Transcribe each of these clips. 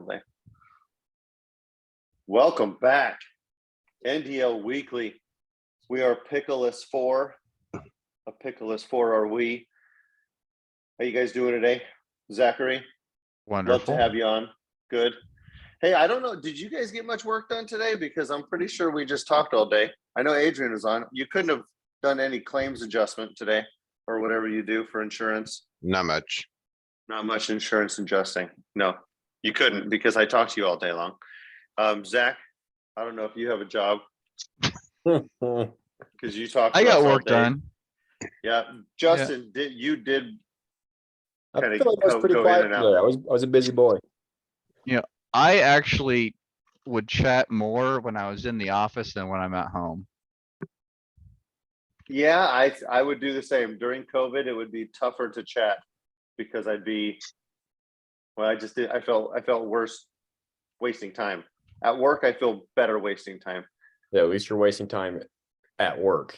all day. Welcome back. NDL Weekly. We are Pickleless 4. A Pickleless 4 are we. How you guys doing today? Zachary? Wonderful. Love to have you on. Good. Hey, I don't know. Did you guys get much work done today? Because I'm pretty sure we just talked all day. I know Adrian was on. You couldn't have done any claims adjustment today or whatever you do for insurance. Not much. Not much insurance adjusting. No, you couldn't because I talked to you all day long. Zach, I don't know if you have a job because you talked. I to us got all work day. done. Yeah, Justin, did you did? I Kinda feel like I was pretty go in quiet and today. out. I was a busy boy. I actually would chat more when I was in the office than when I'm at home. Yeah, I would do the same. During COVID, it would be tougher to chat because I'd be. Well, I just did. I felt worse wasting time. At work, I feel better wasting time. Yeah, at least you're wasting time at work.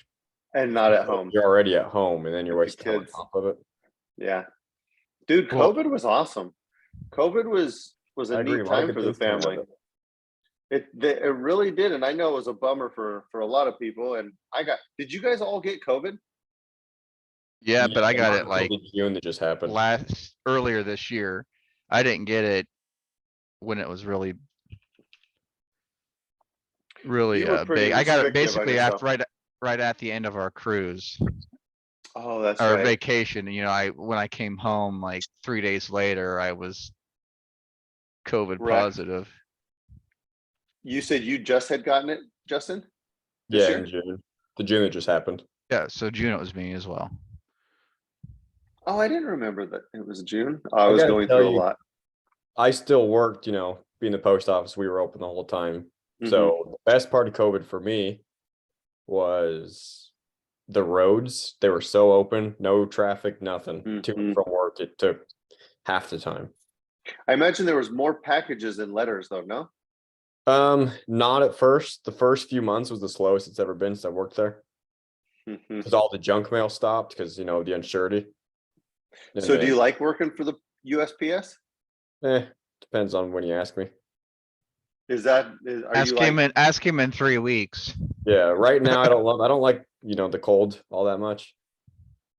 And not at home. You're already at home, and then you're With the wasting time on kids. top of it. Yeah. Dude, Well- COVID was awesome. COVID was I a agree. neat A lot of time good for the things came out of family. it. It really did. And I know it was a bummer for a lot of people. And did you guys all get COVID? Yeah, but I got not it like until the June that just happened. earlier this year. I didn't get it when it was really You were pretty big. I got it restrictive on basically yourself. after right at the end of our cruise Oh, that's or right. vacation. When I came home like 3 days later, I was COVID Correct. positive. You said you just had gotten it, Justin? This Yeah, year? in June. The June that just happened. Yeah, so June it was me as well. Oh, I didn't remember that it was June. I was gotta going tell through a you, lot. I still worked, being the post office, we were open the whole time. Mm-hmm. So the best part of COVID for me was the roads. They were so open, no traffic, nothing. To Mhm. and from work, it took half the time. I imagine there was more packages and letters though, no? Not at first. The first few months was the slowest it's ever been since I worked there. Mhm. Because all the junk mail stopped because the unsurety. And So do then- you like working for the USPS? Depends on when you ask me. Are Ask you him like, ask him in 3 weeks. Yeah, right now I don't like the cold all that much.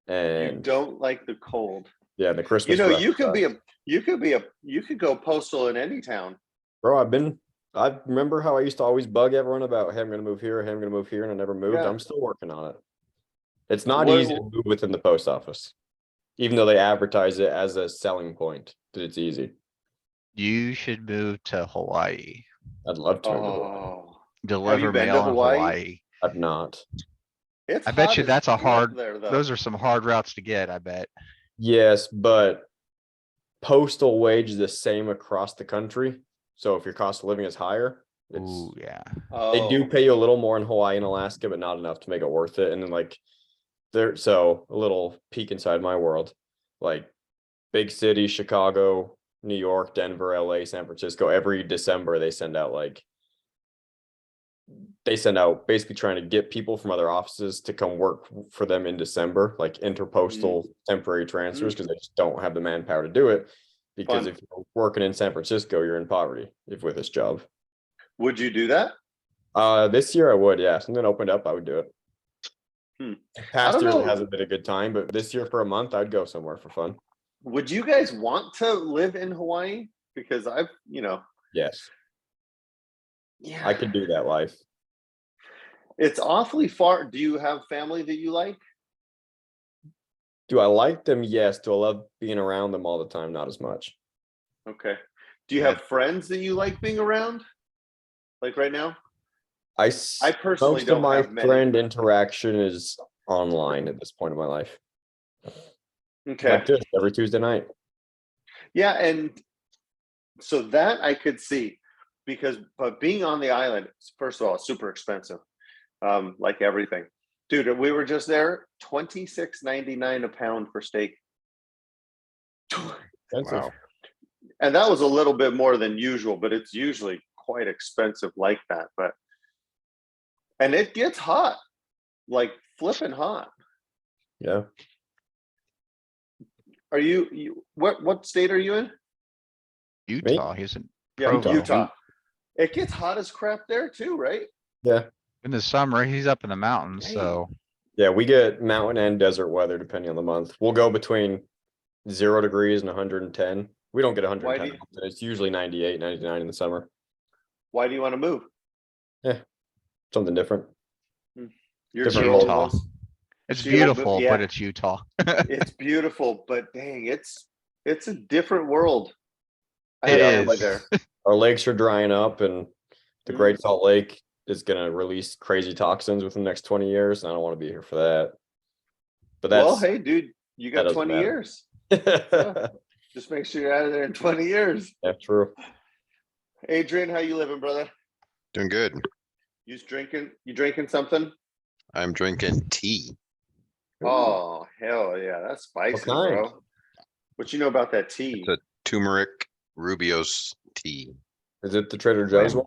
you And don't like the cold? yeah, the Christmas. You know, rush you could go postal in any town. Bro, I remember how I used to always bug everyone about, hey, I'm gonna move here, hey, I'm gonna move here, and I never moved. Yeah. I'm still working on it. It's not What- easy to move within the post office, even though they advertise it as a selling point that it's easy. You should move to Hawaii. I'd love to. Oh, Deliver been to mail in Hawaii? Hawaii. I've not. it's I bet hot you as that's a crap hard, there, though. those are some hard routes to get, I bet. Yes, but postal wage is the same across the country. So if your cost of living is higher, Ooh, yeah. they do Oh, pay you a little more in Hawaii and Alaska, but not enough to make it worth it. And then so a little peek inside my world, like big cities, Chicago, New York, Denver, LA, San Francisco, every December they send out basically trying to get people from other offices to come work for them in December, like interpostal temporary transfers, because they just don't have the manpower to do it. Because Fun. if you're working in San Francisco, you're in poverty with this job. would you do that? This year I would, yeah. Something opened up, I would do it. Past don't years it know. hasn't been a good time, but this year for a month, I'd go somewhere for fun. Would you guys want to live in Hawaii? Because Yes, yeah, I could do that life. It's awfully far. Do you have family that you like? Do I like them? Yes. Do I love being around them all the time? Not as much. Okay. Do you have friends that you like being around? Like right now? I personally most don't of my have many. friend interaction is online at this point in my life. Okay. Like this every Tuesday night. Yeah, and so that I could see but being on the island, first of all, it's super expensive. Like everything. Dude, we were just there, $26.99 a pound for steak. Expensive. Wow. And that was a little bit more than usual, but it's usually quite expensive like that. And it gets hot, like flipping hot. Yeah. Are you what state are you in? Utah, he's in Yeah, Provo. Utah. It gets hot as crap there too, right? Yeah, In the summer, he's up in the mountains, Dang. so yeah, we get mountain and desert weather depending on the month. We'll go between 0 degrees and 110. We don't get Why do 110. you- It's usually 98, 99 in the summer. Why do you want to move? Something different. Your Different girl Utah. was. it's She will move- beautiful, yeah. but it's Utah. It's beautiful, but dang, it's a different world. I It love is. there. Our lakes are drying up, and the Mhm. Great Salt Lake is gonna release crazy toxins within the next 20 years. And I don't want to be here for that. But Well, that's hey, dude, you that got doesn't 20 matter. years. yeah, Just make sure you're out of there in 20 years. true. Adrian, how you living, brother? Doing good. You drinking? You drinking something? I'm drinking tea. Oh, hell yeah, that's spicy, kind? bro. What you know about that tea? It's a turmeric Rubio's tea. Is it the Trader Joe's one?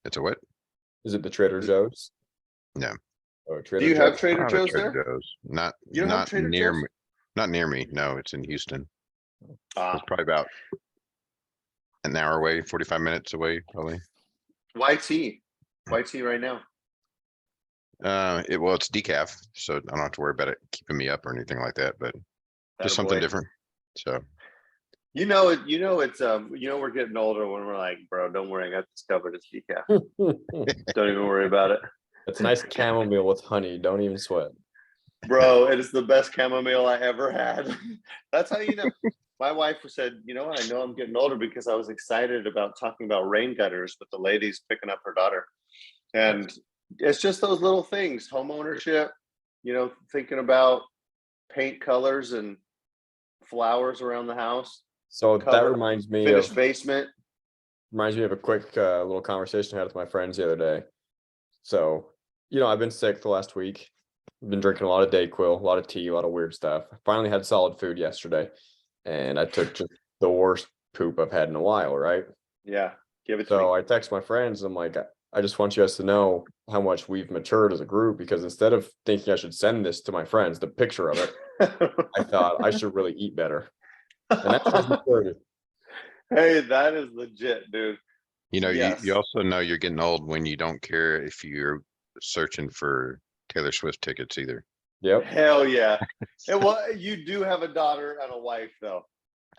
It's a what? Is it the Trader Joe's? No. Oh, Do Trader you have Joe's. Trader I don't have a Joe's there? Trader Joe's. Not, You don't have not Trader near Joe's? me. Not near me. No, it's in Houston. Ah, It's probably about an hour away, 45 minutes away, probably. why tea? Why tea right now? Well, it's decaf, so I don't have to worry about it keeping me up or anything like that, but just something Attaboy. different. So, You know it. You know it's. We're getting older when we're like, bro, don't worry, I got this covered. It's decaf. Don't even worry about it, It's a nice chamomile with honey. Don't even sweat. bro. It is the best chamomile I ever had. That's how you know. My wife said, you know what? I know I'm getting older because I was excited about talking about rain gutters with the ladies picking up her daughter, and it's just those little things: home ownership. You know, thinking about paint colors and flowers around the house. So that Cover, reminds me finished of basement. a quick little conversation I had with my friends the other day. So, I've been sick the last week. I've been drinking a lot of Dayquil, a lot of tea, a lot of weird stuff. I finally had solid food yesterday, and I took just the worst poop I've had in a while, right? Yeah, give it to So I text my friends. I'm like, I just want you guys to know how much we've matured as a group, because instead of thinking I should send this to my friends, the picture of it, me. I thought I should really eat better. And that shows maturity. Hey, that is legit, dude. Yes. you also know you're getting old when you don't care if you're searching for Taylor Swift tickets either. Yep. Hell yeah. Well, you do have a daughter and a wife, though.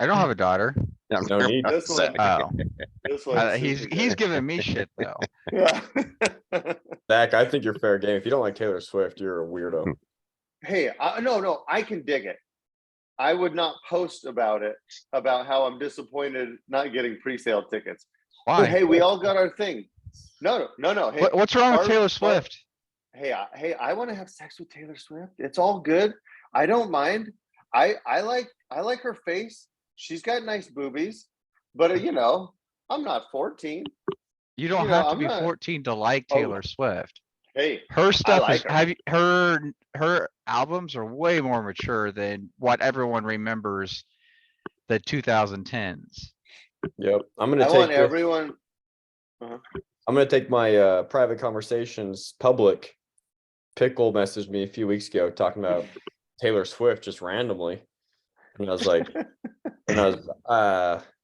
I don't have a daughter. No need. This one, Oh, this one. he's giving me shit though. Yeah. Zach, I think you're fair game. If you don't like Taylor Swift, you're a weirdo. Hey, no, I can dig it. I would not post about it, about how I'm disappointed not getting pre-sale tickets. But Why? hey, we all got our thing. No. Hey, What's wrong with our- Taylor our- Swift? hey, I want to have sex with Taylor Swift. It's all good. I don't mind. I like her face. She's got nice boobies, but I'm not 14. You don't you know, have to I'm be not- 14 to like Oh. Taylor Swift. Hey, Her stuff like is her. have you, her albums are way more mature than what everyone remembers the 2010s. Yep. I'm I gonna want take everyone. I'm gonna take my private conversations public. Pickle messaged me a few weeks ago talking about Taylor Swift just randomly. And I was like,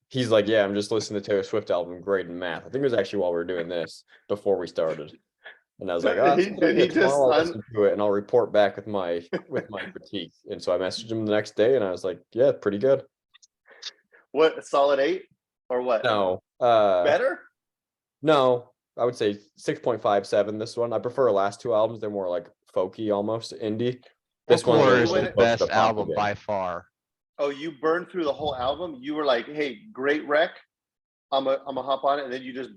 he's like, yeah, I'm just listening to Taylor Swift album, great in math. I think it was actually while we were doing this before we started. And I was like, oh, tomorrow I'll listen to it and I'll report back with my critique. And so I messaged him the next day and I was like, yeah, pretty good. What, solid 8 or what? No, Better? no, I would say 6.57 this one. I prefer her last two albums. They're more like folky, almost indie. This one Folklore really is close the to best pop album again. by far. Oh, you burned through the whole album? You were like, hey, great wreck. I'm a hop on it, and then you just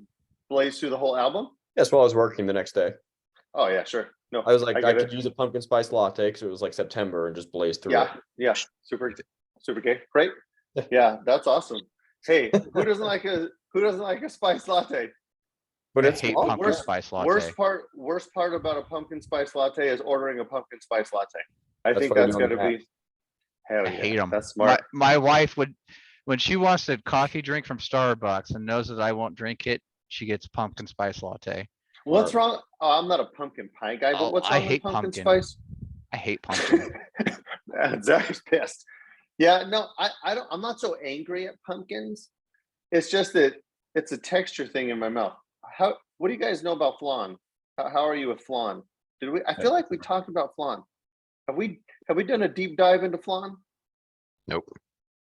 blaze through the whole album? That's while I was working the next day. Oh yeah, sure. No, I was like, I get could it. use a pumpkin spice latte because it was like September and just blaze through it. Yeah, super gay. Great. Yeah, that's awesome. Hey, who doesn't like a spice latte? But I it's hate oh, pumpkin worst- spice latte. Worst part about a pumpkin spice latte is ordering a pumpkin spice latte. I That's think what I that's do on got to the be. Hell I yeah, hate them. That's smart. My wife would, when she wants a coffee drink from Starbucks and knows that I won't drink it, she gets pumpkin spice latte. What's wrong? Oh, I'm not a pumpkin pie guy, but Oh, what's I wrong with hate pumpkin pumpkin. spice? I hate pumpkin. Zach is pissed. Yeah, no, I'm not so angry at pumpkins. It's just that it's a texture thing in my mouth. What do you guys know about flan? How are you with flan? I feel like we talked about flan. Have we done a deep dive into flan? Nope.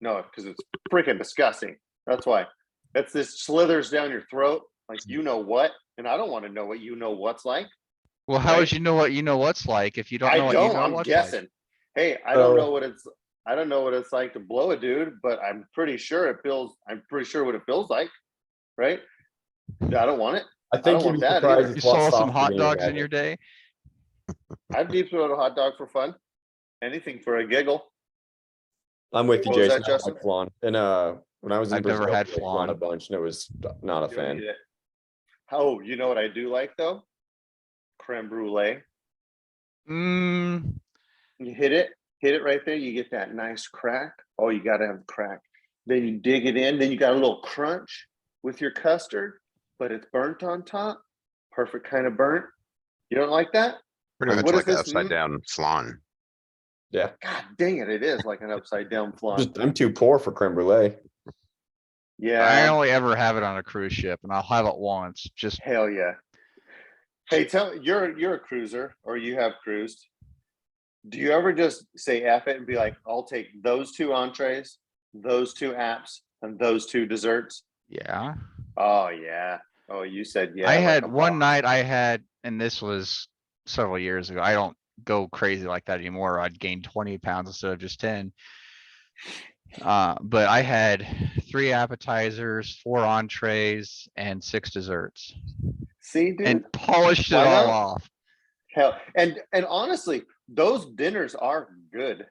No, because it's freaking disgusting. That's why. That's this slithers down your throat, like you know what, and I don't want to know what you know what's like. Well, how Right. would you know what you know what's like if you don't know I what you don't. know I'm what's like? guessing. Hey, I don't know So- what it's. I don't know what it's like to blow a dude, but I'm pretty sure it feels. I'm pretty sure what it feels like, right? I don't want it. I think don't you'd want be that surprised. either. You It's a lot saw some softer hot than you dogs in imagine. your day? I've deep throated a hot dog for fun. Anything for a giggle. I'm with you, What was Jason. that, I Justin? like flan. And when I was in I've never Brazil, had we ate flan a flan. bunch, and it was not a Don't fan. eat it. Oh, you know what I do like though? Creme brulee. Mm, You hit it right there. You get that nice crack. Oh, you gotta have the crack. Then you dig it in. Then you got a little crunch with your custard, but it's burnt on top. Perfect kind of burnt. You don't like that? Pretty much What is like this? upside down flan. Yeah, God dang it! It is like an upside down flan. I'm too poor for creme brulee. I Yeah. only ever have it on a cruise ship and I'll have it once, just Hell yeah. Hey, you're a cruiser or you have cruised. Do you ever just say F it and be like, I'll take those 2 entrees, those 2 apps, and those 2 desserts? yeah. Oh yeah. Oh, you said yeah. I like had a one boss. night I had, and this was several years ago. I don't go crazy like that anymore. I'd gained 20 pounds instead of just 10. But I had 3 appetizers, 4 entrees, and 6 desserts See, dude. and polished it Why all not? off. Hell, and honestly, those dinners are good.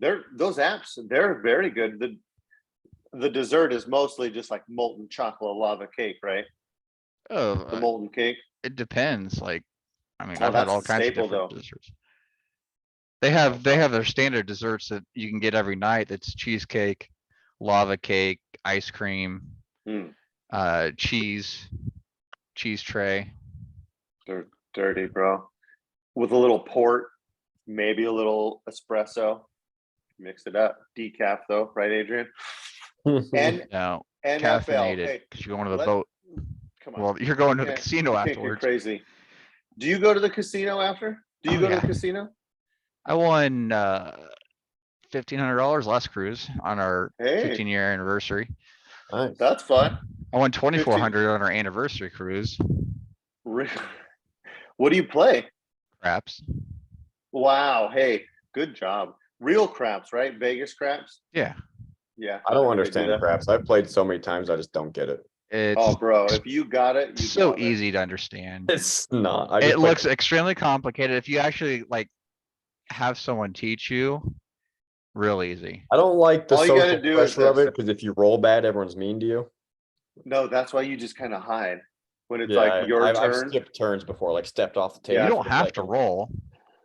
Those apps, they're very good. The dessert is mostly just like molten chocolate lava cake, right? Oh, The molten cake. it depends. Like, I mean, Oh, I've had that's all the kinds of staple, different though. desserts. They have their standard desserts that you can get every night. That's cheesecake, lava cake, ice cream, Mm, cheese tray. they're dirty, bro. With a little port, maybe a little espresso. Mix it up. Decaf though, right, Adrian? And No, NFL. caffeinated Hey, because you're going to the let- boat. come on. Well, you're going to the You casino can't get afterwards. crazy. Do you go to the casino after? Do you Oh, go to yeah. the casino? I won $1,500 last cruise on our Hey, 15-year anniversary. Nice. that's fun. I won 2,400 on our anniversary cruise. Re- What do you play? Craps. Wow. Hey, good job. Real craps, right? Vegas craps. Yeah, Yeah. I don't they do understand that. craps. I've played so many times, I just don't get it. Oh, it's bro, if you got it, you so love it. easy to understand. It's not. I just It play- looks extremely complicated. If you actually like have someone teach you, real easy. I don't like the All you gotta social do is pressure of this. it because if you roll bad, everyone's mean to you. No, that's why you just kind of hide when it's Yeah, like your I've turn. skipped turns before, like stepped off the Yeah. table. You for don't a have to second. roll.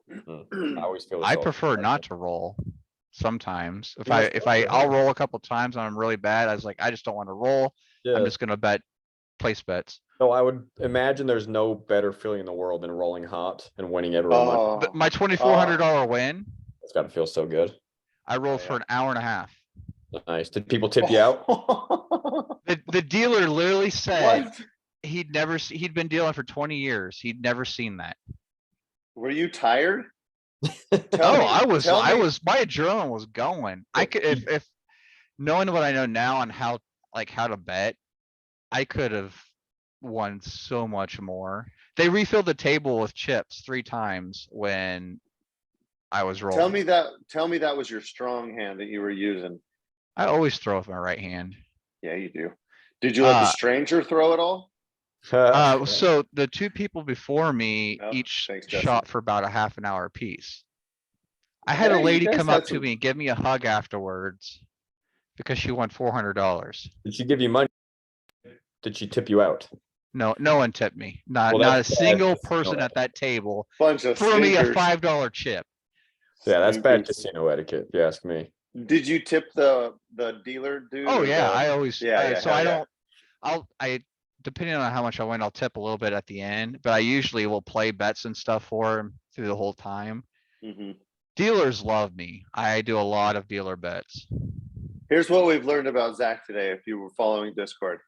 I always feel. the I social prefer pressure. not to roll sometimes. If Yeah, I, it's if better, I'll huh? roll a couple times and I'm really bad, I was like, I just don't want to roll. Yeah. I'm just gonna place bets. No, I would imagine there's no better feeling in the world than rolling hot and winning everyone money. Oh, But my $2,400 win, It's got to feel so good. I rolled yeah. for an hour and a half. Nice. Did people tip you out? The dealer literally said What? he'd been dealing for 20 years. He'd never seen that. Were you tired? No, Tell me- I was, tell me- my adrenaline was going. I could, if knowing what I know now on how to bet, I could have won so much more. They refilled the table with chips 3 times when I was rolling. Tell me that was your strong hand that you were using. I always throw with my right hand. Yeah, you do. Did you let the stranger throw it all? So the 2 people before me Oh, each thanks, Justin. shot for about a half an hour apiece. I had Hey, a you lady guys come had up to some- me and give me a hug afterwards because she won $400. Did she give you money? Did she tip you out? No one tipped me. Not Well, not a that's bad single casino person at that table Bunch of threw me a stinkers. $5 chip. Yeah, that's bad Stinkers. casino etiquette, if you ask me. Did you tip the dealer dude? Oh or yeah, the- I always, Yeah, so hell I yeah. don't, depending on how much I win, I'll tip a little bit at the end, but I usually will play bets and stuff for him through the whole time. Mhm. Dealers love me. I do a lot of dealer bets. Here's what we've learned about Zach today. If you were following Discord,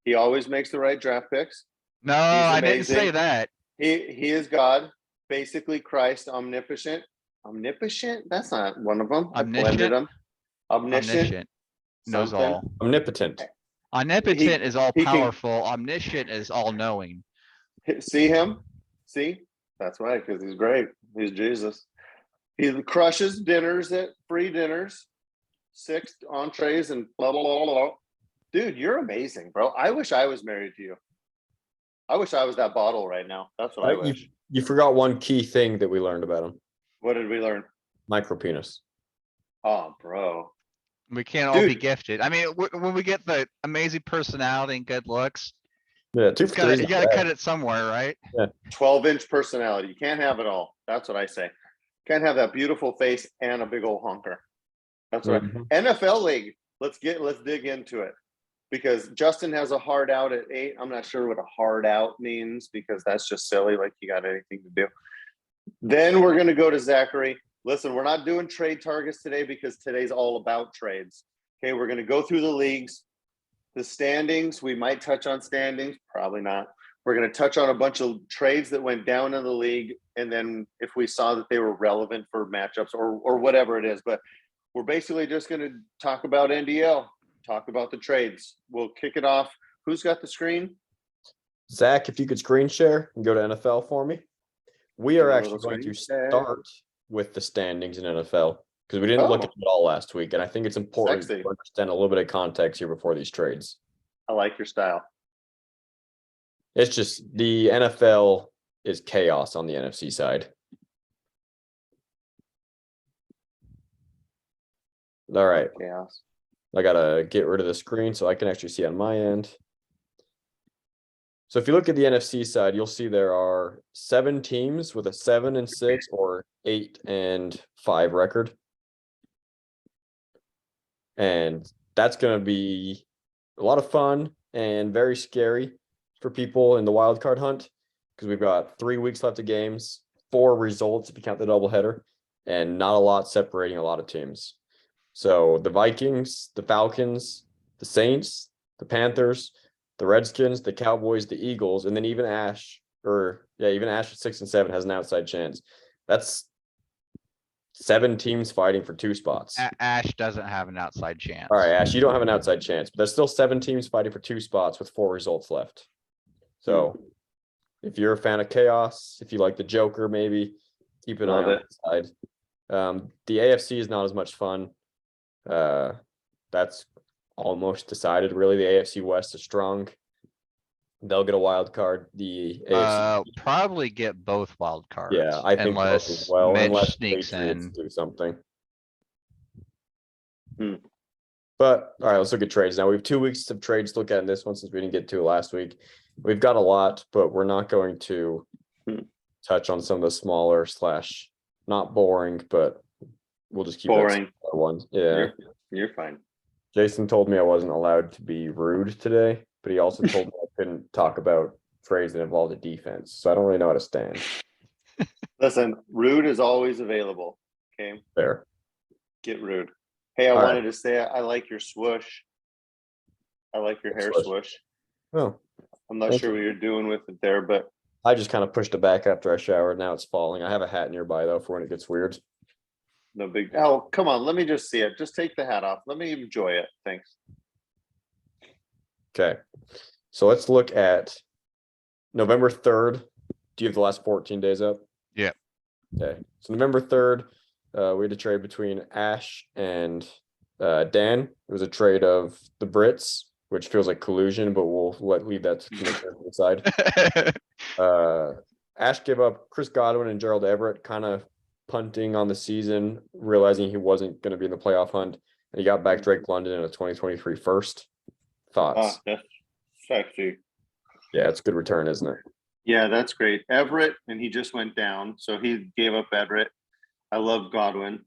He always makes the right draft picks. No, I didn't say amazing. that. He is God, basically Christ, omnipotent. Omnipotent? That's not one of them. I blended Omniscient? them. Omniscient. Omniscient. Knows something. all. Omnipotent. Omnipotent is all he can- powerful. Omniscient is all knowing. See him? See? That's right, because he's great. He's Jesus. He crushes dinners at free dinners, 6 entrees and blah, blah, blah, blah, blah. Dude, you're amazing, bro. I wish I was married to you. I wish I was that bottle right now. That's what I wish. You forgot one key thing that we learned about him. What did we learn? Micro penis. Oh, bro. We can't all be Dude. gifted. I mean, when we get the amazing personality and good looks, Yeah, 2 you for gotta, 3. you gotta cut it somewhere, right? 12-inch personality. You can't have it all. That's what I say. Can't have that beautiful face and a big old honker. That's right. Mhm. NFL league. Let's dig into it. Because Justin has a hard out at 8. I'm not sure what a hard out means because that's just silly, like you got anything to do. Then we're going to go to Zachary. Listen, we're not doing trade targets today because today's all about trades. Okay, we're going to go through the leagues, the standings. We might touch on standings, probably not. We're going to touch on a bunch of trades that went down in the league. And then if we saw that they were relevant for matchups or whatever it is, but we're basically just going to talk about NDL. Talk about the trades. We'll kick it off. Who's got the screen? Zach, if you could screen share and go to NFL for me. We are Do a actually little going to screen share. start with the standings in NFL because we didn't look at it all last week. And I think it's important Sexy. to understand a little bit of context here before these trades. I like your style. It's just the NFL is chaos on the NFC side. All right. Chaos. I gotta get rid of the screen so I can actually see on my end. So if you look at the NFC side, you'll see there are 7 teams with a 7-6 or 8-5 record. And that's going to be a lot of fun and very scary for people in the wild card hunt because we've got 3 weeks left of games, 4 results if you count the doubleheader, and not a lot separating a lot of teams. So the Vikings, the Falcons, the Saints, the Panthers, the Redskins, the Cowboys, the Eagles, and then even Ash at 6 and 7 has an outside chance. That's 7 teams fighting for 2 spots. Ash doesn't have an outside chance. All right, Ash, you don't have an outside chance, but there's still 7 teams fighting for 2 spots with 4 results left. So if you're a fan of chaos, if you like the Joker, maybe keep an eye on that side. The AFC is not as much fun. That's almost decided. Really, the AFC West is strong. They'll get a wild card. The AFC, Probably get both wild cards. yeah, I think both as unless well. Mitch Unless sneaks Patriots in. do something. Hmm. But all right, let's look at trades now. We have 2 weeks of trades to look at in this one since we didn't get to it last week. We've got a lot, but we're not going to touch on some of the smaller / not boring, but we'll just keep Boring ones. Yeah. You're fine. Jason told me I wasn't allowed to be rude today, but he also told me I couldn't talk about trades that involved a defense. So I don't really know how to stand Listen, Rude is always available. Okay, there. get Rude. Hey, I All wanted right. to say I like your swoosh. I like your hair Swoosh. swoosh. Oh, I'm not Thank sure what you're doing with it there, but I just kind of pushed it back after I showered. Now it's falling. I have a hat nearby though for when it gets weird. no big. Oh, come on. Let me just see it. Just take the hat off. Let me enjoy it. Thanks. Okay. So let's look at November 3rd. Do you have the last 14 days up? Yeah. Okay. So November 3rd, we had a trade between Ash and Dan. It was a trade of the Brits, which feels like collusion, but we'll leave that to the side. Ash gave up Chris Godwin and Gerald Everett, kind of punting on the season, realizing he wasn't going to be in the playoff hunt, and he got back Drake London in a 2023 first. Thoughts? That's sexy. Yeah, it's a good return, isn't it? Yeah, that's great. Everett, and he just went down, so he gave up Everett. I love Godwin,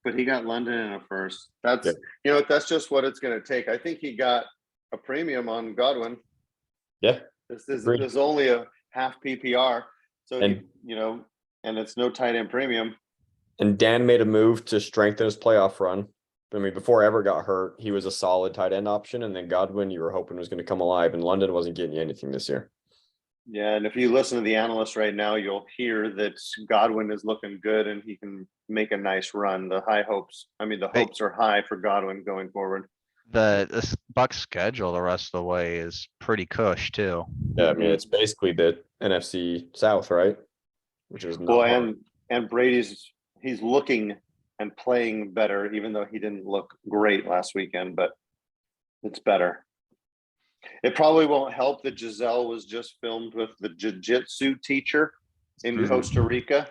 but he got London in a first. That's that's just what it's going to take. I think he got a premium on Godwin. Yeah, this is only a half PPR, so and and it's no tight end premium. And Dan made a move to strengthen his playoff run. I mean, before Everett got hurt, he was a solid tight end option, and then Godwin, you were hoping was going to come alive, and London wasn't getting you anything this year. Yeah, and if you listen to the analysts right now, you'll hear that Godwin is looking good and he can make a nice run. The hopes are high for Godwin going forward. The Bucks schedule the rest of the way is pretty cush too. Yeah, I mean, it's basically the NFC South, right? Which is not Well, hard. and he's looking and playing better, even though he didn't look great last weekend, but it's better. It probably won't help that Giselle was just filmed with the jiu-jitsu teacher in Costa Rica,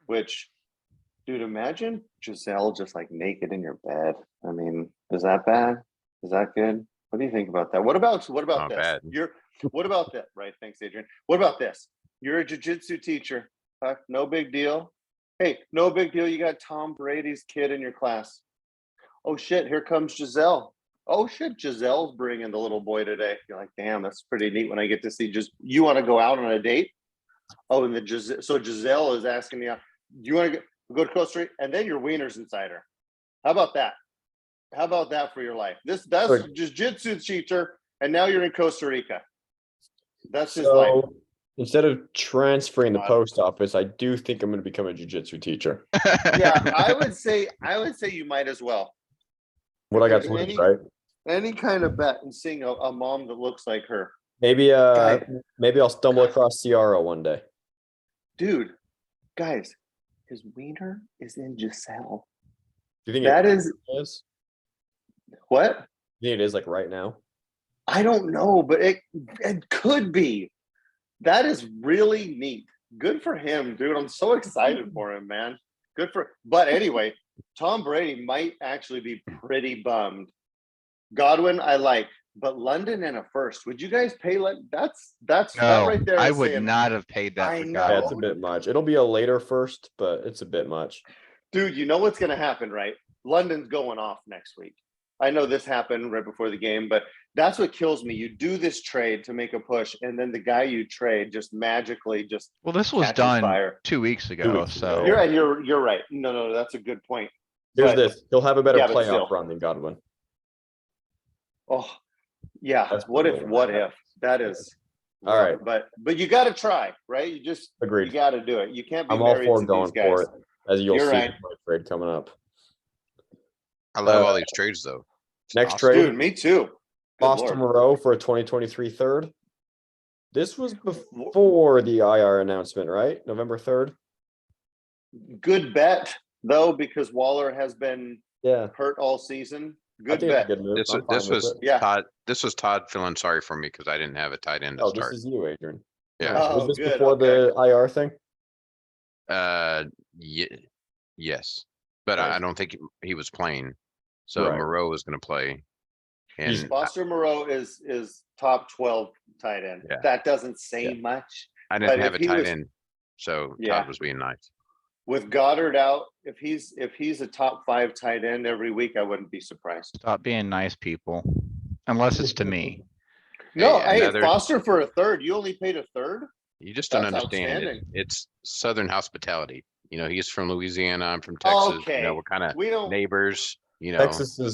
which, dude, imagine Giselle just like naked in your bed. I mean, is that bad? Is that good? What do you think about that? What about Not this? bad. What about that? Right. Thanks, Adrian. What about this? You're a jiu-jitsu teacher. No big deal. Hey, no big deal. You got Tom Brady's kid in your class. Oh shit, here comes Giselle. Oh shit, Giselle's bringing the little boy today. You're like, damn, that's pretty neat when I get to see you want to go out on a date? Oh, and so Giselle is asking me, do you want to go to Costa Rica? And then your wiener's inside her. How about that? How about that for your life? That's jiu-jitsu teacher, and now you're in Costa Rica. That's his life. Instead of transferring the post office, I do think I'm going to become a jiu-jitsu teacher. Yeah, I would say you might as well. What I got to lose, right? Any kind of bet and seeing a mom that looks like her. Maybe I'll stumble across Ciara one day. Dude, guys, his wiener is in Giselle. Do you think that it is what? You think it is like right now? I don't know, but it could be. That is really neat. Good for him, dude. I'm so excited for him, man. But anyway, Tom Brady might actually be pretty bummed. Godwin, I like, but London and a first. Would you guys pay that right there? I would not have paid that for know. Godwin. That's a bit much. It'll be a later first, but it's a bit much. Dude, you know what's going to happen, right? London's going off next week. I know this happened right before the game, but that's what kills me. You do this trade to make a push, and then the guy you trade just magically this was done 2 weeks ago. So you're right. No, that's a good point. Here's this. He'll have a better Yeah, playoff run than Godwin. Oh, yeah. That's What if? That is all right. But you got to try, right? You just agreed. You got to do it. You can't be I'm all married for to going these guys. for it, as you'll You're see right. in my trade coming up. I love all these trades though. It's Next awesome. trade. Dude, me too. Good Austin Lord. Moreau for a 2023 third. This was before the IR announcement, right? November 3rd. Good bet though, because Waller has been Yeah, hurt all season. I Good think bet. it's a good move. This I'm fine with was it. Yeah. Todd. This was Todd feeling sorry for me because I didn't have a tight end to Oh, start. this is you, Adrian. Yeah. Nice. Oh, Was this good, before the IR thing? Yes, but Nice. I don't think he was playing. So Right. Moreau was going to play, and Foster Moreau is top 12 tight end. Yeah. That doesn't say much. I but didn't if have a he tight was- end, so Yeah. Todd was being nice. With Goddard out, if he's a top 5 tight end every week, I wouldn't be surprised. Stop being nice, people. Unless it's to me. No, Hey, hey, another- Foster for a third. You only paid a third? You just don't That's understand it. outstanding. It's Southern hospitality. You know, he's from Louisiana. I'm from Texas. Okay. You know, we're kind of We don't neighbors. You know, Texas Southern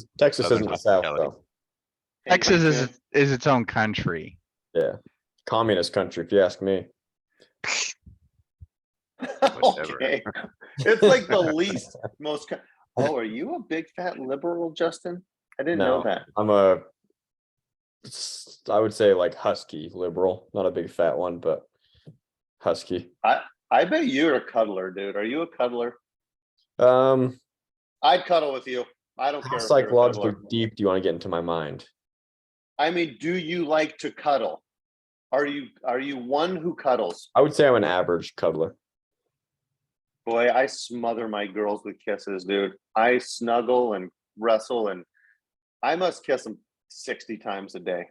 isn't the South hospitality. though. Texas is its own country. Yeah, communist country, if you ask me. Whatever. Okay. It's like the least most. Oh, are you a big fat liberal, Justin? I didn't know that. I'm I would say like husky liberal, not a big fat one, but husky. I bet you're a cuddler, dude. Are you a cuddler? Um, I'd cuddle with you. I don't how care. If you're a psychologically cuddler. deep do you want to get into my mind? I mean, do you like to cuddle? Are you one who cuddles? I would say I'm an average cuddler. Boy, I smother my girls with kisses, dude. I snuggle and wrestle, and I must kiss them 60 times a day.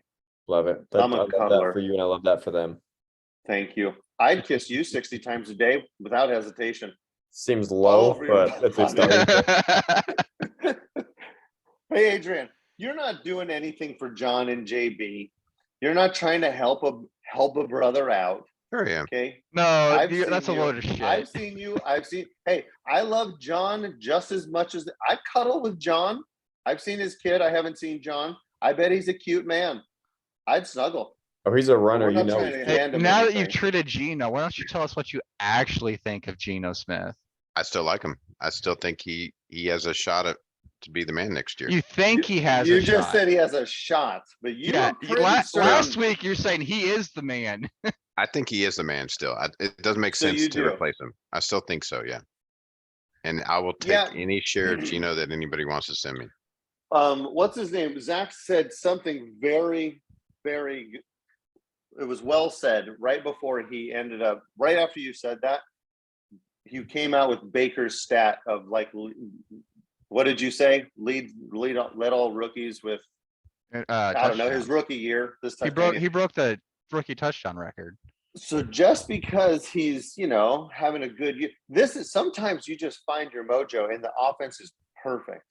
Love it. I'm a I love cuddler. that for you, and I love that for them. Thank you. I'd kiss you 60 times a day without hesitation. Seems low, over your but it's starting. Hey, Adrian, you're not doing anything for John and JB. You're not trying to help a brother out. Sure, yeah. Okay. No, I've seen that's a you. load of shit. I've seen you. Hey, I love John just as much as I cuddle with John. I've seen his kid. I haven't seen John. I bet he's a cute man. I'd snuggle. Oh, he's a runner, We're you not know. trying he's to good. hand him Now that anything. you've treated Gino, why don't you tell us what you actually think of Geno Smith? I still like him. I still think he has a shot at to be the man next year. You think he has You a just shot? said he has a shot, but you Yeah, are pretty certain. last week you're saying he is the man. I think he is the man still. It doesn't make So sense you to do. replace him. I still think so, yeah. And I will take Yeah. any share of Gino that anybody wants to send me. What's his name? Zach said something very, very. It was well said right before he ended up. Right after you said that, he came out with Baker's stat of like, what did you say? Lead all rookies with. I don't know, his Touchdowns. rookie year. This He broke the rookie touchdown record. So just because he's, having a good year, this is sometimes you just find your mojo and the offense is perfect.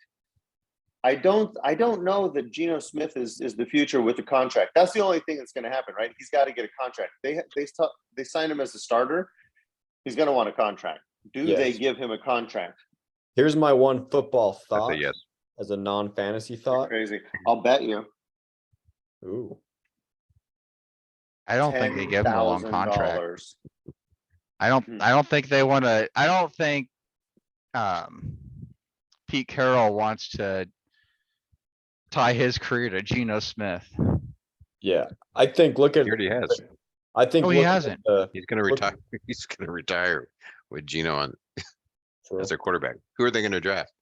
I don't know that Geno Smith is the future with the contract. That's the only thing that's going to happen, right? He's got to get a contract. They signed him as a starter. He's going to want a contract. Do they Yes. give him a contract? Here's my one football I thought say yes. as a non-fantasy You're thought. crazy. I'll bet you Ooh, I don't think they give him a long contract. $10,000. I don't think they want to. I don't think Pete Carroll wants to tie his career to Geno Smith. yeah. I think look He at. already has. I think No, he looking at hasn't. He's gonna Look- retire. He's gonna retire with Gino on True. as their quarterback. Who are they gonna draft?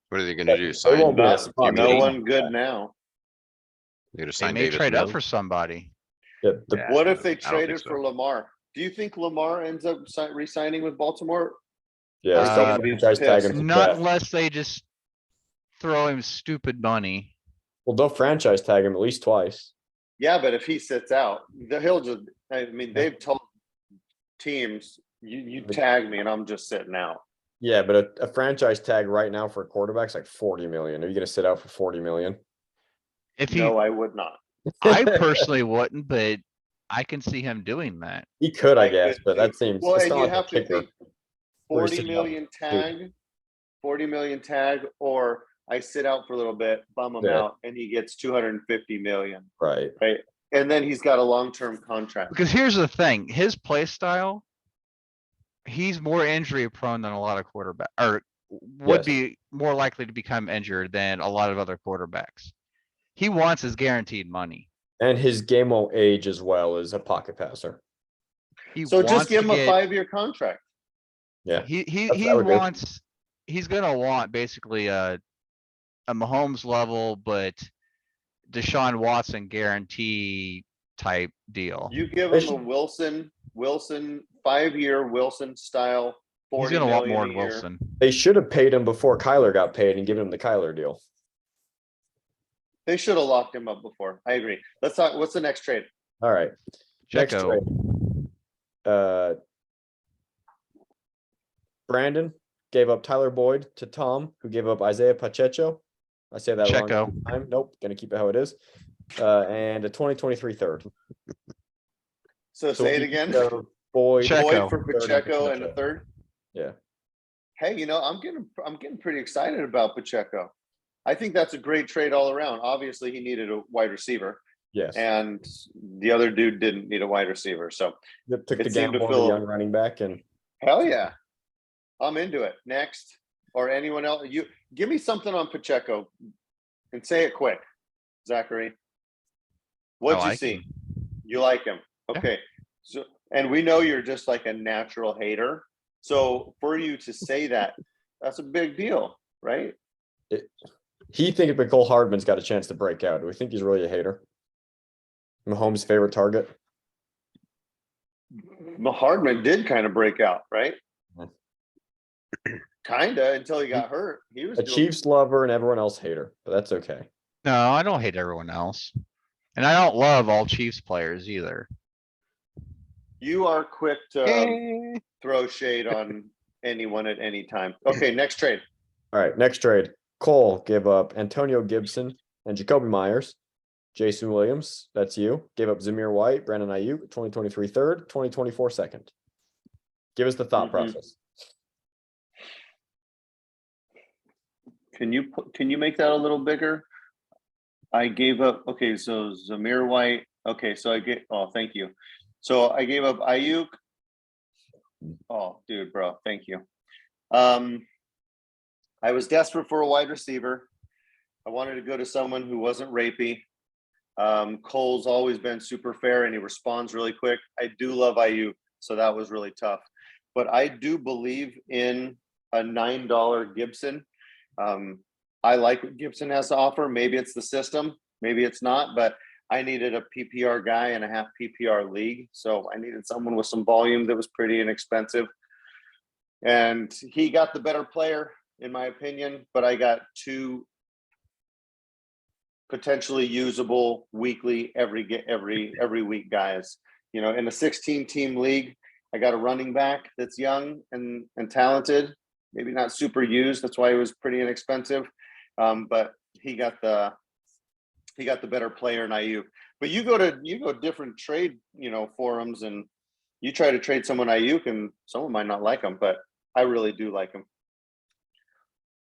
What are they gonna do? They Sign? won't be in a Not, spot. no to- one good now. They're gonna They sign may Davis trade up Mills? for somebody. Yeah, the- Yeah, What if they I don't think traded so. for Lamar? Do you think Lamar ends up re-signing with Baltimore? yeah, Or still he's gonna be franchise tag pissed? him to Not death. unless they just throw him stupid money. Well, they'll franchise tag him at least twice. Yeah, but if he sits out, he'll just. I mean, Yeah. they've told teams, you tag me, and I'm just sitting out. Yeah, but a franchise tag right now for a quarterback's like 40 million. Are you going to sit out for 40 million? If he, No, I would not. I personally wouldn't, but I can see him doing that. He could, I I guess, could but too. that seems. Well, it's and not you like a have to kicker. think where he's 40 sitting out million for tag, 40 million tag, or I sit out for a little bit, bum him Yeah. out, and he gets 250 million, Right. right? And then he's got a long-term contract. Because here's the thing, his play style, he's more injury prone than a lot of quarterback, or would Yes. be more likely to become injured than a lot of other quarterbacks. He wants his guaranteed money. And his game won't age as well as a pocket passer. He So just wants give to him a get, 5-year contract. Yeah. he I would do. wants, he's gonna want basically a Mahomes level, but Deshaun Watson guarantee type deal. You give They him a should- Wilson 5-year Wilson style, He's 40 gonna want million more a than year. Wilson. They should have paid him before Kyler got paid and given him the Kyler deal. They should have locked him up before. I agree. Let's talk. What's the next trade? All right. Next Checo. trade. Brandon gave up Tyler Boyd to Tom, who gave up Isaiah Pacheco. I say that wrong every Checo. time. Nope, gonna keep it how it is. And a 2023 third. So say it we again. go Boyd, Checo. Boyd for third and Pacheco and a Pacheco. third. Yeah. Hey, I'm getting pretty excited about Pacheco. I think that's a great trade all around. Obviously, he needed a wide receiver, Yes. and the other dude didn't need a wide receiver. So That took it the seemed to gamble on fill- the young running back and hell yeah, I'm into it. Next, or anyone else, you give me something on Pacheco, and say it quick, Zachary. What'd you like see? him. You like him? Yeah. Okay. So, and we know you're just like a natural hater. So for you to say that, that's a big deal, right? he thinks Nicole Hardman's got a chance to break out. Do we think he's really a hater? Mahomes' favorite target? Hardman did kind of break out, right? Mhm. Kinda until he got hurt. He was A doing- Chiefs lover and everyone else hater, but that's okay. No, I don't hate everyone else. And I don't love all Chiefs players either. You are quick to throw shade on anyone at any time. Okay, next trade. All right, next trade. Cole gave up Antonio Gibson and Jacoby Myers. Jason Williams, that's you. Gave up Zamir White, Brandon Ayuk, 2023 third, 2024 second. Give us the thought Mhm. process. Can you make that a little bigger? I gave up, okay, so Zamir White, okay, so thank you. So I gave up Ayuk. Oh, dude, bro, thank you. I was desperate for a wide receiver. I wanted to go to someone who wasn't rapey. Cole's always been super fair and he responds really quick. I do love Ayuk, so that was really tough. But I do believe in a $9 Gibson. I like what Gibson has to offer. Maybe it's the system, maybe it's not, but I needed a PPR guy in a half PPR league. So I needed someone with some volume that was pretty inexpensive. And he got the better player, in my opinion, but I got two potentially usable weekly every week guys. You know, in a 16-team league, I got a running back that's young and talented, maybe not super used. That's why he was pretty inexpensive. But he got the better player in Ayuk. But you go different trade, forums, and you try to trade someone Ayuk, and someone might not like him, but I really do like him.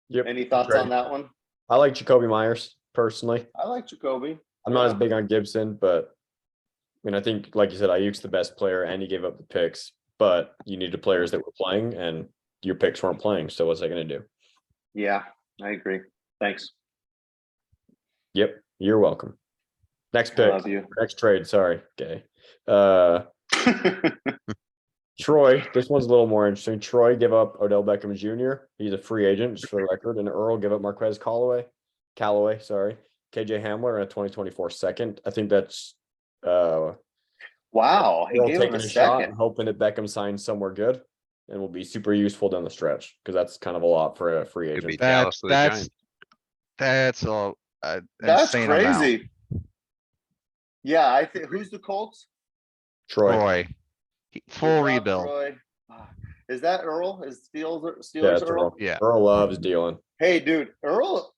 Yep. Any thoughts on that one? I like Jacoby Myers personally. I like Jacoby. I'm not as big on Gibson, but I mean, I think, like you said, Ayuk's the best player, and he gave up the picks. But you needed players that were playing, and your picks weren't playing. So what's that going to do? Yeah, I agree. Thanks. Yep, you're welcome. Next I pick, love you. next trade. Sorry, okay. Troy, this one's a little more interesting. Troy gave up Odell Beckham Jr. He's a free agent, just for the record. And Earl gave up Marquez Callaway, sorry, KJ Hamler, and a 2024 second. I think that's Wow, he Earl gave him taking a a shot second. and hoping that Beckham signs somewhere good and will be super useful down the stretch, because that's kind of a lot for a free Could be agent. Dallas to the Giants. That's That's insane amount. crazy. Yeah, I think who's the Colts? Troy. Troy. Good Full job, rebuild. Troy. Is that Earl? Is Steelers Yeah, it's Earl? Earl. Yeah. Earl loves dealing. Hey, dude, Earl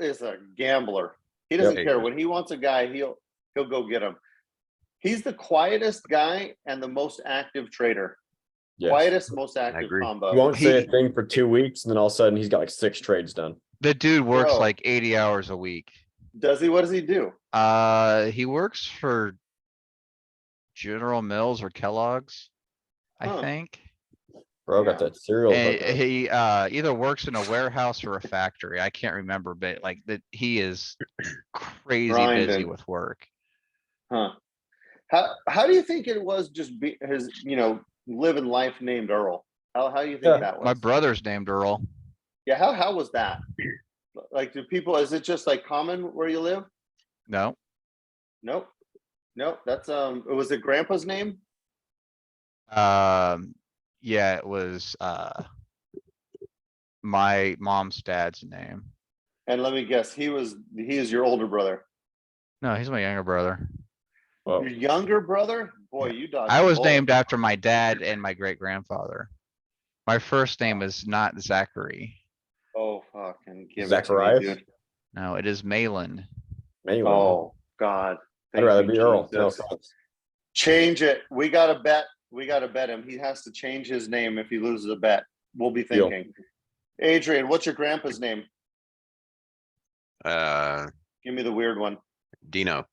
is a gambler. He doesn't Yep. care. When he wants a guy, he'll go get him. He's the quietest guy and the most active trader. Yes. Quietest, most active agree. combo. He won't say a He- thing for 2 weeks, and then all of a sudden he's got like 6 trades done. The dude works Bro. like 80 hours a week. Does he? What does he do? He works for General Mills or Kellogg's, I Huh. think. Bro, got Yeah. that cereal. And hookup. he either works in a warehouse or a factory. I can't remember, but like that he is crazy busy Grinding. with work. Huh. How do you think it was just his, living life named Earl? How do you think Yeah. that was? My brother's named Earl. Yeah, how was that? Like, is it just like common where you live? No, Nope. That's was it grandpa's name? yeah, it was my mom's dad's name. And let me guess, he is your older brother. No, he's my younger brother. Well, Your younger brother? Boy, Yeah. you dodged I a was bullet. named after my dad and my great grandfather. My first name is not Zachary. Oh, fucking give it to me, Zacharias? dude. No, it is Malin. anyway, Oh, God. I'd Thank rather you, be Earl. No Jesus. offense. Change it. We got to bet. We got to bet him. He has to change his name if he loses a bet. We'll be Deal. thinking. Adrian, what's your grandpa's name? Give me the weird one. Dino.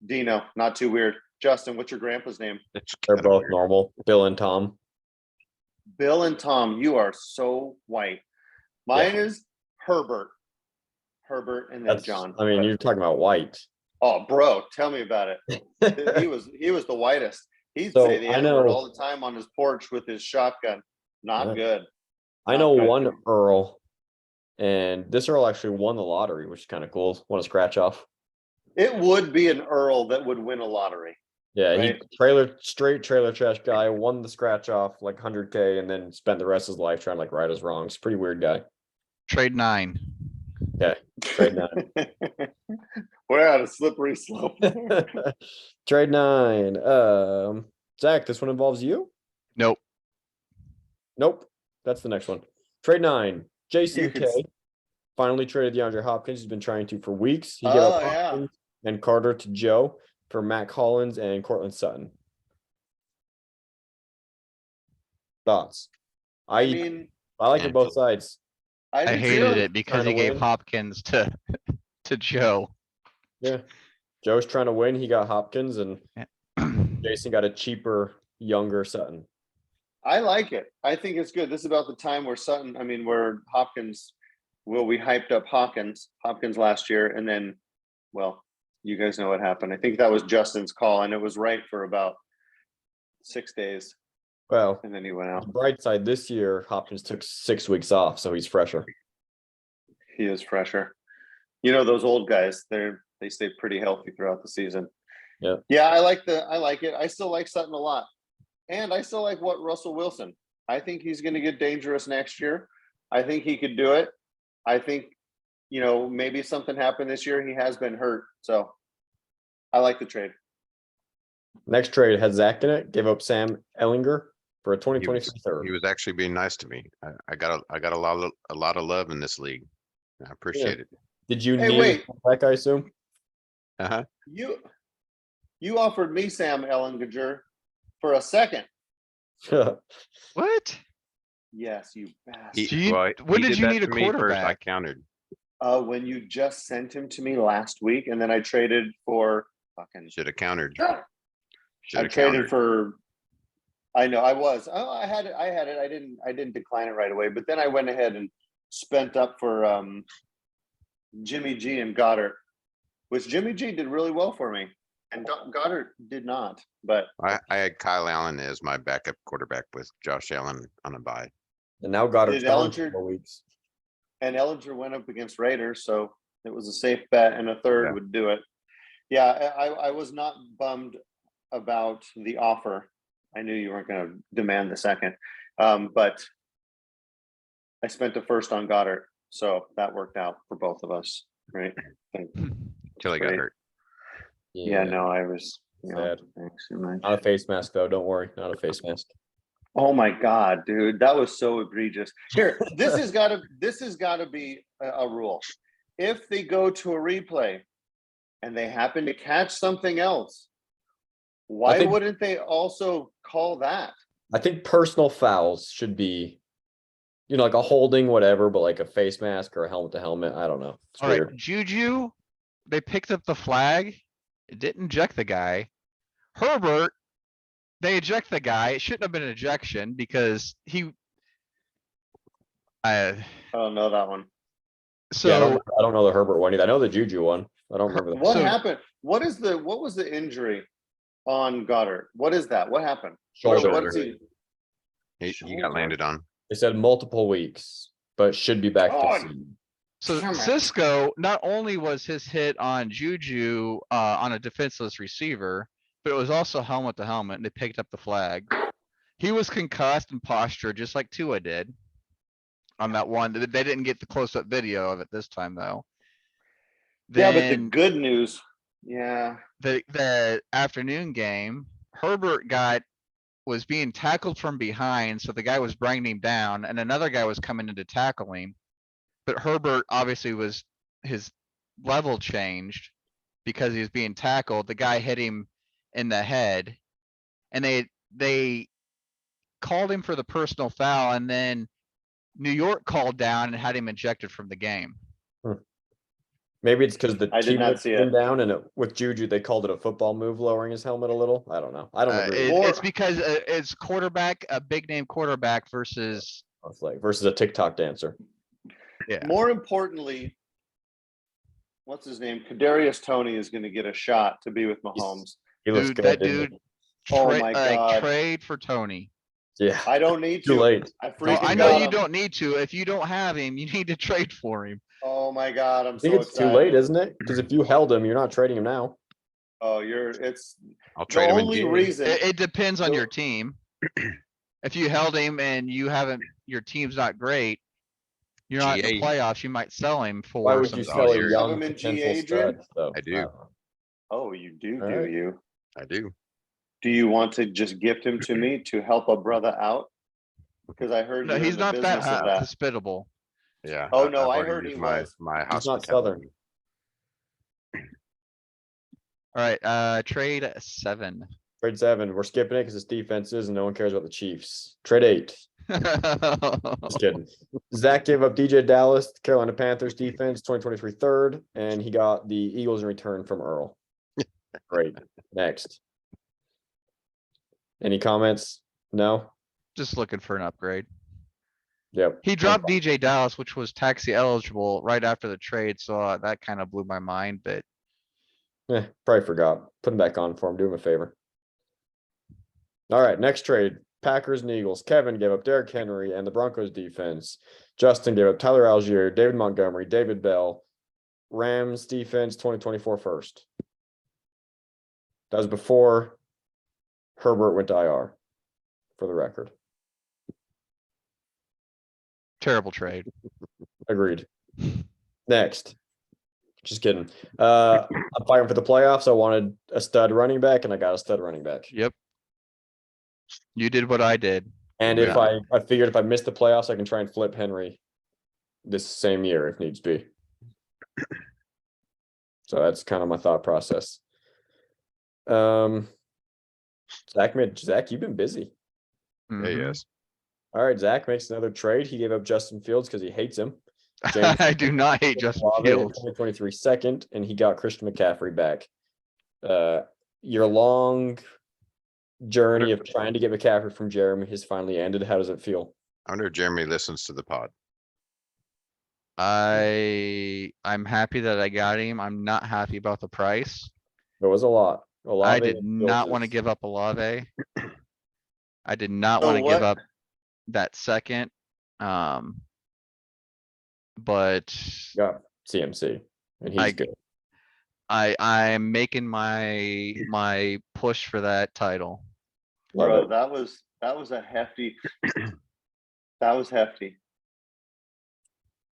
Dino, not too weird. Justin, what's your grandpa's name? It's They're kinda both weird. normal. Bill and Tom. Bill and Tom, you are so white. Mine is Herbert. Herbert and then That's John. I mean, you're talking about white. Oh, bro, tell me about it. He was the whitest. He'd So, say the I N-word know- all the time on his porch with his shotgun. Not Yeah. good. I Not know good. one Earl, and this Earl actually won the lottery, which is kind of cool. Want to scratch off? It would be an Earl that would win a lottery. Yeah, Right. he straight trailer trash guy, won the scratch off like 100K, and then spent the rest of his life trying to like right his wrongs. Pretty weird guy. Trade 9. Trade 9. We're at a slippery slope. Trade 9. Zach, this one involves you? Nope. Nope. That's the next one. Trade 9. Jason You could K. Finally traded DeAndre Hopkins. He's been trying to for weeks. He gave Oh, up yeah. Hopkins and Carter to Joe for Matt Collins and Cortland Sutton. Thoughts? I I mean, like it both Cancel. sides. I do hated too. it because Trying he to gave win. Hopkins to to Joe. Yeah. Joe's trying to win. He got Hopkins and Yeah. Jason got a cheaper, younger Sutton. I like it. I think it's good. This is about the time where Sutton, I mean, where Hopkins, well, we hyped up Hopkins last year, and then, well, you guys know what happened. I think that was Justin's call, and it was right for about 6 days, Well, and then he went on out. the bright side, this year Hopkins took 6 weeks off, so he's fresher. He is fresher. You know, those old guys, they stay pretty healthy throughout the season. Yeah. Yeah, I like it. I still like Sutton a lot. And I still like what Russell Wilson. I think he's going to get dangerous next year. I think he could do it. I think, you know, maybe something happened this year. He has been hurt. So I like the trade. Next trade had Zach in it, gave up Sam Ellinger for a He 2023 was, third. he was actually being nice to me. I got a lot of love in this league. I appreciate it. Did you Hey, need wait. back, I assume? Uh-huh. You offered me Sam Ellinger for a second. What? Yes, you bastard. He, Do you- well, when he did you that need a to me first, I quarterback? countered. When you just sent him to me last week, and then I traded for fucking. Should have countered. I Should have traded countered. for. I know I was. Oh, I had it. I didn't decline it right away, but then I went ahead and spent up for Jimmy G and Goddard, which Jimmy G did really well for me, and Goddard did not. But I had Kyle Allen as my backup quarterback with Josh Allen on a bye. And now got Did it down Ellinger- 4 weeks. and Ellinger went up against Raiders, so it was a safe bet, and a third Yeah. would do it. Yeah, I was not bummed about the offer. I knew you weren't going to demand the second, but I spent the first on Goddard, so that worked out for both of us, right? Until he got Great. hurt. Yeah, no, I was. You know, Sad. thanks so much. Not a face mask though. Don't worry, not a face mask. Oh my God, dude, that was so egregious. Here, this has got to be a rule. If they go to a replay and they happen to catch something else, why think- wouldn't they also call that? I think personal fouls should be, like a holding, whatever, but like a face mask or a helmet to helmet. I don't know. It's All right, weird. Juju, they picked up the flag. It didn't eject the guy. Herbert, they eject the guy. It shouldn't have been an ejection because he. I don't know that one. Yeah, So I don't know the Herbert one either. I know the Juju one. I don't remember the. What So- happened? What was the injury on Goddard? What is that? What happened? Shoulder. What is he? He Shoulder. got landed on. They said multiple weeks, but should be back God. this season. So Damn it. Cisco, not only was his hit on Juju on a defenseless receiver, but it was also helmet to helmet, and they picked up the flag. He was concussed and postured just like Tua did on that one. They didn't get the close-up video of it this time though. Yeah, but the Then good news. Yeah. the afternoon game, Herbert was being tackled from behind, so the guy was bringing him down, and another guy was coming in to tackle him. But Herbert obviously his level changed because he was being tackled. The guy hit him in the head, and they called him for the personal foul, and then New York called down and had him ejected from the game. Maybe it's because the I did team not was see pinned it. down, and with Juju they called it a football move, lowering his helmet a little. I don't know. I don't agree. with More- It's because it's quarterback, a big name quarterback versus that. It's like versus a TikTok dancer. yeah. More importantly, what's his name? Kadarius Toney is going to get a shot to be with Mahomes. He looks Dude, good. that didn't dude. Oh Tra- my like, God. trade for Tony. he? Yeah. I don't need Too to. late. I No, freaking I know got you him. don't need to. If you don't have him, you need to trade for him. Oh my God, I'm I think so it's excited. too late, isn't it? Because if you held him, you're not trading him now. Oh, it's I'll the trade him in only GA. reason. It depends on So- your team. If you held him and your team's not great, you're not in the GA. playoffs, you might sell him for Why would some you Oh, sell a you're- young Have him in potential GA, Adrian? stud? Though? I do. don't know. Oh, you do, All do right. you? I do. Do you want to just gift him to me to help a brother out? Because I heard No, you're he's in the not that business of that. hospitable. Yeah. Oh, no, I've I already heard used he my, was. my He's not Southern. hospitality. Alright, trade 7. Trade 7. We're skipping it because it's defenses and no one cares about the Chiefs. Trade 8. Just kidding. Zach gave up DJ Dallas, Carolina Panthers defense, 2023 third, and he got the Eagles in return from Earl. Great. Next. Any comments? No? Just looking for an upgrade. Yep. He dropped DJ Dallas, which was taxi eligible right after the trade, so that kind of blew my mind, but Probably forgot. Put him back on for him. Do him a favor. All right, next trade. Packers and Eagles. Kevin gave up Derrick Henry and the Broncos defense. Justin gave up Tyler Algier, David Montgomery, David Bell, Rams defense 2024 first. That was before Herbert went to IR, for the record. terrible trade. Agreed. Next. Just kidding. I'm fighting for the playoffs. I wanted a stud running back, and I got a stud running back. Yep. You did what I did. And if I figured if I missed the playoffs, I can try and flip Henry this same year if needs be. So that's kind of my thought process. Zach, you've been busy. Yeah, Mhm. yes. All right, Zach makes another trade. He gave up Justin Fields because he hates him. James I do not hate Justin Olave in Fields. 2023 second, and he got Christian McCaffrey back. Your long journey of trying to get McCaffrey from Jeremy has finally ended. How does it feel? I wonder if Jeremy listens to the pod. I'm happy that I got him. I'm not happy about the price. There was a lot. I Olave did and not Fields want to is- give up Olave. I did not So want to give what- up that second. But got CMC, and he's good. I'm making my push for that title. Love Bro, it. that was a hefty. That was hefty.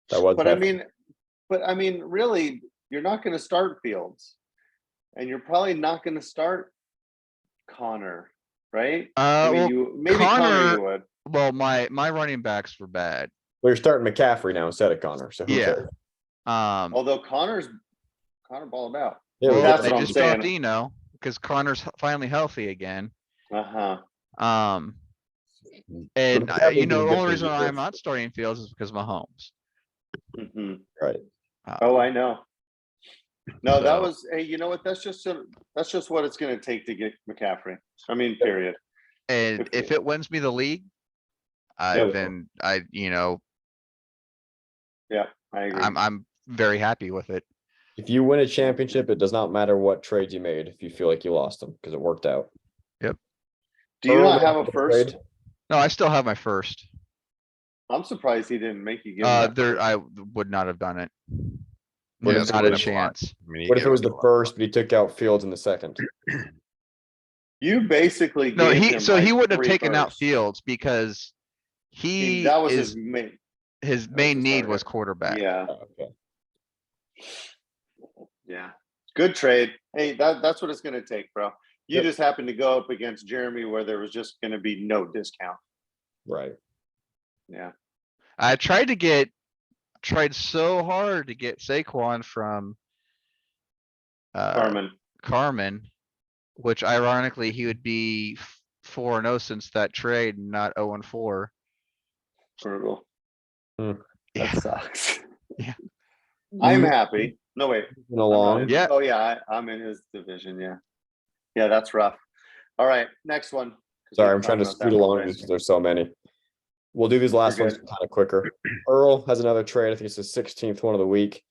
That was But hefty. I mean, really, you're not going to start Fields, and you're probably not going to start Connor, right? I mean, Well, maybe Connor Connor- you would. well, my running backs were bad. Well, you're starting McCaffrey now instead of Connor, so who Yeah. cares? Although Connor balled out. Yeah, Well, that's they what I'm just dropped saying. Dino because Connor's finally healthy again. Uh-huh. And McCaffrey's you been know, the good only for reason I'm years. not starting Fields is because of Mahomes. Hmm. Right. Oh, I know. No, that So- was. Hey, you know what? That's just what it's going to take to get McCaffrey. I mean, period. And If- if it wins me the league, Yeah. then Yeah, I agree. I'm very happy with it. If you win a championship, it does not matter what trades you made if you feel like you lost them because it worked out. Do you Earl not have a made first? trade. No, I still have my first. I'm surprised he didn't make you give him that There, first. I would not have done it. What There's if not it a was- chance. I mean, he What if it gave was up the a lot. first, but he took out Fields in the second? You basically No, gave he him so he like wouldn't have 3 taken out firsts. Fields because he That was is his main. his was main his need target. was quarterback. Yeah, Oh, okay. yeah. Good trade. Hey, that's what it's going to take, bro. You Yep. just happened to go up against Jeremy where there was just going to be no discount. Right. Yeah. I tried so hard to get Saquon from Carmen, which ironically he would be 4-0 since that trade, not 0-4. Brutal. Hmm. That Yeah, sucks. Yeah. I'm happy. No, wait. Moving I'm not along. in- Yeah. Oh, yeah. I'm in his division. Yeah. Yeah, that's rough. All right. Next one. 'Cause Sorry, we've I'm trying to talked about scoot that all along day. because there's so many. We'll do these last We're ones good. kind of quicker. Earl has another trade. I think it's the 16th one of the week.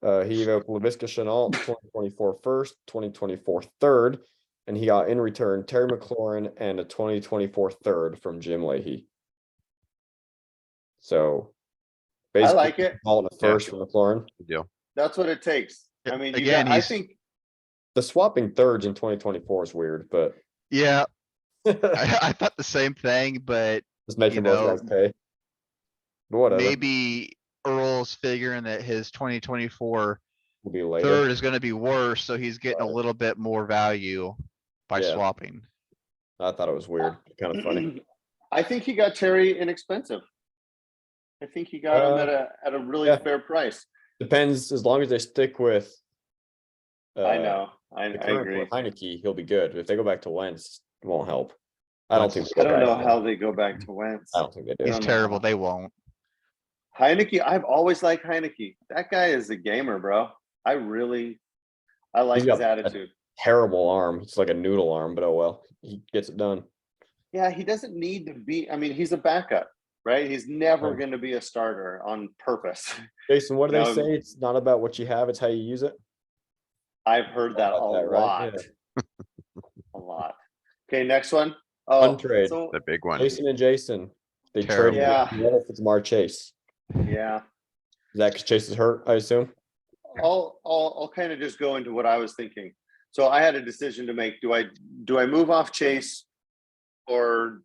He gave up LaVisca Chenault, 2024 first, 2024 third, and he got in return Terry McLaurin and a 2024 third from Jim Leahy. So I basically, like it. all in a first from McLaurin. Good deal. That's what it takes. I mean, Again, I he's- think The swapping thirds in 2024 is weird, but yeah. just I thought the same thing, but making you both know, guys pay. But whatever. maybe Earl's figuring that his 2024 Will be later. third is gonna be worse, so he's getting a Right. little bit more value by Yeah. swapping. I thought it was weird. Kind of funny. I think he got Terry inexpensive. I think he got him at a really yeah. fair price. Depends as long as they stick with I know. I The current agree. with Heineke, he'll be good. If they go back to Wentz, it won't help. I don't think. Wentz I they don't go know back. how they go back to Wentz. I don't think they do. He's don't know terrible. how. They won't. Heineke, I've always liked Heineke. That guy is a gamer, bro. I like He's his got a attitude. terrible arm. It's like a noodle arm, but oh well. He gets it done. Yeah, he doesn't need to be. I mean, he's a backup, right? He's never Yeah. going to be a starter on purpose. Jason, what do they No. say? It's not about what you have, it's how you use it. I've heard that a About that, right? lot. Yeah. A lot. Okay, next one. Oh, Untrade. so The big one. Jason and Jason. They Terrible. traded Yeah. What if it's Mar Chase? yeah, Is that because Chase is hurt, I assume? I'll kind of just go into what I was thinking. So I had a decision to make. Do I move off Chase, or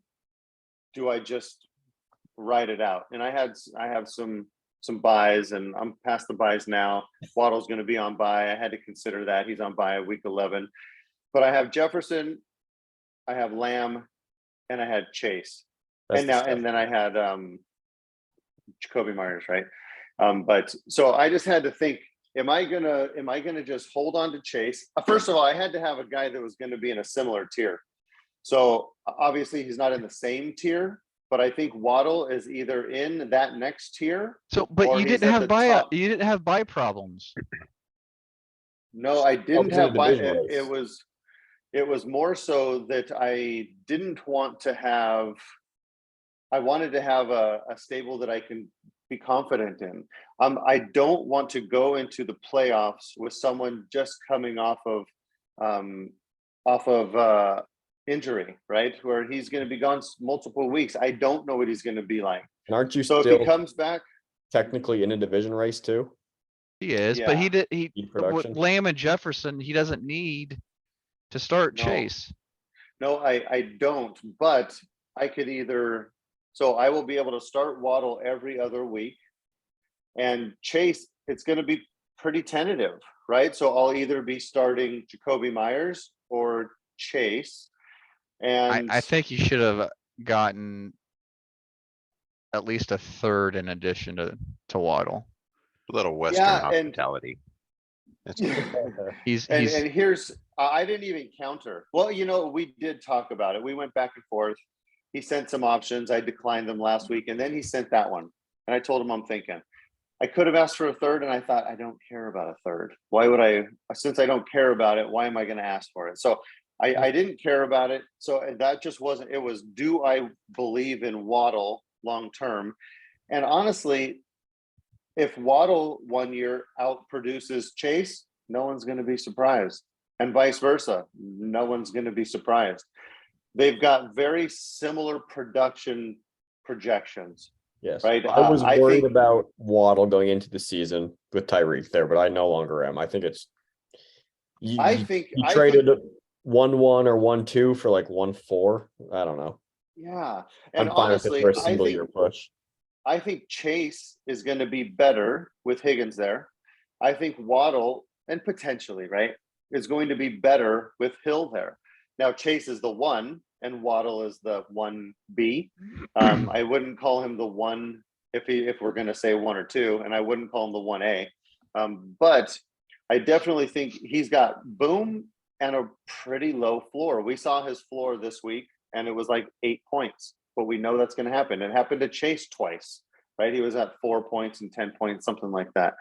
do I just ride it out? And I have some buys, and I'm past the buys now. Waddle's going to be on buy. I had to consider that he's on buy week 11, but I have Jefferson, I have Lamb, and I had Chase, That's and the now stuff. and then I had Jacoby Myers, right? But so I just had to think, am I gonna just hold on to Chase? First of all, I had to have a guy that was going to be in a similar tier. So obviously he's not in the same tier, but I think Waddle is either in that next tier. So, but Or you he's didn't at have the buy, top. you didn't have buy problems. No, I didn't it's in a have buy. division It race. was more so that I didn't want to have. I wanted to have a stable that I can be confident in. I don't want to go into the playoffs with someone just coming off of injury, right? Where he's going to be gone multiple weeks. I don't know what he's going to be like. And aren't you So if still he comes back, technically in a division race too? He is, but Yeah. he, Speed with production? Lamb and Jefferson, he doesn't need to start No. Chase. no, I don't. But I could either. So I will be able to start Waddle every other week, and Chase. It's going to be pretty tentative, right? So I'll either be starting Jacoby Myers or Chase. And I think you should have gotten at least a third in addition to Waddle. A little Western Yeah, and- hospitality. That's He's and here's I didn't even counter. Well, we did talk about it. We went back and forth. He sent some options. I declined them last week, and then he sent that one. And I told him I'm thinking. I could have asked for a third, and I thought I don't care about a third. Why would I? Since I don't care about it, why am I going to ask for it? So I didn't care about it. So that just wasn't. It was, do I believe in Waddle long term? And honestly, if Waddle 1 year outproduces Chase, no one's going to be surprised, and vice versa. No one's going to be surprised. They've got very similar production projections, Yes. right? I was I worried think- about Waddle going into the season with Tyreek there, but I no longer am. I think it's you traded 1-1 or 1-2 for like 1-4. I don't know. Yeah, and I'm fine with it honestly, for a single year push. I think Chase is going to be better with Higgins there. I think Waddle, and potentially, right, is going to be better with Hill there. Now, Chase is the 1 and Waddle is the 1B. I wouldn't call him the 1 if we're going to say 1 or 2, and I wouldn't call him the 1A. But I definitely think he's got boom and a pretty low floor. We saw his floor this week, and it was like 8 points. But we know that's going to happen. It happened to Chase twice, right? He was at 4 points and 10 points, something like that.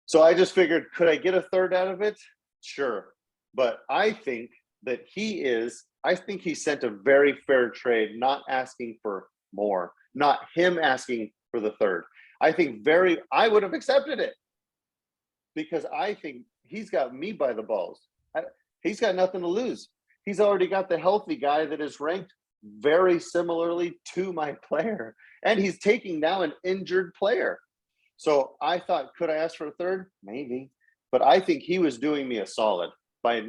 So I just figured, could I get a third out of it? Sure. But I think that I think he sent a very fair trade, not asking for more, not him asking for the third. I think I would have accepted it, because I think he's got me by the balls. He's got nothing to lose. He's already got the healthy guy that is ranked very similarly to my player, and he's taking now an injured player. So I thought, could I ask for a third? Maybe, but I think he was doing me a solid by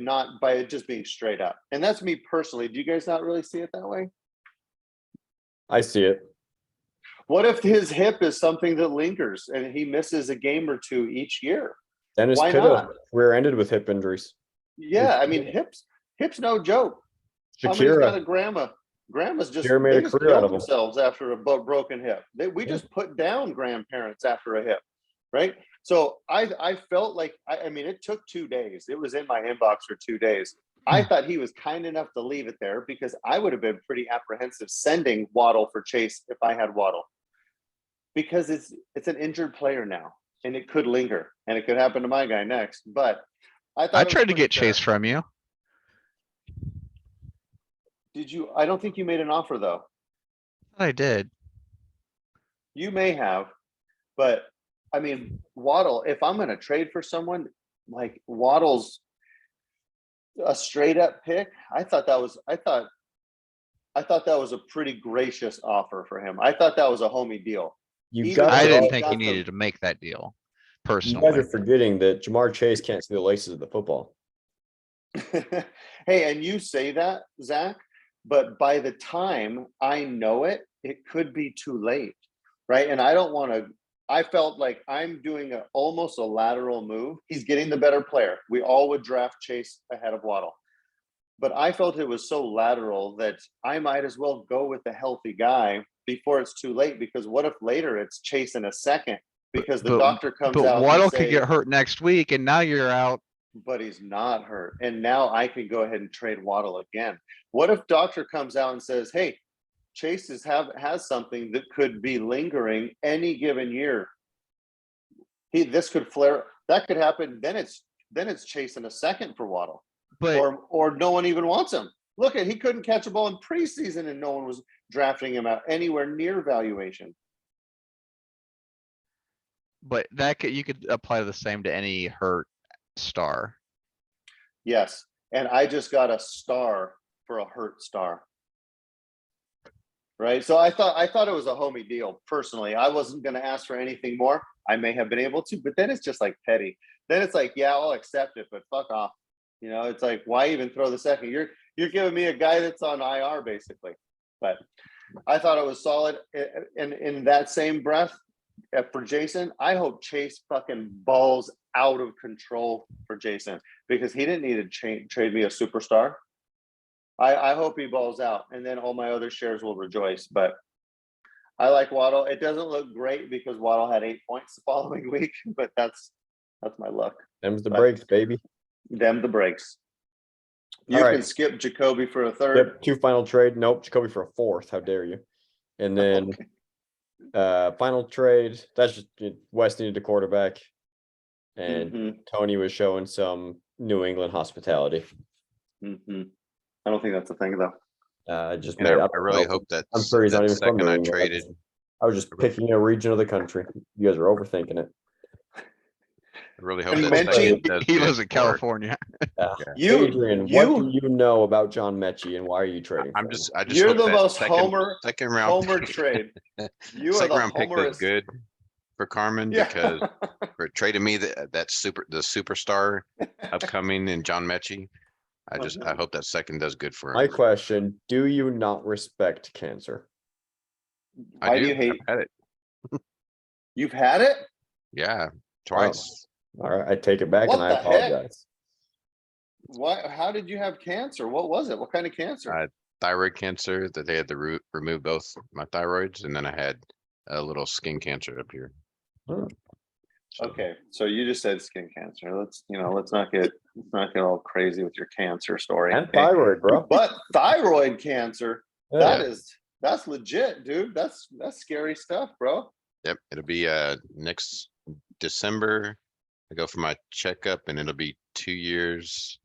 just being straight up. And that's me personally. Do you guys not really see it that way? I see it. What if his hip is something that lingers and he misses a game or two each year? Dennis Why Pitta not? rear-ended with hip injuries. Yeah, I mean, hips no joke. How many's got a grandma? Grandmas just, Shakira made they a just career out kill of 'em. themselves after a broken hip. We Yeah. just put down grandparents after a hip. right? So I felt like, I mean, it took 2 days. It was in my inbox for 2 days. I thought he was kind enough to leave it there because I would have been pretty apprehensive sending Waddle for Chase if I had Waddle. Because it's an injured player now and it could linger and it could happen to my guy next, but I thought I it was tried to pretty get Chase fair. from you. Did you? I don't think you made an offer though. I did. You may have, but I mean, Waddle, if I'm gonna trade for someone, like Waddle's a straight up pick. I thought that was a pretty gracious offer for him. I thought that was a homie deal. You Even guys I are didn't all- think he got the- needed to make that deal you guys are personally. forgetting that Jamar Chase can't see the laces of the football. Hey, and you say that, Zach, but by the time I know it, it could be too late, right? And I don't want to. I felt like I'm doing almost a lateral move. He's getting the better player. We all would draft Chase ahead of Waddle, but I felt it was so lateral that I might as well go with the healthy guy before it's too late. Because what if later it's Chase in a second because the doctor comes But out and Waddle could say, get hurt next week and now you're out. but he's not hurt. And now I can go ahead and trade Waddle again. What if doctor comes out and says, hey, Chase has something that could be lingering any given year. This could flare. That could happen. Then it's chasing a second for Waddle, But or no one even wants him. Look at, he couldn't catch a ball in preseason and no one was drafting him out anywhere near valuation. you could apply the same to any hurt star. Yes, and I just got a star for a hurt star. Right. So I thought it was a homie deal. Personally, I wasn't going to ask for anything more. I may have been able to, but then it's just like petty. Then it's like, yeah, I'll accept it, but fuck off. You know, it's like, why even throw the second? You're giving me a guy that's on IR basically. But I thought it was solid. And in that same breath, for Jason, I hope Chase fucking balls out of control for Jason because he didn't need to trade me a superstar. I hope he balls out and then all my other shares will rejoice. But I like Waddle. It doesn't look great because Waddle had 8 points the following week, but that's my luck. Them's the But- breaks, baby. Them the breaks. You All can right. skip Jacoby for a third. Yep, 2 final trade. Nope, Jacoby for a fourth. How dare you? And then final trade. That's just West needed a quarterback, and Mhm, Tony was showing some New England hospitality. mhm. I don't think that's a thing though. Just And made I up. really hope that I'm sure he's not that even from second New I England. traded, I was just picking a region of the country. You guys are overthinking it. I really hope And that Menchie, second does He good lives in for- California. Adrian, what do you know about John Mechie and why are you trading? I for him? just You're hope the that most second round homer trade. You are second the round pick does homerest. good for Carmen Yeah. because for trading me the superstar upcoming in John Mechie. I hope that second does good for My him. question, do you not respect cancer? Why do you hate? I've had it. You've had it? Yeah, twice. All right, I take it back What and I the heck? apologize. Why? How did you have cancer? What was it? What kind of cancer? Thyroid cancer that they had to remove both my thyroids, and then I had a little skin cancer up here. Hmm. So, Okay, so you just said skin cancer. Let's not get all crazy with your cancer story. And thyroid, bro. But thyroid cancer, Yeah. that's legit, dude. That's scary stuff, bro. Yep, it'll be next December. I go for my checkup, and it'll be 2 years.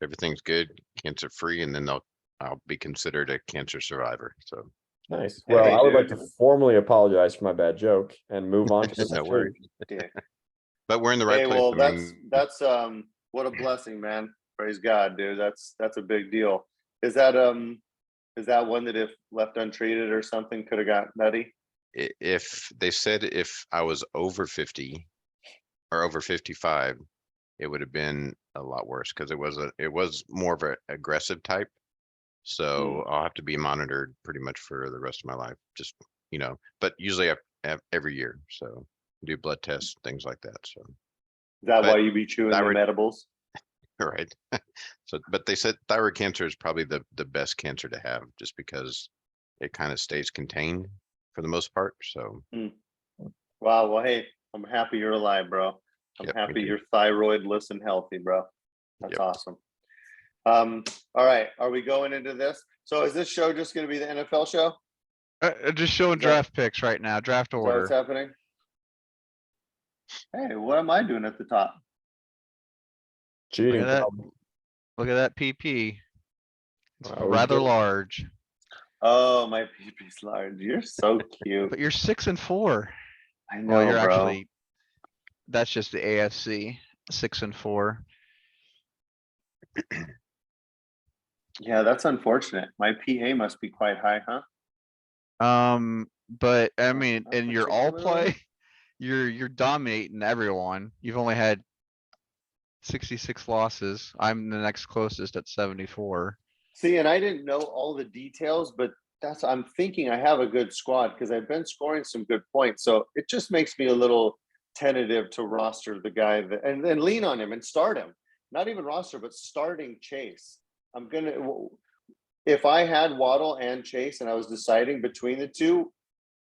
Everything's good, cancer free, and then I'll be considered a cancer survivor. So Nice. Hey, Well, I would like dude. to formally apologize for my bad joke and move on to the no next worries. Yeah. But we're in the right Hey, place. well, I mean, that's what a blessing, man. Praise God, dude. That's a big deal. Is that one that if left untreated or something could have got nutty? if they said if I was over 50 or over 55, it would have been a lot worse because it was more of an aggressive type. So I'll have to be monitored pretty much for the rest of my life. Just, but usually I every year. So do blood tests, things like that. So, Is that But why you be chewing the thyroid- edibles? all right. So, but they said thyroid cancer is probably the best cancer to have just because it kind of stays contained for the most part. So Wow. Well, hey, I'm happy you're alive, bro. I'm Yep, me happy too. your thyroid listen healthy, bro. That's Yep. awesome. All right, are we going into this? So is this show just gonna be the NFL show? Just showing Is that- draft picks right now, draft Is that what's order. happening? Hey, what am I doing at the top? Cheating. that. Problem. Look at that PP. It's Wow, we rather did it. large, Oh, my peepee's large. You're so cute. but you're 6-4. I Well, know, you're bro. actually, that's just the AFC, 6-4. Yeah, that's unfortunate. My PA must be quite high, huh? But I Not- mean, not in your all particularly. play, you're dominating everyone. You've only had 66 losses. I'm the next closest at 74. See, and I didn't know all the details, but I'm thinking I have a good squad because I've been scoring some good points. So it just makes me a little tentative to roster the guy that, and then lean on him and start him. Not even roster, but starting Chase. If I had Waddle and Chase and I was deciding between the two,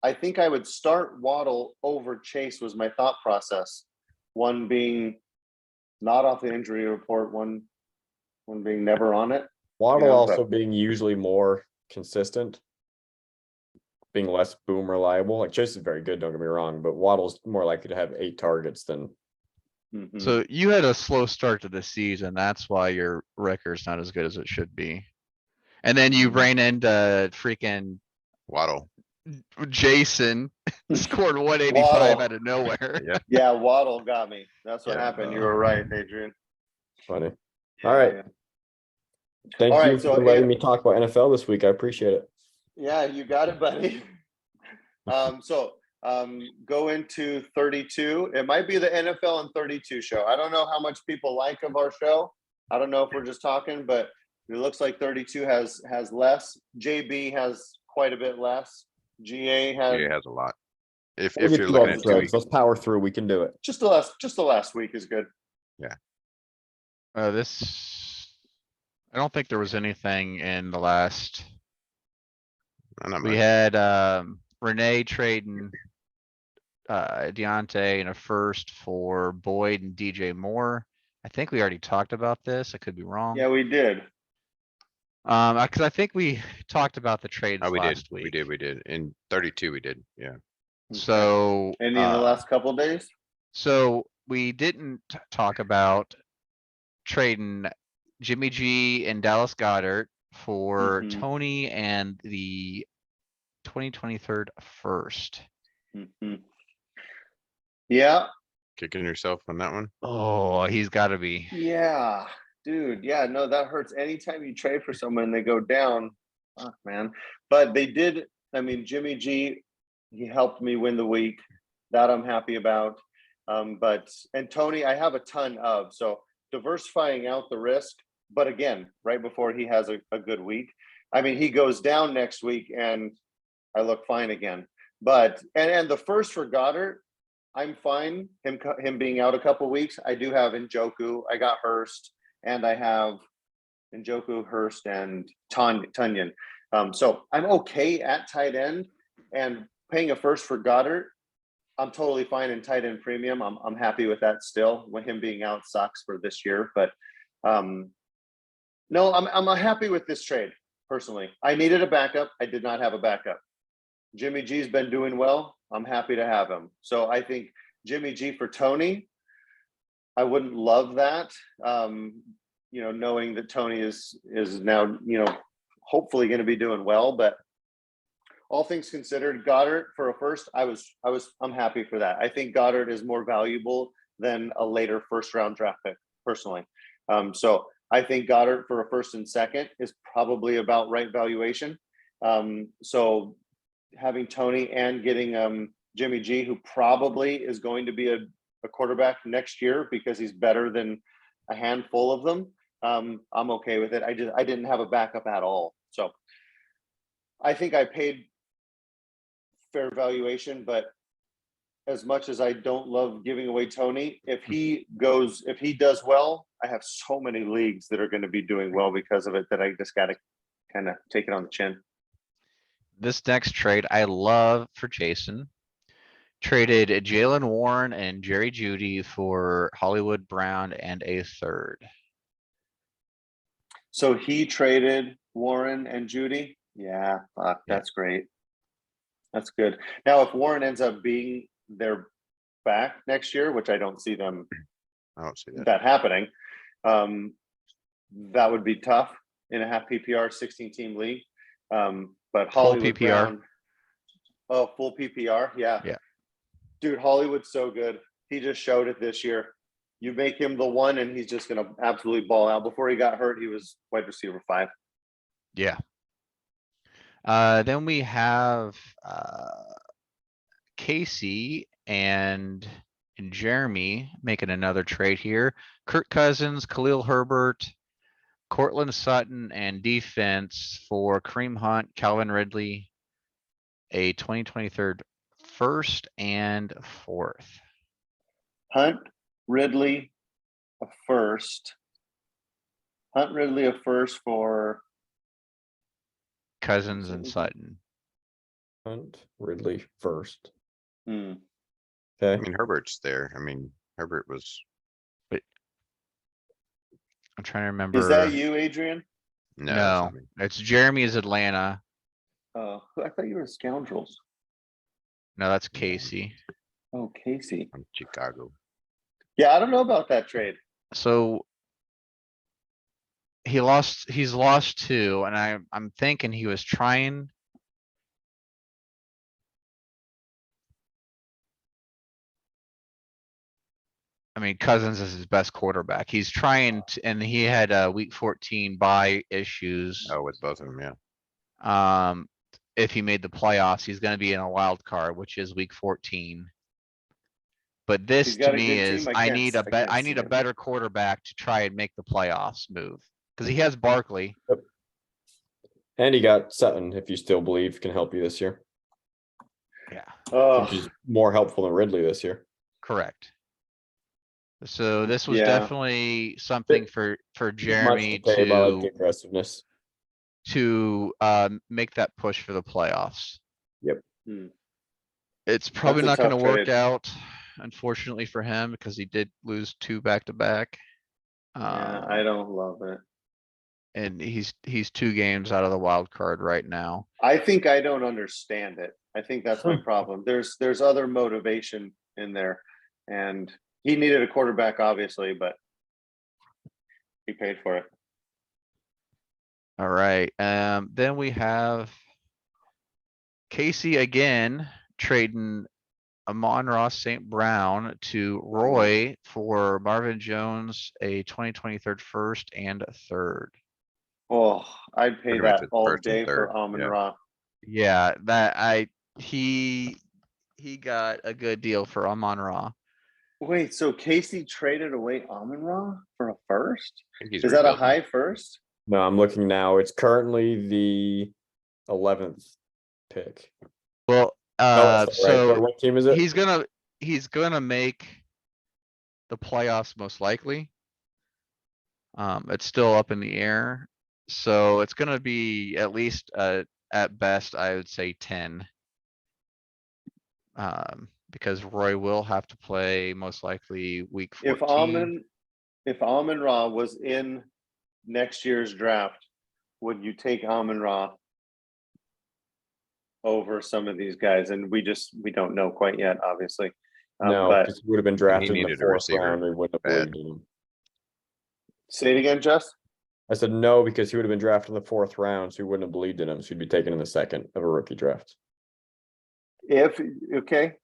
I think I would start Waddle over Chase was my thought process. One being not off the injury report, one being never on it. Waddle Yeah, also but- being usually more consistent, being less boom reliable. Like Chase is very good, don't get me wrong, but Waddle's more likely to have 8 targets than Mhm. So you had a slow start to the season. That's why your record's not as good as it should be. And then you Mhm. ran into freaking Waddle. Jason, scored 185 Waddle. out of nowhere. Yep. Yeah, Waddle got me. That's what Yeah. happened. You were right, Adrian. funny. Yeah, All right. yeah. Thank All you right, so for letting if- me talk about NFL this week. I appreciate it. Yeah, you got it, buddy. Go into 32. It might be the NFL and 32 show. I don't know how much people like of our show. I don't know if we're just talking, but it looks like 32 has less. JB has quite a bit less. GA has It has a lot. If We'll get you're through all looking the at 2 threads. weeks, Let's power through. We can do it. just the last week is good. I don't think there was anything in the last. not We much. had Renee trading Deontay in a first for Boyd and DJ Moore. I think we already talked about this. I could be wrong. Yeah, we did. Cause I think we talked about the trades Oh, we did. last week. We did. In 32, we did. Yeah. Okay. So, Any in the last couple days? so we didn't talk about trading Jimmy G and Dallas Goddard for Mhm. Tony and the 2023 first. Mhm. Yeah, Kicking yourself on that one. Oh, he's gotta be. yeah, dude. Yeah, no, that hurts. Anytime you trade for someone and they go down, fuck, man. But they did. I mean, Jimmy G, he helped me win the week. That I'm happy about. And Tony, I have a ton of. So diversifying out the risk. But again, right before he has a good week, I mean, he goes down next week and I look fine again. But and the first for Goddard, I'm fine. Him being out a couple weeks. I do have Njoku. I got Hurst, and I have Njoku, Hurst, and Tunyon. So I'm okay at tight end, and paying a first for Goddard, I'm totally fine in tight end premium. I'm happy with that still. When him being out sucks for this year, but no, I'm happy with this trade personally. I needed a backup. I did not have a backup. Jimmy G's been doing well. I'm happy to have him. So I think Jimmy G for Tony, I wouldn't love that. Knowing that Tony is now, hopefully going to be doing well, but all things considered, Goddard for a first, I'm happy for that. I think Goddard is more valuable than a later first round draft pick personally. So I think Goddard for a first and second is probably about right valuation. So having Tony and getting Jimmy G, who probably is going to be a quarterback next year because he's better than a handful of them. I'm okay with it. I didn't have a backup at all. So I think I paid fair valuation, but as much as I don't love giving away Tony, if he does well, I have so many leagues that are going to be doing well because of it that I just got to kind of take it on the chin. This next trade I love for Jason. Traded Jalen Warren and Jerry Judy for Hollywood Brown and a third. So he traded Warren and Judy. Yeah, fuck, Yeah. that's great. That's good. Now, if Warren ends up being their back next year, which I don't see them I don't see that. that happening, that would be tough in a half PPR 16 team league. But Full Hollywood PPR. Brown, oh, full PPR, yeah. Yeah. Dude, Hollywood's so good. He just showed it this year. You make him the one, and he's just going to absolutely ball out. Before he got hurt, he was wide receiver 5. Yeah. Then we have Casey and Jeremy making another trade here. Kirk Cousins, Khalil Herbert, Cortland Sutton, and defense for Kareem Hunt, Calvin Ridley, a 2023 first and fourth. Hunt, Ridley, a first. Hunt, Ridley, a first for Cousins and Sutton. Hunt, Ridley first. hmm. I Okay, mean, Herbert's there. I mean, Herbert was, I'm trying to remember. Is that you, Adrian? no, that's No, not me. it's Jeremy's Atlanta. Oh, I thought you were scoundrels. No, that's Casey. Oh, Casey. I'm Chicago. Yeah, I don't know about that trade. So he's lost 2, and I'm thinking he was trying. I mean, Cousins is his best quarterback. He's trying to, and he had week 14 bye issues. Oh, with both of them, yeah. If he made the playoffs, he's gonna be in a wild card, which is week 14. But this He's to got a me good is, team. I can't need s- a can't I see need a it. better quarterback to try and make the playoffs move. Cause he has Barkley. and you got Sutton, if you still believe can help you this year, Yeah, Oh, which is more helpful than Ridley this year. correct. So this was Yeah. definitely something for Much Jeremy to pay, but I like the to aggressiveness. make that push for the playoffs. Hmm. It's probably That's a not gonna tough work trade. out, unfortunately for him, because he did lose 2 back to back. Yeah, I don't love it. And he's 2 games out of the wild card right now. I think I don't understand it. I think that's my problem. There's other motivation in there, and he needed a quarterback, obviously, but he paid for it. Alright, then we have Casey again trading Amon-Ra St. Brown to Roy for Marvin Jones, a 2023 first and a third. Oh, I'd pay Pretty much that it's all first and day for third, Amon yeah. Ra. Yeah, he got a good deal for Amon-Ra. Wait, so Casey traded away Amon Ra for a first? I think he's Is that a rebuilding. high first? No, I'm looking now. It's currently the 11th pick. Well, Oh, that's right. so What team is it? he's gonna make the playoffs most likely. It's still up in the air, so it's gonna be at least at best, I would say 10. Because Roy will have to play most likely week 14. If Amon Ra was in next year's draft, would you take Amon Ra over some of these guys? And we don't know quite yet, obviously. No, But because he would have been drafted in the needed a 4th receiver round. We wouldn't have bad. believed in him. say it again, Jess. I said no because he would have been drafted in the 4th round, so we wouldn't have believed in him. So he'd be taken in the 2nd of a rookie draft. Okay.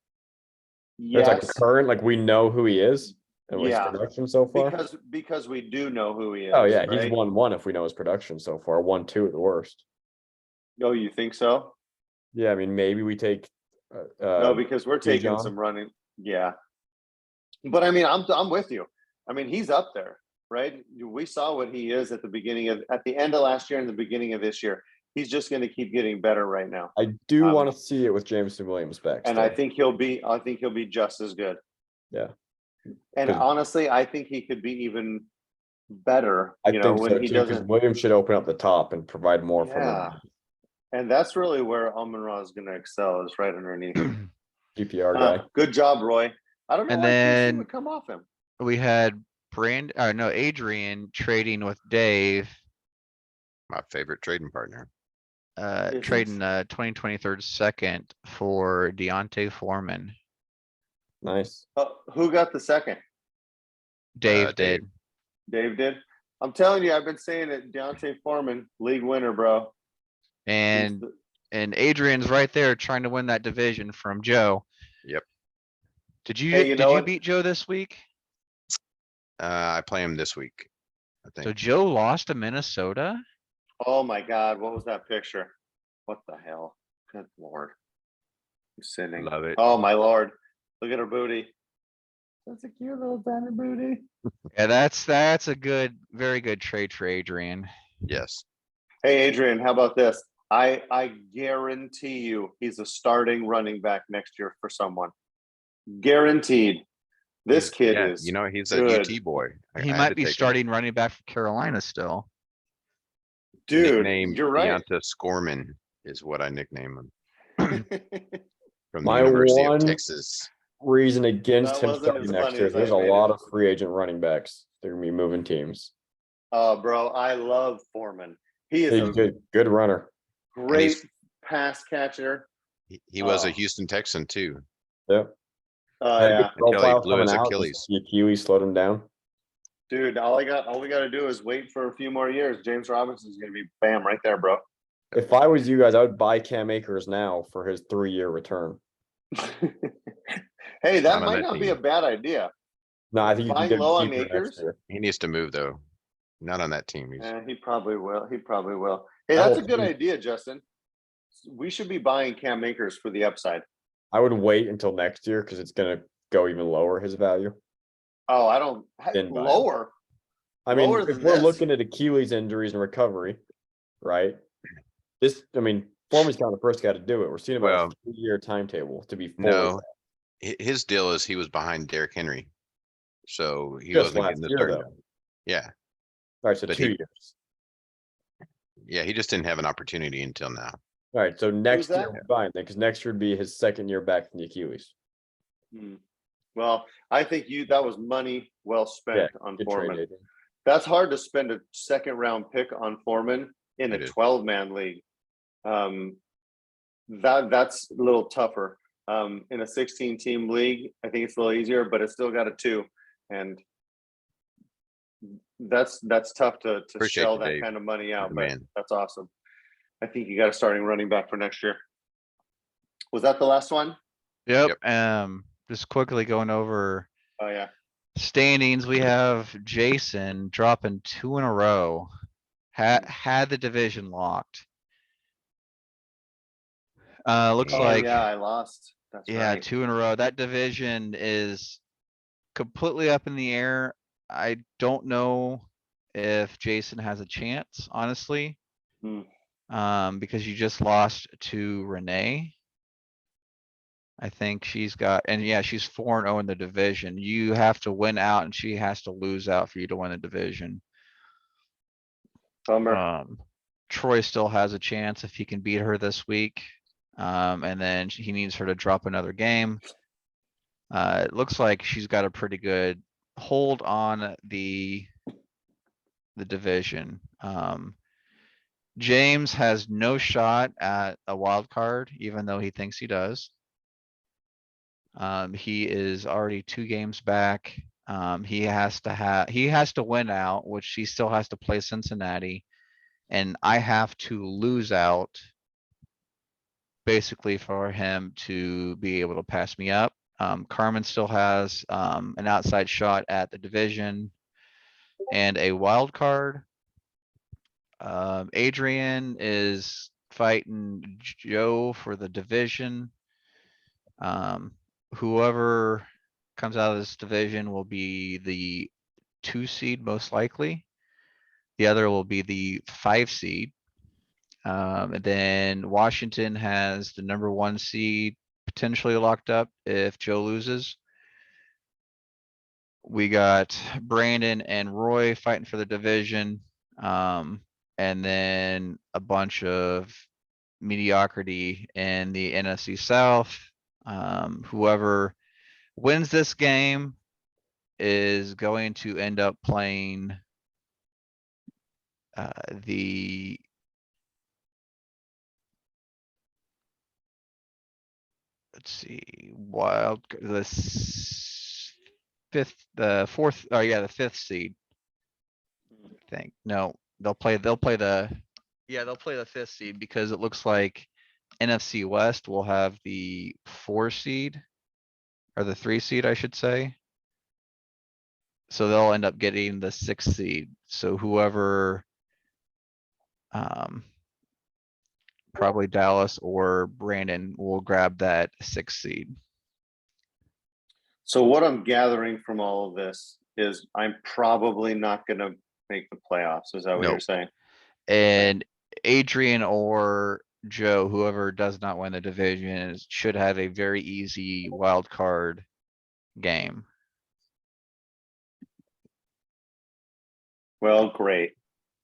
It's like Yes, current, like we know who he is and his Yeah, production so far. because we do know who he is. Oh yeah, right? he's 1-1 if we know his production so far. 1-2 at the worst. Oh, you think so? Yeah, I mean maybe we take. No, because we're taking Bijan. some running. Yeah, but I mean, I'm with you. I mean, he's up there, right? We saw what he is at the end of last year and the beginning of this year. He's just going to keep getting better right now. I do Um, want to see it with Jameson Williams back. And still. I think he'll be just as good. Yeah. And 'Cause- honestly, I think he could be even better. I You know, think when so he too, because doesn't. Williams should open up the top and provide more from Yeah. him. And that's really where Amon Ra is going to excel, is right underneath. PPR guy. Good job, Roy. I don't know And why PC then- would come off him. We had Adrian trading with Dave, My favorite trading partner. Is it? trading 2023 second for Deontay Foreman. Nice. Who got the second? Dave Dave. did. Dave did. I'm telling you, I've been saying it. Deontay Foreman, league winner, bro. He's And the- and Adrian's right there trying to win that division from Joe. Yep. Did you Hey, you did know you what? beat Joe this week? I play him this week, I So think. Joe lost to Minnesota? Oh my God, what was that picture? What the hell? Good Lord. I'm sinning. Love it. Oh my Lord. Look at her booty. That's a cute little tiny booty. Yeah, that's a good, very good trade for Adrian. Yes. Hey, Adrian, how about this? I guarantee you he's a starting running back next year for someone. Guaranteed. This kid Yeah, is you know, he's a good. UT boy. He I had might to be take him. starting running back for Carolina still. Dude, Nickname you're right. Deonta Scorman is what I nickname him from the My University of one- Texas. Reason against That him wasn't starting as next funny year. as There's I a made lot it. of free agent running backs. They're gonna be moving teams. Bro, I love Foreman. He is He's a good runner. great pass catcher. He was a Oh. Houston Texan too. Yep. Oh Had a good yeah, Until he profile blew coming his out, just Achilles. The Achilles slowed him down. dude. All we got to do is wait for a few more years. James Robinson's gonna be bam right there, bro. If I was you guys, I would buy Cam Akers now for his 3-year return. Hey, that Not on might that not be a team. bad idea. No, I think you can Buying get him low on cheaper next Akers? year. He needs to move though. Not on that team. He's He probably will. He probably will. Hey, That that's a whole good team- idea, Justin. We should be buying Cam Akers for the upside. I would wait until next year because it's gonna go even lower his value. Oh, I don't Then buy him. lower. I mean, Lower if than we're this? looking at Achilles injuries and recovery, right? Foreman's kind of the first guy to do it. We're seeing about Well, a 3-year timetable to be fully. no. His deal is he was behind Derrick Henry. So he Just wasn't last getting the year, starting though. job. Yeah. All right, so but 2 he- years. Yeah, he just didn't have an opportunity until now. All right, so next year that? we're fine then, because next year would be his 2nd year back from the Achilles. Well, I think that was money well spent on Good trade, Foreman. Adrian. That's hard to spend a second round pick on Foreman in a It is. 12-man league. That's a little tougher. In a 16-team league, I think it's a little easier, but it's still got a 2, and that's tough to Appreciate shell you, that Dave. kind of money out. the But man. that's awesome. I think you got a starting running back for next year. Was that the last one? Yep, just quickly going over Oh yeah. standings, we have Jason dropping 2 in a row. Had the division locked. Looks Oh like, yeah, I lost. That's yeah, right. 2 in a row. That division is completely up in the air. I don't know if Jason has a chance, honestly. Hmm. Because you just lost to Renee. I think she's got, and yeah, she's 4-0 in the division. You have to win out and she has to lose out for you to win the division. Bummer. Troy still has a chance if he can beat her this week. And then he needs her to drop another game. It looks like she's got a pretty good hold on the division. James has no shot at a wild card, even though he thinks he does. He is already 2 games back. He has to win out, which he still has to play Cincinnati. And I have to lose out basically for him to be able to pass me up. Carmen still has an outside shot at the division and a wild card. Adrian is fighting Joe for the division. Whoever comes out of this division will be the 2 seed most likely. The other will be the 5 seed. And then Washington has the number 1 seed potentially locked up if Joe loses. We got Brandon and Roy fighting for the division. And then a bunch of mediocrity in the NFC South. Whoever wins this game is going to end up playing the let's see, the fifth seed. I think, no, they'll play the fifth seed because it looks like NFC West will have the 4 seed. Or the 3 seed, I should say. So they'll end up getting the 6th seed. So whoever. Probably Dallas or Brandon will grab that 6th seed. So what I'm gathering from all of this is I'm probably not gonna make the playoffs. Is that what you're Nope. saying? And Adrian or Joe, whoever does not win the division, should have a very easy wild card game. Well, great.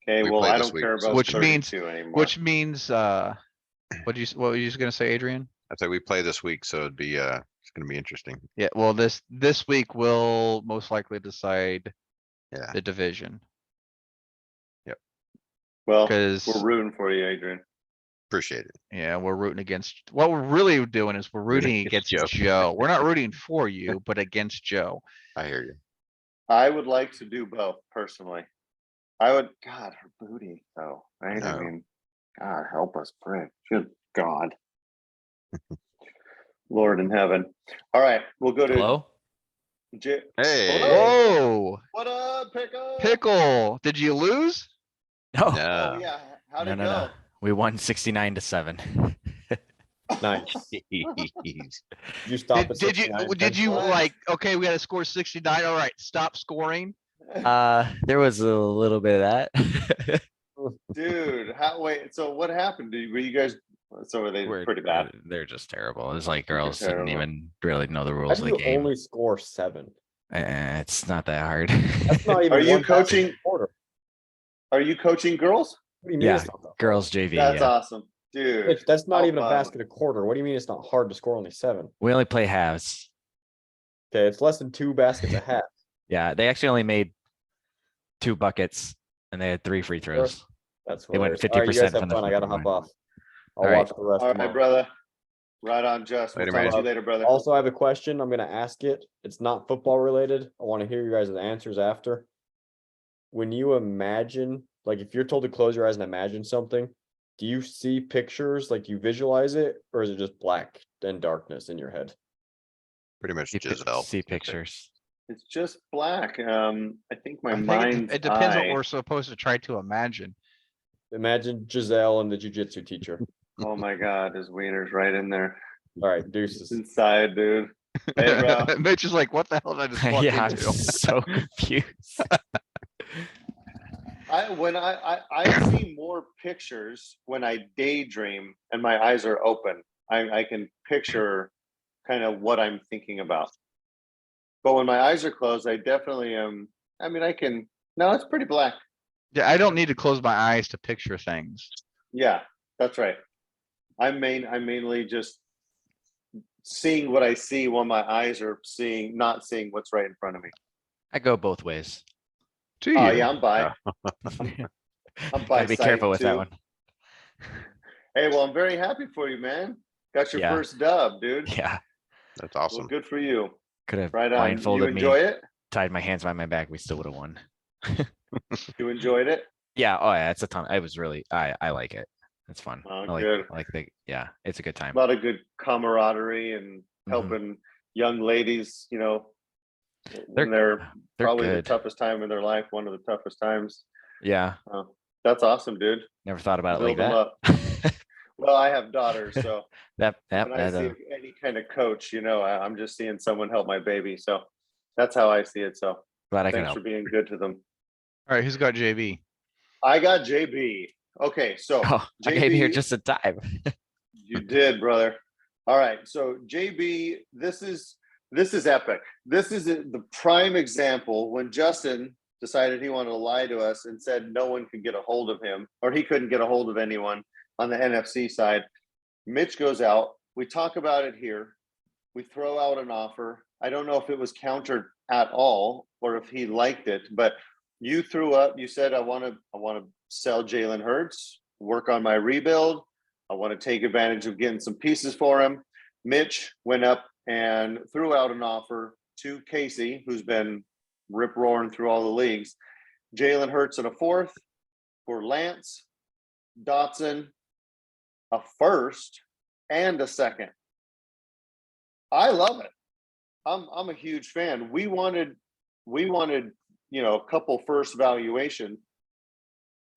Okay, We well, play I this don't week, care so about Which means- 32 anymore. Which means, what were you just gonna say, Adrian? I say we play this week, so it'd be, it's gonna be interesting. Yeah, well, this week will most likely decide Yeah. the division. Well, Cause, we're rooting for you, Adrian. Appreciate it. yeah, we're rooting against, what we're really doing is we're Rooting rooting against against Joe. Joe. We're not rooting for you, but against Joe. I hear you. I would like to do both personally. I would, God, her booty though, right? I know. mean, God help us pray. Good God. Lord in heaven. All right, we'll go to Hello? Hey. Whoa, What up, Pickle? pickle, did you lose? No, Oh No. yeah, how'd no, it no, go? no. We won 69-7. Nice. Jeez. You stop at Did you, 69 did you What? like, okay, we gotta score 69, all right, stop scoring? There was a little bit of that. Dude, wait, so what happened? Were you guys, so were they We're- pretty bad? They're just terrible. It's like girls didn't terrible. even really know the How rules do of you the game. only score 7? It's not that hard. That's not even Are you one basket coaching- a quarter. Are you coaching girls? What do you mean Yeah, it's not that hard? Girls JV, That's yeah. awesome, dude. Mitch, that's not how even a fun. basket a quarter. What do you mean it's not hard to score only 7? We only play halves. Okay, it's less than 2 baskets a half. Yeah, they actually only made 2 buckets and they had 3 free throws. That's They went hilarious. All right, you guys 50% have from the fun. I gotta free hop throw off. I'll All right. watch the rest All right, tomorrow. brother. Right on, Just. We'll Later, talk man. to you later, brother. Also, I have a question. I'm gonna ask it. It's not football related. I want to hear you guys' answers after. When you imagine, like if you're told to close your eyes and imagine something, do you see pictures, like you visualize it, or is it just black and darkness in your head? Pretty much See, Giselle. see pictures. It's just black. I think my I think mind's it depends what eye. we're supposed to try to imagine. Imagine Giselle and the jujitsu teacher. Oh my God, his wiener's right in there. All right, It's deuces. inside, dude. Hey, bro. Mitch is like, what the hell did I just walk Yeah, I'm into? so confused. When I see more pictures when I daydream and my eyes are open. I can picture kind of what I'm thinking about. But when my eyes are closed, I definitely am. I mean, no, it's pretty black. Yeah, I don't need to close my eyes to picture things. Yeah, that's right. I'm mainly just seeing what I see while my eyes are not seeing what's right in front of me. I go both ways. Do Oh you? yeah, I'm by. I'm by Gotta be sight, careful with that too. one. Hey, well, I'm very happy for you, man. Got your Yeah. first dub, dude. Yeah, That's Well, awesome. good for you. could have Right on. You blindfolded enjoy me, it? tied my hands behind my back. We still would have won. You enjoyed it? Yeah, oh yeah, it's a ton. I was really, I like it. It's fun. Oh, I like, good. yeah, it's a good time. A lot of good camaraderie and Mhm. helping young ladies, when They're they're They're probably the good. toughest time in their life, one of the toughest times. Yeah, That's awesome, dude. never thought about it like Build them up. that. Well, I have daughters, so That, when I see any kind of coach, I'm just seeing someone help my baby. So that's how I see it. So glad I can thanks for help. being good to them. All right, who's got JB? I got JB. Okay, so Oh, I came here JB just in time. You did, brother. All right, so JB, this is epic. This is the prime example when Justin decided he wanted to lie to us and said no one could get a hold of him, or he couldn't get a hold of anyone on the NFC side. Mitch goes out. We talk about it here. We throw out an offer. I don't know if it was countered at all or if he liked it, but you threw up, you said, I want to sell Jalen Hurts, work on my rebuild. I want to take advantage of getting some pieces for him. Mitch went up and threw out an offer to Casey, who's been rip roaring through all the leagues. Jalen Hurts in a fourth for Lance, Dotson, a first, and a second. I love it. I'm a huge fan. We wanted, a couple first valuation.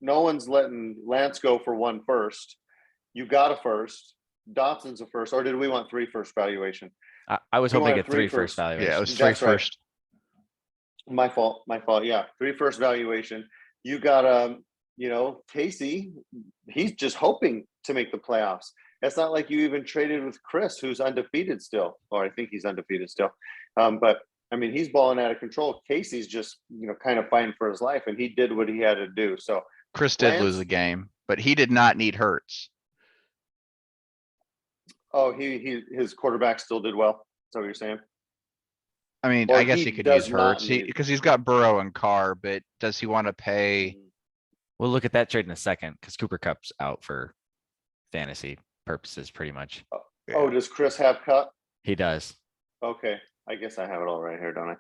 No one's letting Lance go for one first. You got a first. Dotson's a first, or did we want 3 first valuation? I was You hoping to wanted get 3 3 first first. valuation. Yeah, it was 3 That's right. first. My fault. Yeah, 3 first valuation. You got Casey. He's just hoping to make the playoffs. It's not like you even traded with Chris, who's undefeated still, or I think he's undefeated still. But I mean, he's balling out of control. Casey's just kind of fighting for his life, and he did what he had to do. So Chris did lose Lance- a game, but he did not need Hurts. his quarterback still did well. Is that what you're saying? I mean, Or I guess he he could does use not Hurts need- because he's got Burrow and Carr, but does he want to pay? We'll look at that trade in a second because Cooper Cup's out for fantasy purposes, pretty much. Oh, does Chris have cut? He does. Okay, I guess I have it all right here, don't I?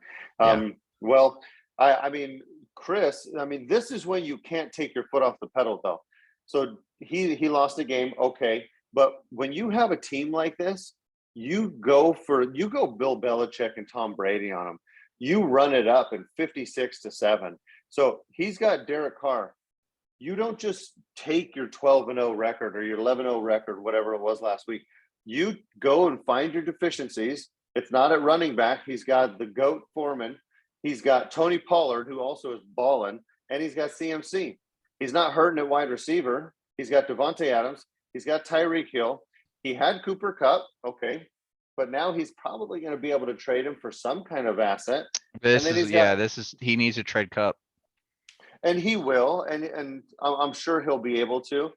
Yeah. Well, I mean, Chris, this is when you can't take your foot off the pedal, though. So he lost a game, okay, but when you have a team like this, you go Bill Belichick and Tom Brady on them. You run it up in 56-7. So he's got Derek Carr. You don't just take your 12-0 record or your 11-0 record, whatever it was last week. You go and find your deficiencies. It's not at running back. He's got the GOAT Foreman. He's got Tony Pollard, who also is balling, and he's got CMC. He's not hurting at wide receiver. He's got Devontae Adams. He's got Tyreek Hill. He had Cooper Kupp, okay, but now he's probably going to be able to trade him for some kind of asset. This then is, he's got- he needs to trade Cup. And he will, and I'm sure he'll be able to.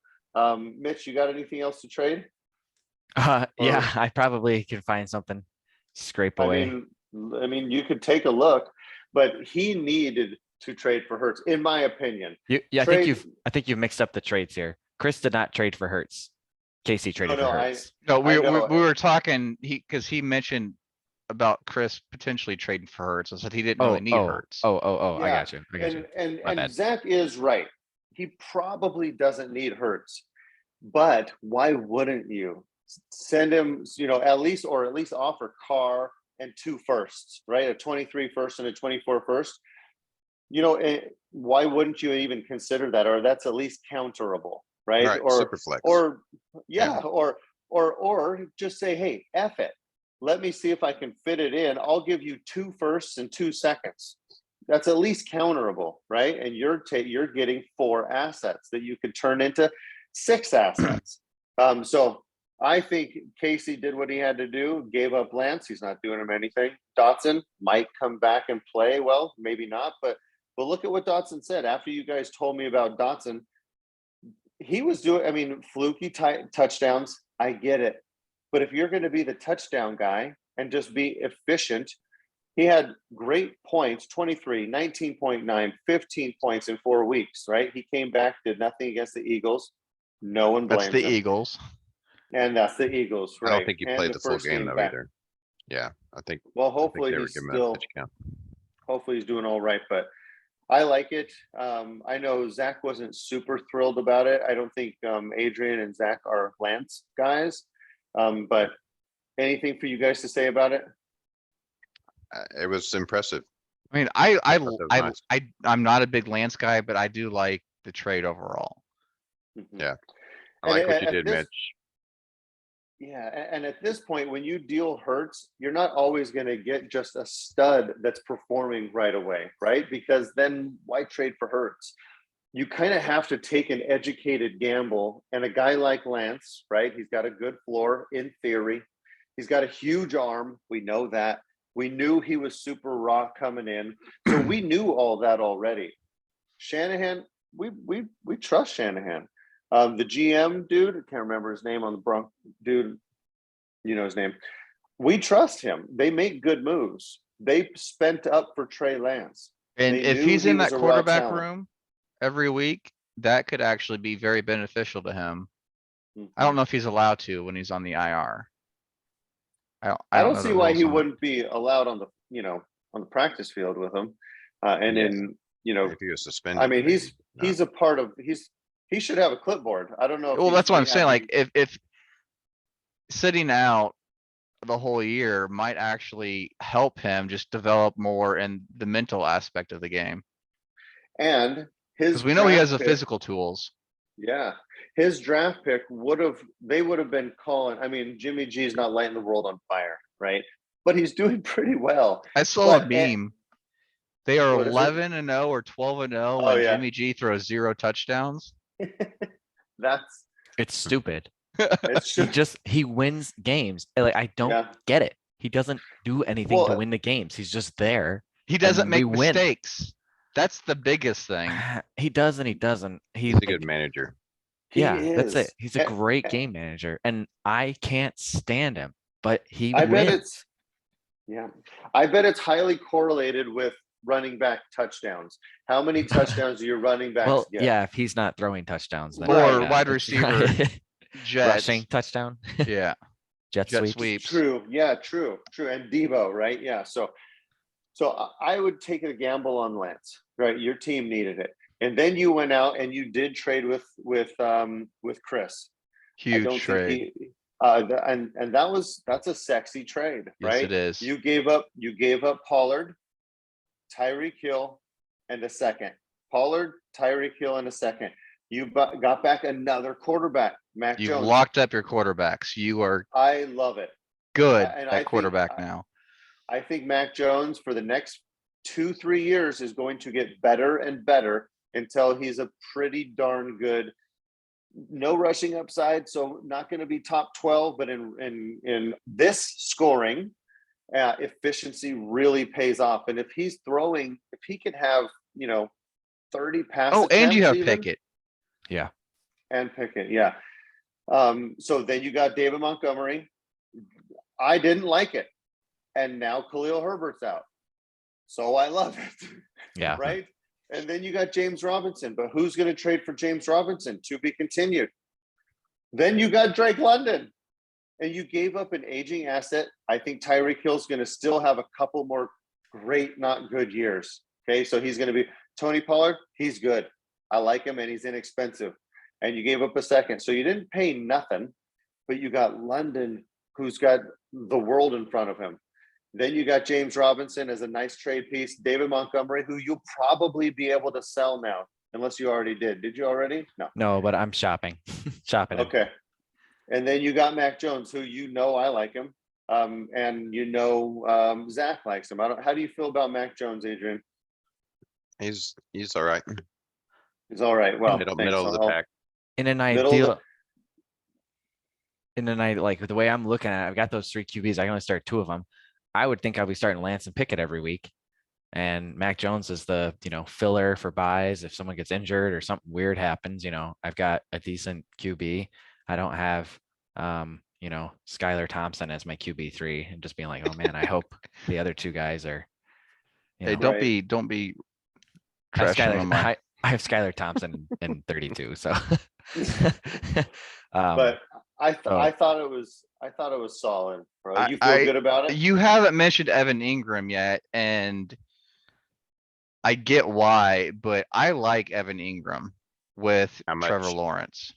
Mitch, you got anything else to trade? Yeah, I probably can find something. Scrape away. I mean, you could take a look, but he needed to trade for Hurts, in my opinion. Yeah, trade- I think you've mixed up the trades here. Chris did not trade for Hurts. Casey traded no, for I- Hurts. No, we know. were talking, because he mentioned about Chris potentially trading for Hurts. I said he didn't really need Hurts. I Yeah, got you. I got you. And My bad. Zach is right. He probably doesn't need Hurts, but why wouldn't you send him? At least offer Carr and 2 firsts, right? A 23 first and a 24 first. Why wouldn't you even consider that? Or that's at least counterable, right? Right, Or super flex. or Yeah. or just say, hey, F it. Let me see if I can fit it in. I'll give you 2 firsts and 2 seconds. That's at least counterable, right? And you're getting 4 assets that you could turn into 6 assets. So I think Casey did what he had to do, gave up Lance. He's not doing him anything. Dotson might come back and play. Well, maybe not, but look at what Dotson said after you guys told me about Dotson. He was doing, fluky touchdowns. I get it. But if you're going to be the touchdown guy and just be efficient, he had great points, 23, 19.9, 15 points in 4 weeks, right? He came back, did nothing against the Eagles. No one blames That's the him. Eagles. And that's the Eagles, right? I don't think he And played the full first game though back. either. Yeah, I think Well, they hopefully were he's giving him a still, pitch count. hopefully he's doing all right, but I like it. I know Zach wasn't super thrilled about it. I don't think Adrian and Zach are Lance guys. But anything for you guys to say about it? It was impressive. I mean, thought that was nice. I'm not a big Lance guy, but I do like the trade overall. Mhm. Yeah. I And like what you at did, this- Mitch. Yeah, and at this point, when you deal Hurts, you're not always going to get just a stud that's performing right away, right? Because then why trade for Hurts? You kind of have to take an educated gamble. And a guy like Lance, right? He's got a good floor in theory. He's got a huge arm. We know that. We knew he was super raw coming in. So we knew all that already. Shanahan, we trust Shanahan. The GM dude, I can't remember his name on the Bronx dude, you know his name. we trust him. They make good moves. They spent up for Trey Lance. And They if knew he's he in was that a raw quarterback talent. room every week, that could actually be very beneficial to him. I don't Mhm. know if he's allowed to when he's on the IR. I don't know see the why rules he on it. wouldn't be allowed on the, on the practice field with him. And Yeah. in, If he was suspended. I mean, maybe he's not. a part of, he should have a clipboard. I don't know. Well, that's what I'm he saying, had like, the- if sitting out the whole year might actually help him just develop more in the mental aspect of the game. And his Cause we know he has the draft pick- physical tools. Yeah, his draft pick they would have been calling, I mean, Jimmy G's not lighting the world on fire, right? But he's doing pretty well. I saw a But- meme. They are What is it? 11-0 or 12-0 Oh, when yeah. Jimmy G throws 0 touchdowns. That's, It's stupid. it's He just, just, he wins games. Like, I don't yeah. get it. He doesn't do anything to Well, win the games. He's just there. He doesn't And make we win. mistakes. That's the biggest thing. He does and he doesn't. He's a good manager. he Yeah, that's it. is. He's a And- great game manager and I can't stand him, but he I bet wins. I bet it's highly correlated with running back touchdowns. How many touchdowns do your running backs Well, get? yeah, if he's not throwing touchdowns, then Or yeah, wide it's receiver right. Jets. Rushing touchdown, Yeah, jet jet sweeps. sweeps. True. Yeah, true. And Debo, right? Yeah. So I would take a gamble on Lance, right? Your team needed it. And then you went out and you did trade with Chris. I Huge don't trade. think and that's a sexy trade, Yes, right? it is. You gave up Pollard, Tyreek Hill, and a second. Pollard, Tyreek Hill, and a second. You got back another quarterback, Mac You've Jones. locked up your quarterbacks. You are I love it. good and I at think- quarterback now. I think Mac Jones for the next 2-3 years is going to get better and better until he's a pretty darn good. No rushing upside, so not going to be top 12, but in this scoring, efficiency really pays off. And if he can have 30 pass Oh, and you attempts have even, Pickett. and Pickett, yeah. So then you got David Montgomery. I didn't like it, and now Khalil Herbert's out, so I love it. Yeah. Right. And then you got James Robinson, but who's going to trade for James Robinson? To be continued. Then you got Drake London, and you gave up an aging asset. I think Tyreek Hill's going to still have a couple more great, not good years. Okay, so he's going to be Tony Pollard. He's good. I like him, and he's inexpensive. And you gave up a second, so you didn't pay nothing, but you got London, who's got the world in front of him. Then you got James Robinson as a nice trade piece. David Montgomery, who you'll probably be able to sell now, unless you already did. Did you already? No. No, but I'm shopping, shopping. him. Okay. And then you got Mac Jones, who I like him. And Zach likes him. How do you feel about Mac Jones, Adrian? He's all right. He's all right. Well, Middle of the pack. In an Middle of ideal, like the way I'm looking at it, I've got those 3 QBs. I can only start 2 of them. I would think I'll be starting Lance and Pickett every week. And Mac Jones is the, filler for buys. If someone gets injured or something weird happens, I've got a decent QB. I don't have, Skylar Thompson as my QB3 and just being like, oh man, I hope the other 2 guys are, Hey, don't don't be I have trashing on my. I have Skylar Thompson in 32. So, but I oh. thought it was solid, bro. You feel I- good about it? You haven't mentioned Evan Ingram yet, and I get why, but I like Evan Ingram with How Trevor much? Lawrence.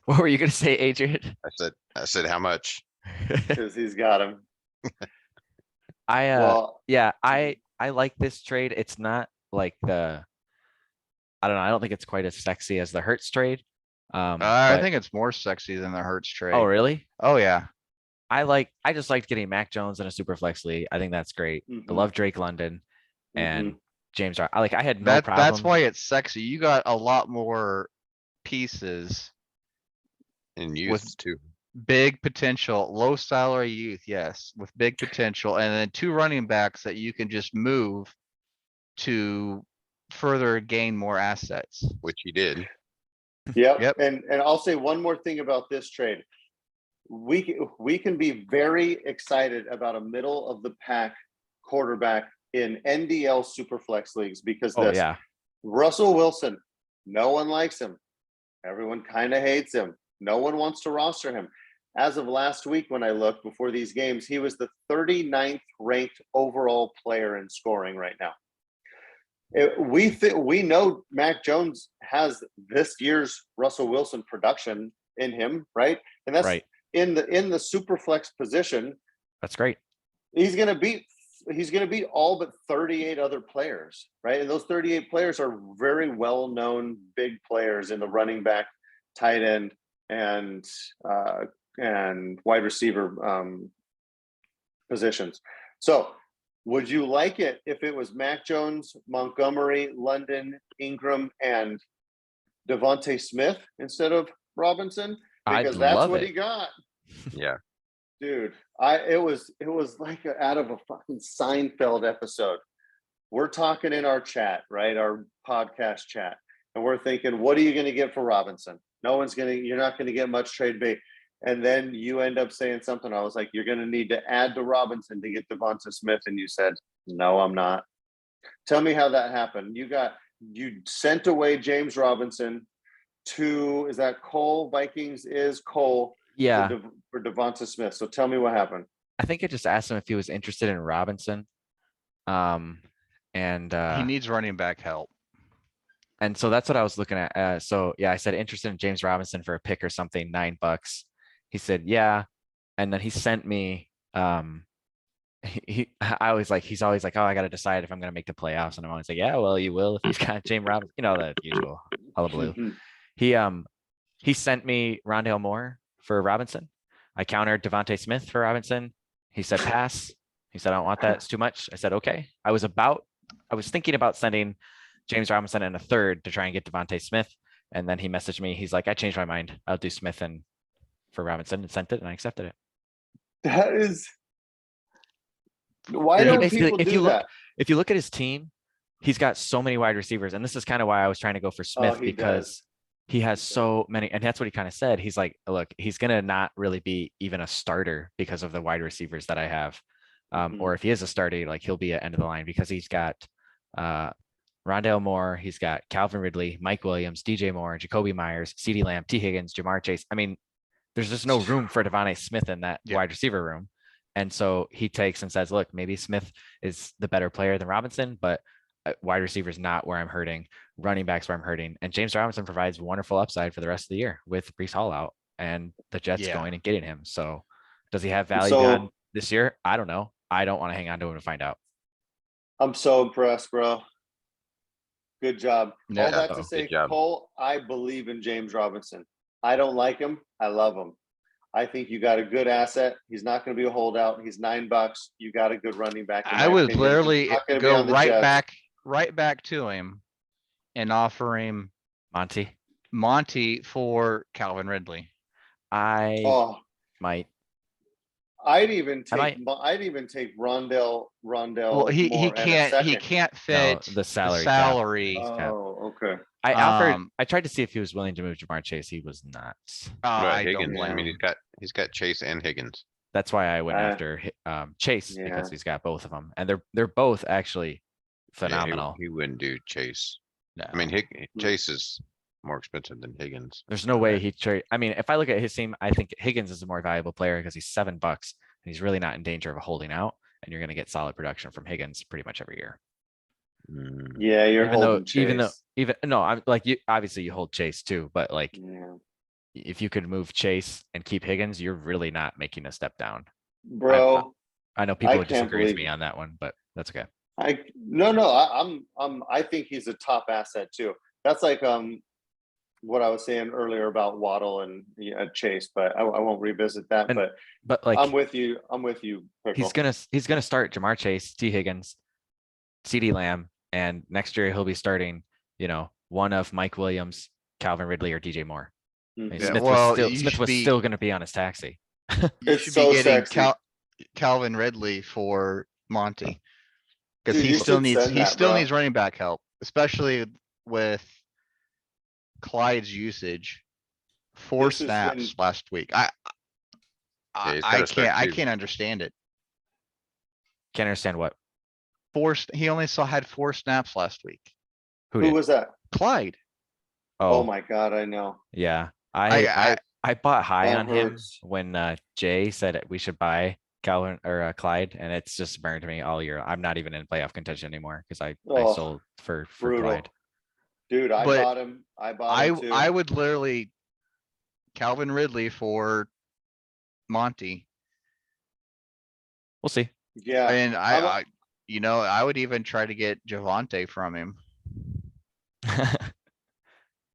What were you going to say, Adrian? I said, how much? Because he's got him. Yeah, I like this trade. It's not like I don't know. I don't think it's quite as sexy as the Hertz trade. I But- think it's more sexy than the Hertz trade. Oh, really? Oh, yeah. I just liked getting Mac Jones in a super flex league. I think that's great. I Mhm. love Drake London and James. I had no That's problem. why it's sexy. You got a lot more pieces, And youth too. big potential, low salary youth, yes, with big potential, and then 2 running backs that you can just move to further gain more assets. Which he did. Yep. Yep. And I'll say one more thing about this trade. we can be very excited about a middle of the pack quarterback in NDL Superflex leagues because Oh, this yeah. Russell Wilson, no one likes him. Everyone kind of hates him. No one wants to roster him. As of last week, when I looked before these games, he was the 39th ranked overall player in scoring right now. We know Mac Jones has this year's Russell Wilson production in him, right? And that's Right. in the super flex position. That's great. He's gonna beat all but 38 other players, right? And those 38 players are very well-known big players in the running back, tight end, and wide receiver positions. So would you like it if it was Mac Jones, Montgomery, London, Ingram, and Devontae Smith instead of Robinson? I'd Because that's love what it. he got. Yeah, Dude, it was like out of a fucking Seinfeld episode. We're talking in our chat, right? Our podcast chat. And we're thinking, what are you going to get for Robinson? You're not going to get much trade bait. And then you end up saying something. I was like, you're going to need to add to Robinson to get Devonta Smith. And you said, no, I'm not. Tell me how that happened. You sent away James Robinson to, is that Cole? Vikings is Cole. Yeah. For Devonta Smith. So tell me what happened. I think I just asked him if he was interested in Robinson. And He needs running back help. and so that's what I was looking at. So yeah, I said interested in James Robinson for a pick or something, $9. He said, yeah. And then he sent me, he's always like, oh, I got to decide if I'm going to make the playoffs. And I'm always like, yeah, well, you will if he's got James Robinson, the usual hullabaloo. He sent me Rondale Moore for Robinson. I countered Devontae Smith for Robinson. He said pass. He said, I don't want that. It's too much. I said, okay. I was thinking about sending James Robinson in a third to try and get Devontae Smith. And then he messaged me. He's like, I changed my mind. I'll do Smith and for Robinson, and sent it, and I accepted it. That is why And he don't basically, people do that? if you look at his team, he's got so many wide receivers. And this is kind of why I was trying to go for Smith, he because does. he has so many, and that's what he kind of said. He's like, look, he's gonna not really be even a starter because of the wide receivers that I have. Or if he is a starter, like he'll be at end of the line because he's got Rondale Moore, he's got Calvin Ridley, Mike Williams, DJ Moore, Jacoby Myers, CeeDee Lamb, T. Higgins, Jamar Chase. I mean, there's just no room for Devontae Smith in that wide receiver room. And so he takes and says, look, maybe Smith is the better player than Robinson, but wide receiver is not where I'm hurting. Running backs where I'm hurting. And James Robinson provides wonderful upside for the rest of the year with Breece Hall out and the Jets going and getting him. So does he have value beyond this year? I don't know. I don't want to hang on to him to find out. I'm so impressed, bro. Good job. Yeah, All that to say, Cole, I believe in James Robinson. I don't like him. I love him. I think you got a good asset. He's not going to be a holdout. He's $9. You got a good running back. I would literally go right back to him and offer him Monty for Calvin Ridley. Might. I'd even take Rondale. Well, he can't fit the salary. Oh, okay. I tried to see if he was willing to move Jamar Chase. He was not. Higgins. I mean, he's got Chase and Higgins. That's why I went after Chase because he's got both of them, and they're both actually phenomenal. He wouldn't do Chase. No. I mean, Chase is more expensive than Higgins. There's no way he'd trade. I mean, if I look at his team, I think Higgins is a more valuable player because he's $7 and he's really not in danger of a holding out, and you're going to get solid production from Higgins pretty much every year. Yeah, I'm like, obviously you hold Chase too, but like if you could move Chase and keep Higgins, you're really not making a step down, bro. I know people would disagree with me on that one, but that's okay. I think he's a top asset too. That's like what I was saying earlier about Waddle and Chase, but I won't revisit that. But like I'm with you. Pickle. He's gonna start Jamar Chase, T. Higgins, CeeDee Lamb, and next year he'll be starting, one of Mike Williams, Calvin Ridley, or DJ Moore. Smith was still going to be on his taxi. You should be getting Calvin Ridley for Monty because he still needs running back help, especially with Clyde's usage. 4 snaps last week. he's gotta start I two. can't understand it. Can't understand what, He only had 4 snaps last week. who Who did? was that? Clyde. Oh Oh, my God, I know. yeah. I- I bought high That on him hurts. when Jay said we should buy Calvin or Clyde, and it's just burned me all year. I'm not even in playoff contention anymore because I Oh, sold for brutal. Clyde. Dude, I But bought him. I bought him too. I would literally Calvin Ridley for Monty. We'll see. Yeah. And I'm a- I would even try to get Javante from him.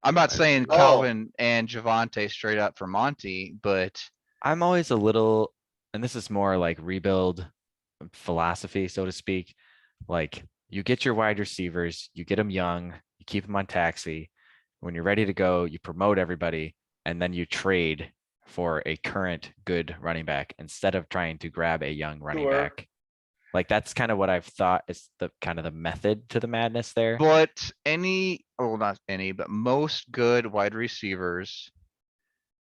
I'm not saying Oh. Calvin and Javante straight up for Monty, but I'm always a little, and this is more like rebuild philosophy, so to speak. Like you get your wide receivers, you get them young, you keep them on taxi. When you're ready to go, you promote everybody, and then you trade for a current good running back instead of trying to grab a young running Sure. back. Like that's kind of what I've thought is the kind of the method to the madness there. but not any, but most good wide receivers,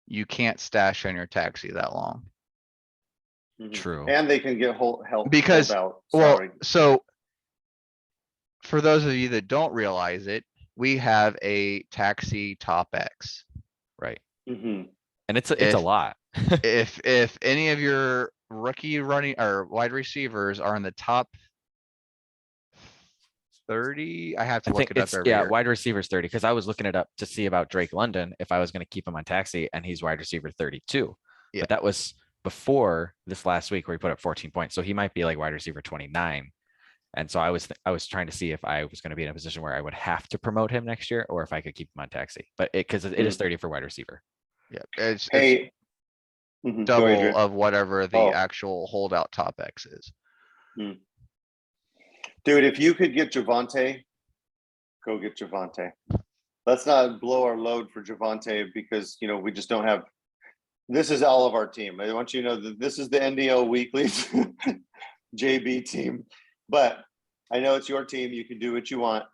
you can't stash on your taxi that long. Mhm. True. And they can get help Because, out. well, Sorry. so for those of you that don't realize it, we have a taxi top X. Right. Mhm. And it's a If- lot. If any of your rookie running or wide receivers are in the top 30, I have to I look think it up it's, every yeah, year. wide receivers 30, because I was looking it up to see about Drake London if I was going to keep him on taxi, and he's wide receiver 32. Yeah. But that was before this last week where he put up 14 points. So he might be like wide receiver 29. And so I was trying to see if I was going to be in a position where I would have to promote him next year or if I could keep him on taxi. But because it is 30 for wide receiver. Yeah, it's Hey. Mhm. Go, double Adrian. of whatever the Oh. actual holdout top X is. Dude, if you could get Javante, go get Javante. Let's not blow our load for Javante because we just don't have. This is all of our team. I want you to know that this is the NDL Weekly JB team, but I know it's your team. You can do what you want,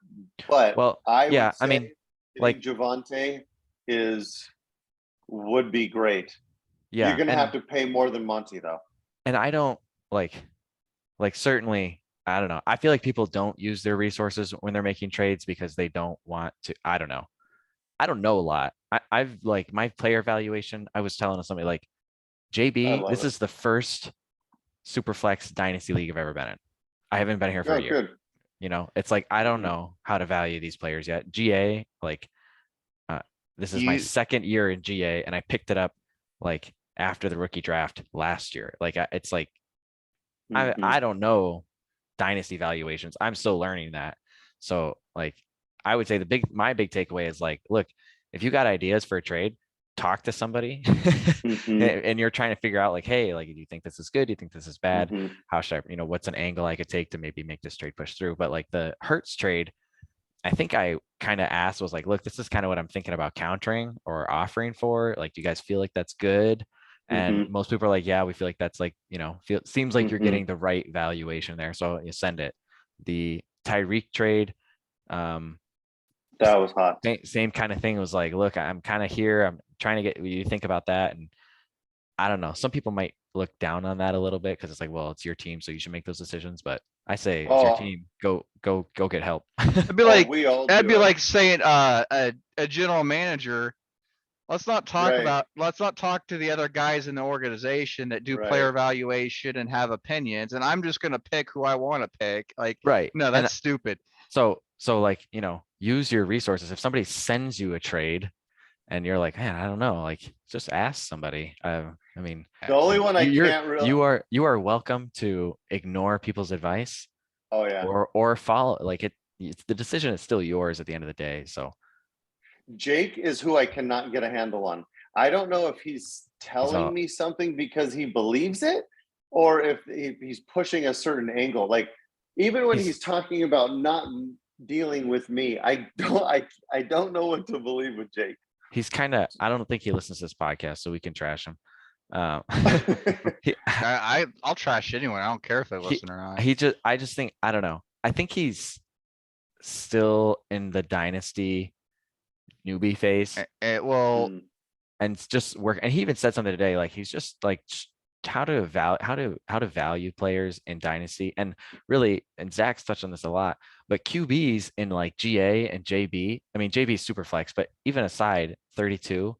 but Well, I yeah, would say I mean, like- getting Javante would be great. Yeah. You're gonna and- have to pay more than Monty though. And I don't like certainly, I don't know. I feel like people don't use their resources when they're making trades because they don't want to. I don't know. I don't know a lot. I've like my player evaluation. I was telling somebody like I JB, love this it. is the first Superflex dynasty league I've ever been in. I haven't been here for Oh, a year. good. It's like I don't Mhm. know how to value these players yet. GA, like this is my You- second year in GA, and I picked it up like after the rookie draft last year. Like it's like Mhm. I don't know dynasty valuations. I'm still learning that. So like I would say my big takeaway is like, look, if you got ideas for a trade, talk to somebody Mhm. and you're trying to figure out like, hey, like, do you think this is good? Do you think this is bad? Mhm. How should I, what's an angle I could take to maybe make this trade push through? But like the Hertz trade, I think I kind of asked was like, look, this is kind of what I'm thinking about countering or offering for. Like, do you guys feel like that's good? And most people are like, yeah, we feel like that's like, seems like you're Mhm. getting the right valuation there. So you send it. The Tyreek trade, That was hot. same kind of thing. Was like, look, I'm kind of here. I'm trying to get you think about that. And I don't know. Some people might look down on that a little bit because it's like, well, it's your team, so you should make those decisions. But I say, it's your Oh. team. Go get help. It'd be Oh, like we all that'd do be it. like saying a general manager. Let's not talk Right. to the other guys in the organization that do Right. player evaluation and have opinions, and I'm just gonna pick who I want to pick. Like, Right. no, And that's stupid. so like, use your resources. If somebody sends you a trade and you're like, man, I don't know, like just ask somebody. I mean, The only one I you're- can't really. you are welcome to ignore people's advice Oh yeah. or follow like the decision is still yours at the end of the day. So Jake is who I cannot get a handle on. I don't know if he's telling all- me something because he believes it, or if he's pushing a certain angle. Like even when he's talking about not dealing with me, I don't know what to believe with Jake. he's kind of, I don't think he listens to this podcast, so we can trash him. He- I'll trash anyone. I don't care if they listen or not. I just think, I don't know. I think he's still in the dynasty newbie phase Well, Mm. and it's just work. And he even said something today, like he's just like how to value players in Dynasty, and really, and Zach's touched on this a lot, but QBs in like GA and JB, I mean JB is super flex, but even aside 32,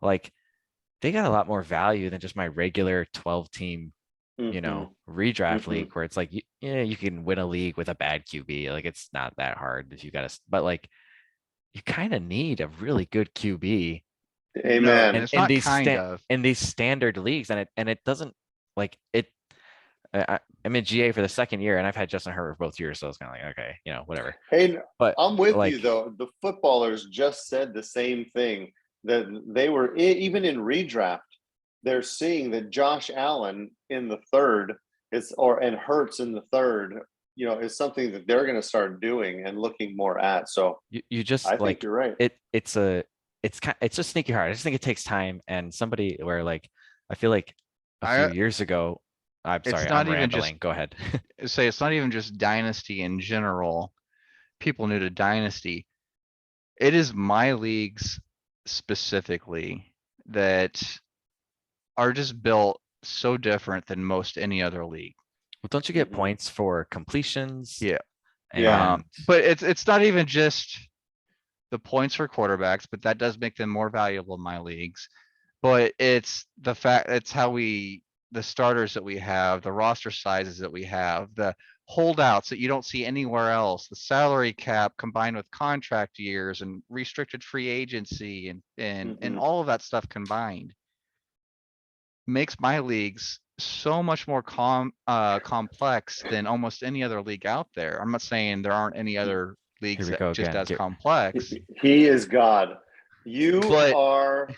like they got a lot more value than just my regular 12 team, redraft league where it's like, yeah, you can win a league with a bad QB. Like it's not that hard if you got to, but like you kind of need a really good QB Amen. And it's not kind of. in these standard leagues, and it doesn't like it. I'm in GA for the second year, and I've had Justin Herbert both years, so it's kind of like, okay, whatever. Hey, But I'm with you like, though. The footballers just said the same thing, that they were even in redraft. They're seeing that Josh Allen in the third and Hurts in the third, is something that they're going to start doing and looking more at. So you just I like think you're right. it's just sneaky hard. I just think it takes time, and somebody where like I feel like a few years ago. I'm It's sorry, not I'm even just- rambling. Go ahead. Say it's not even just Dynasty in general. People new to Dynasty. It is my leagues specifically that are just built so different than most any other league. Well, don't you get Mhm. points for completions? Yeah. Yeah. And But it's not even just the points for quarterbacks, but that does make them more valuable in my leagues. But it's how the starters that we have, the roster sizes that we have, the holdouts that you don't see anywhere else, the salary cap combined with contract years and restricted free agency and Mhm. all of that stuff combined makes my leagues so much more complex than almost any other league out there. I'm not saying there aren't any other leagues we that go just again. as complex. He is God. You But- are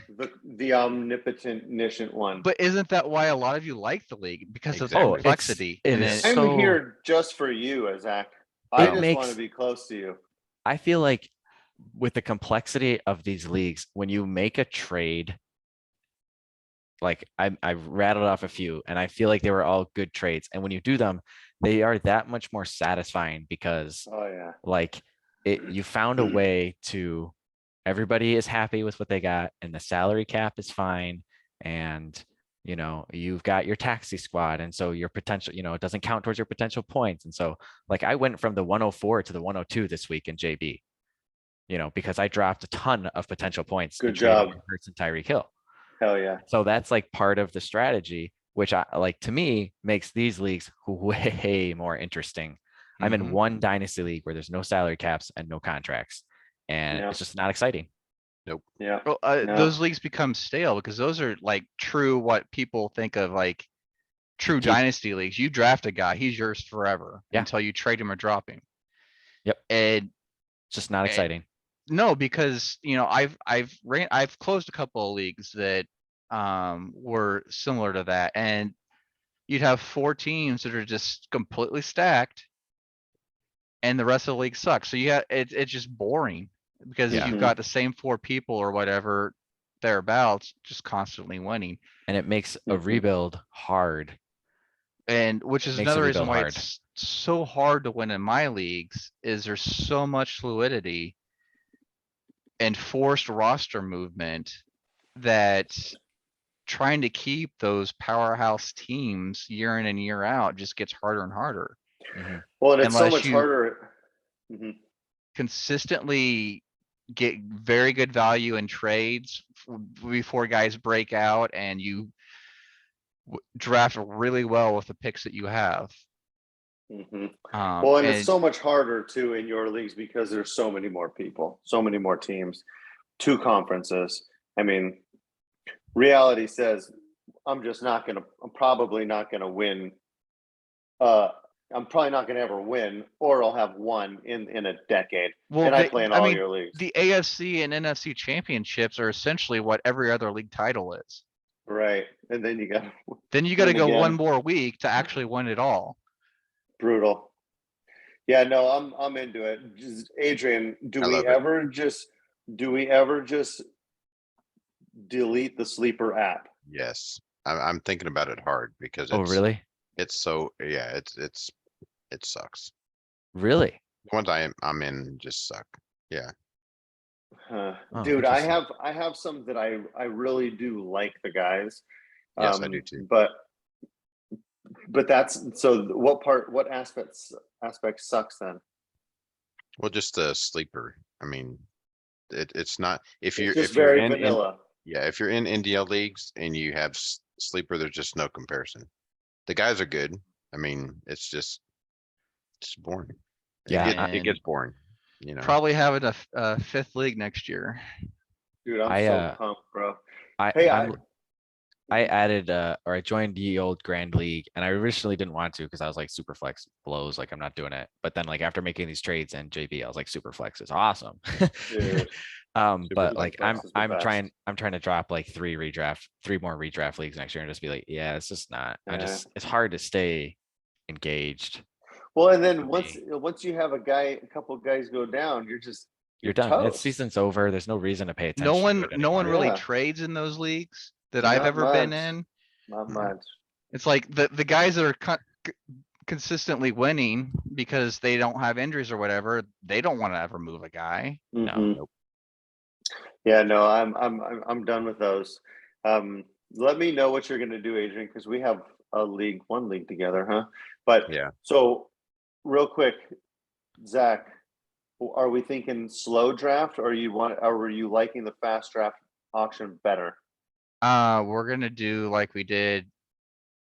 the omnipotent one. But isn't that why a lot of you like the league? Because of the Exactly. complexity. it and is I'm so- here just for you, Zach. I It just want makes- to be close to you. I feel like with the complexity of these leagues, when you make a trade, like I rattled off a few, and I feel like they were all good trades. And when you do them, they are that much more satisfying because Oh yeah. like you found a way to, everybody is happy with what they got, and the salary cap is fine, and you've got your taxi squad, and so your potential, it doesn't count towards your potential points. And so like I went from the 104 to the 102 this week in JB, because I dropped a ton of potential points. Good in trading job. Hurts and Tyreek Hill. Hell yeah. So that's like part of the strategy, which I like, to me makes these leagues way more interesting. I'm in Mhm. one dynasty league where there's no salary caps and no contracts, and Yeah. it's just not exciting. Yeah. Well, No. those leagues become stale because those are like true what people think of like true Deep. dynasty leagues. You draft a guy, he's yours forever Yeah. until you trade him or drop him. Yep. And It's just not exciting. no, because I've closed a couple of leagues that were similar to that, and you'd have 4 teams that are just completely stacked, and the rest of the league sucks. So it's just boring because Yeah. you've got the same 4 people or whatever thereabouts just constantly winning. And it makes a Mhm. rebuild hard. And which It is makes a another reason rebuild why hard. it's so hard to win in my leagues is there's so much fluidity and forced roster movement that trying to keep those powerhouse teams year in and year out just gets harder and harder. Mhm. Well, and it's so Unless much you- harder. Mhm. Consistently get very good value in trades before guys break out and you draft really well with the picks that you have. Mhm. Well, and it's And so much harder too in your leagues because there's so many more people, so many more teams, 2 conferences. I mean, reality says I'm probably not gonna win. I'm probably not gonna ever win, or I'll have one in a decade. And I play in all your leagues. the AFC and NFC championships are essentially what every other league title is. Right. And then you got Then you gotta Win go again. one more week to actually win it all. brutal. Yeah, no, I'm into it. Just, Adrian, do I we love it. ever just delete the sleeper app? Yes, I'm thinking about it hard because Oh, really? it's so, yeah, it sucks. Really? The ones I'm in just suck. Yeah. Oh, Dude, I interesting. have some that I really do like the guys. Yes, I do too. But But what aspect sucks then? Well, just the sleeper. I mean, it's not, It's if just you're very in, vanilla. yeah, if you're in NDL leagues and you have sleeper, there's just no comparison. The guys are good. I mean, it's just boring. Yeah, It gets And boring, you know? probably having a fifth league next year. Dude, I'm I, so pumped, bro. I, Hey, I added or I joined the old Grand League and I originally didn't want to because I was like super flex blows, like I'm not doing it. But then like after making these trades and JB, I was like super flex is awesome. dude, But Super like flex is the best. I'm trying to drop like three more redraft leagues next year and just be like, yeah, it's just not. Yeah. It's hard to stay engaged. Well, and then for once me. once you have a couple of guys go down, You're done. It's toast. season's over. There's no reason to pay No attention to one, it no one anymore. really Yeah. trades in those leagues that I've Not ever been much. in. Not Mhm. much. It's like the guys that are consistently winning because they don't have injuries or whatever, they don't want to ever move a guy. Mhm. Nope. Yeah, no, I'm done with those. Let me know what you're gonna do, Adrian, because we have one league together, huh? But Yeah. so real quick, Zach, are we thinking slow draft, or are you liking the fast draft auction better? We're gonna do like we did,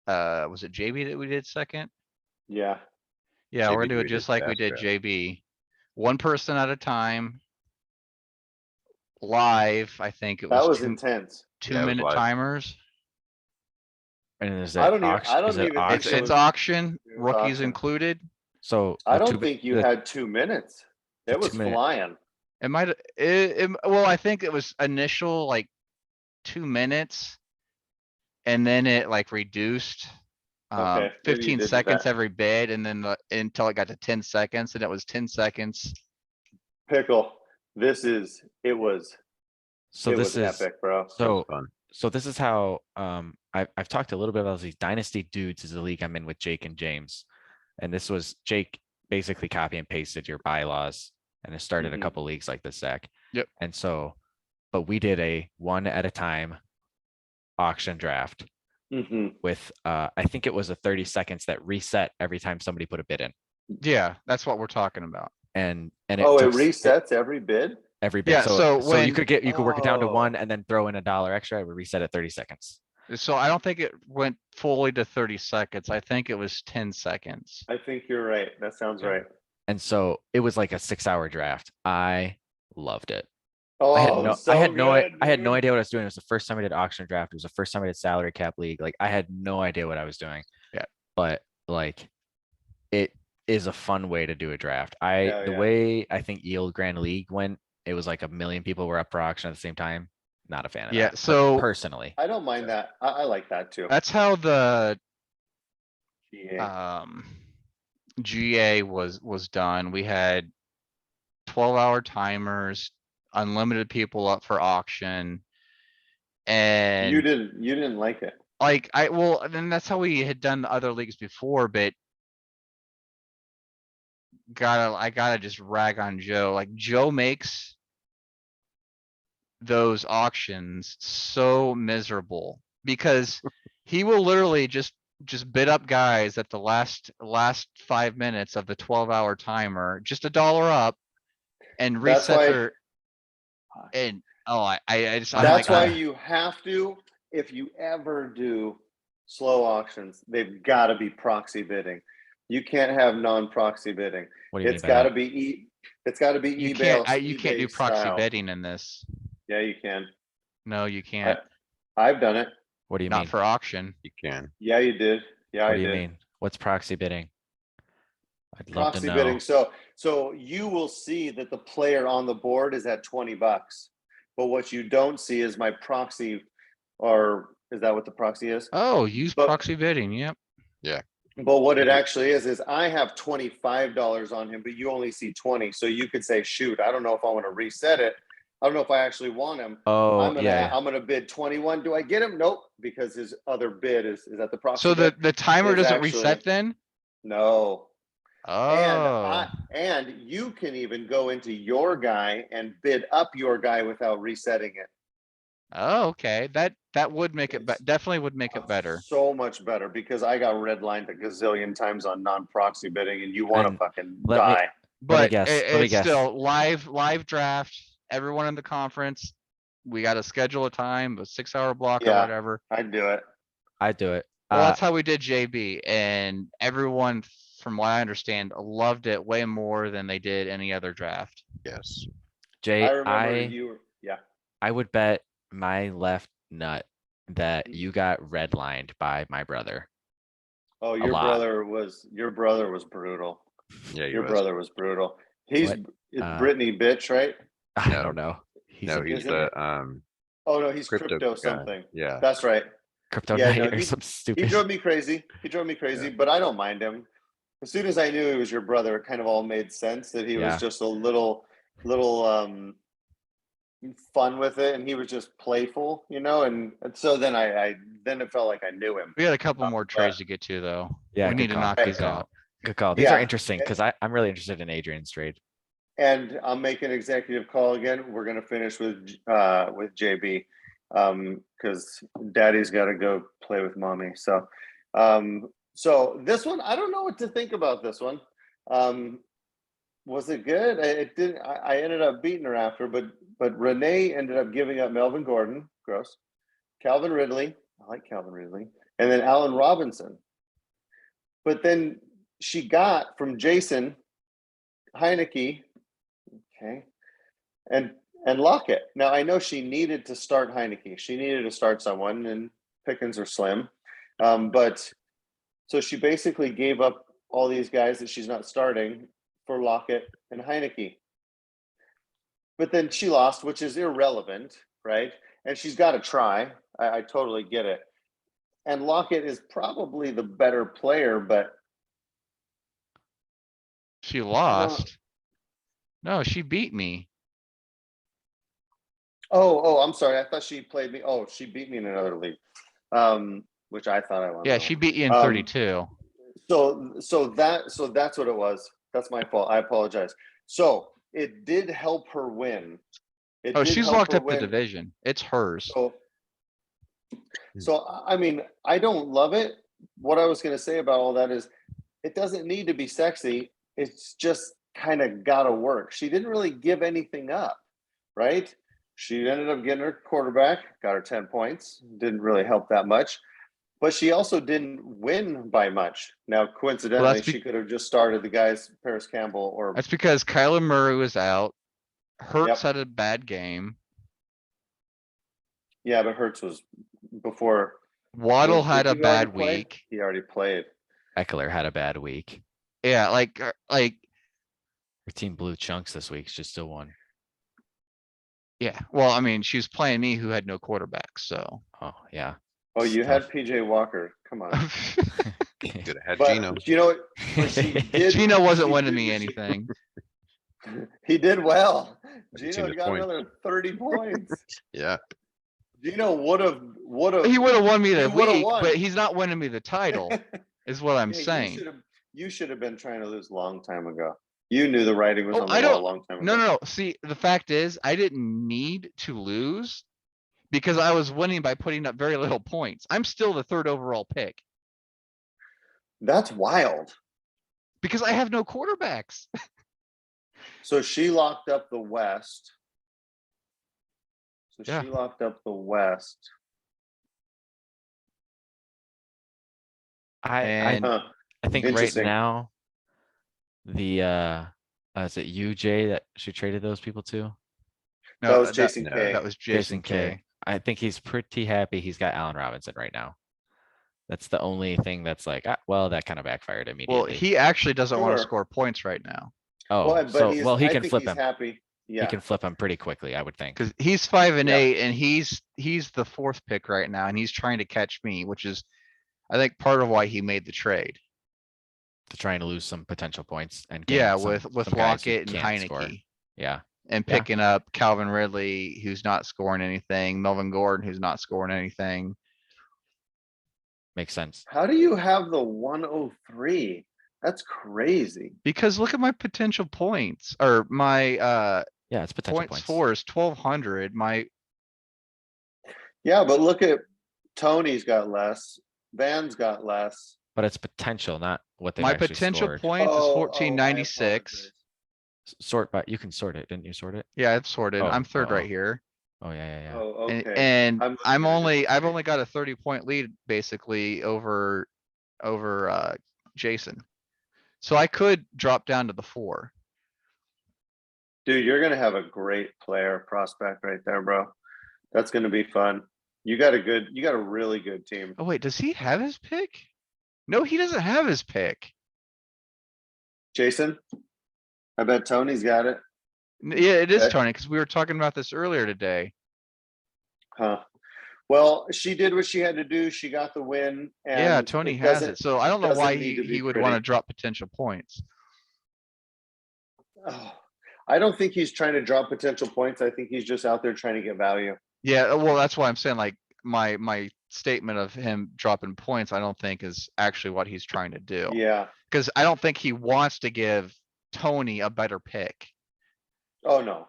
was it JB that we did second? Yeah. Yeah, we're JB gonna do it we did just like we fast did draft. JB. One person at a time. Live, I think it That was was two intense. Yeah, it was 2-minute live. timers. And is I it don't even auction? Is it think It's it auction? it's was auction, it was rookies auction. included. So I don't think you had 2 minutes. the It was 2 minute. flying. It might, well, I think it was initial like 2 minutes. And then it like reduced. Okay, maybe you 15 did do seconds that. every bid and then until it got to 10 seconds and it was 10 seconds. Pickle. It was So this is epic, bro. That was so fun. so this is how I've talked a little bit about these dynasty dudes is the league I'm in with Jake and James. And this was Jake basically copy and pasted your bylaws and it started a Mhm. couple leagues like this, Zach. Yep. And so, but we did a one at a time auction draft Mhm. with I think it was a 30 seconds that reset every time somebody put a bid in. Yeah, that's what we're talking about. And it Oh, it took resets every bid? every bid. Yeah, So so so you when, could work it down to Oh. one and then throw in $1 extra. It would reset at 30 seconds. so I don't think it went fully to 30 seconds. I think it was 10 seconds. I think you're right. That sounds Yeah. right. And so it was like a 6-hour draft. I loved it. Oh, I had good, I had no dude. idea what I was doing. It was the first time I did auction draft. It was the first time I did salary cap league. Like I had no idea what I was doing. Yeah. But like it is a fun way to do a draft. Hell The yeah. way I think Yield Grand League went, it was like 1 million people were up for auction at the same time. Not a fan of Yeah, that. so Personally. I don't mind that. I like that too. that's how the GA. GA was done. We had 12-hour timers, unlimited people up for auction. You And didn't like it. like, then that's how we had done the other leagues before, but I gotta just rag on Joe. Like Joe makes those auctions so miserable because he will literally just bid up guys at the last 5 minutes of the 12-hour timer, just $1 up and That's reset why- their. And I'm That's like, why you have to, if you ever do slow auctions, they've got to be proxy bidding. You can't have non-proxy bidding. What do you mean It's by got to that? be it's got to be you eBay. you can't do proxy style. betting in this. Yeah, you can. No, you can't. I've done it. What do you Not mean? for auction. You can. Yeah, you did. Yeah, What I do you did. mean? What's proxy bidding? I'd love to Proxy know. bidding. So you will see that the player on the board is at $20, but what you don't see is my proxy, or is that what the proxy is? Oh, use But- proxy bidding. Yep. But what it actually is I have $25 on him, but you only see 20. So you could say, shoot, I don't know if I want to reset it. I don't know if I actually want him. Oh, I'm yeah. gonna bid 21. Do I get him? Nope, because his other bid is at the proxy. So bid? the timer is doesn't actually- reset then? No. Oh, And you can even go into your guy and bid up your guy without resetting it. Oh, okay, that would make it, It's- definitely would make it better. So much better because I got redlined a gazillion times on non-proxy bidding and you wanna And fucking let me- die. But guess, let me it's guess. still live draft, everyone in the conference. We gotta schedule a time, a 6 hour block or Yeah. whatever. I'd do it. I do it. Well, that's how we did JB and everyone, from what I understand, loved it way more than they did any other draft. Yes. Jay, I remember you, yeah. I would bet my left nut that Mm. you got redlined by my brother. Oh, lot. your brother was brutal. Yeah, he Your was. brother was brutal. He's What? it's Uh, Brittany bitch, right? I No. don't know. He's No, a he's Isn't the, it? Oh no, he's crypto crypto guy. something. Yeah. That's right. crypto Yeah, knight no, or he- some He stupid. drove me crazy. He drove me crazy, but I don't mind him. As soon as I knew he was your brother, it kind of all made sense that he was Yeah. just a little fun with it and he was just playful, and so then I then it felt like I knew him. We got a couple more but- trades to get to though. Yeah, We good need to call, knock good these call. out. Good call. These are Yeah. interesting because I'm really interested in Adrian's trade. And I'll make an executive call again. We're gonna finish with JB. Because daddy's gotta go play with mommy. So this one, I don't know what to think about this one. Was it good? It didn't. I ended up beating her after, but Renee ended up giving up Melvin Gordon, gross. Calvin Ridley, I like Calvin Ridley, and then Allen Robinson. But then she got from Jason Heineke, okay, and Lockett. Now I know she needed to start Heineke. She needed to start someone, and Pickens are slim. But so she basically gave up all these guys that she's not starting for Lockett and Heineke. But then she lost, which is irrelevant, right? And she's got to try. I totally get it. And Lockett is probably the better player, but She lost. No, she beat me. oh, I'm sorry. I thought she played me. Oh, she beat me in another league, which I thought I won. Yeah, she beat you in 32. So that's what it was. That's my fault. I apologize. So it did help her win. Oh, she's locked up the division. It's hers. So I mean, I don't love it. What I was going to say about all that is, it doesn't need to be sexy. It's just kind of got to work. She didn't really give anything up, right? She ended up getting her quarterback, got her 10 points. Didn't really help that much. But she also didn't win by much. Now, coincidentally, she could have just started the guys, Paris Campbell or. That's because Kyler Murray was out. Hurts Yep. had a bad game. Yeah, but Hurts was before. Waddle Did had he a already bad play? week. He already played. Eckler had a bad week. Yeah, like Her team blew chunks this week. She still won. yeah. Well, I mean, she was playing me who had no quarterback, so. Oh yeah. Oh, you Tough. had PJ Walker. Come on. Could have had But Gino. you know what? But she did. Gino wasn't she winning did- me she- anything. He did well. seen Gino his got points. another 30 points. Yeah. Gino would have. He would have won me the He would've week, won. but he's not winning me the title, is what I'm saying. You should have been trying to lose a long time ago. You knew the writing was Oh, on the I wall a don't- long time ago. No. See, the fact is, I didn't need to lose because I was winning by putting up very little points. I'm still the 3rd overall pick That's wild. because I have no quarterbacks. So she locked up the West. So Yeah. she locked up the West. And Huh. I think right Interesting. now, the is it UJ that she traded those people to? That no, was Jason no, K. that was Jason K. I think he's pretty happy he's got Allen Robinson right now. That's the only thing that's like, well, that kind of backfired Well, immediately. he actually doesn't want to Sure. score points right now Oh, Well, so he's- well he I can think flip he's him. happy. Yeah. He can flip him pretty quickly, I would think. because he's 5-8 Yeah. and he's the 4th pick right now, and he's trying to catch me, which is, I think, part of why he made the trade. To try and lose some potential points and gain Yeah, some- with some guys who Lockett and can't score. Heineke. Yeah, And Yeah. picking up Calvin Ridley, who's not scoring anything, Melvin Gordon, who's not scoring anything. makes sense. How do you have the 103? That's crazy. Because look at my potential points, or my Yeah, it's potential points points. for is 1200. My Yeah, but look at Tony's got less. Van's got less. But it's potential, not what they've My actually potential scored. points is Oh, 1496. apologize. Sort by, you can sort it, didn't you sort it? Yeah, it's sorted. Oh, I'm third oh, right oh. here. Oh, yeah. Oh, okay. And looking I'm at a only, different I've thing. only got a 30-point lead basically over Jason. So I could drop down to the 4. Dude, you're gonna have a great player prospect right there, bro. That's gonna be fun. You got a really good team. Oh wait, does he have his pick? No, he doesn't have his pick. Jason, I bet Tony's got it, Yeah, it is Okay. Tony, because we were talking about this earlier today. huh? Well, she did what she had to do. She got the win. Yeah, And Tony has it. So I don't know why doesn't need to be he would want to pretty. drop potential points. Oh, I don't think he's trying to drop potential points. I think he's just out there trying to get value. Yeah, well, that's why I'm saying like my statement of him dropping points, I don't think is actually what he's trying to do. Yeah. Cause I don't think he wants to give Tony a better pick. Oh, no.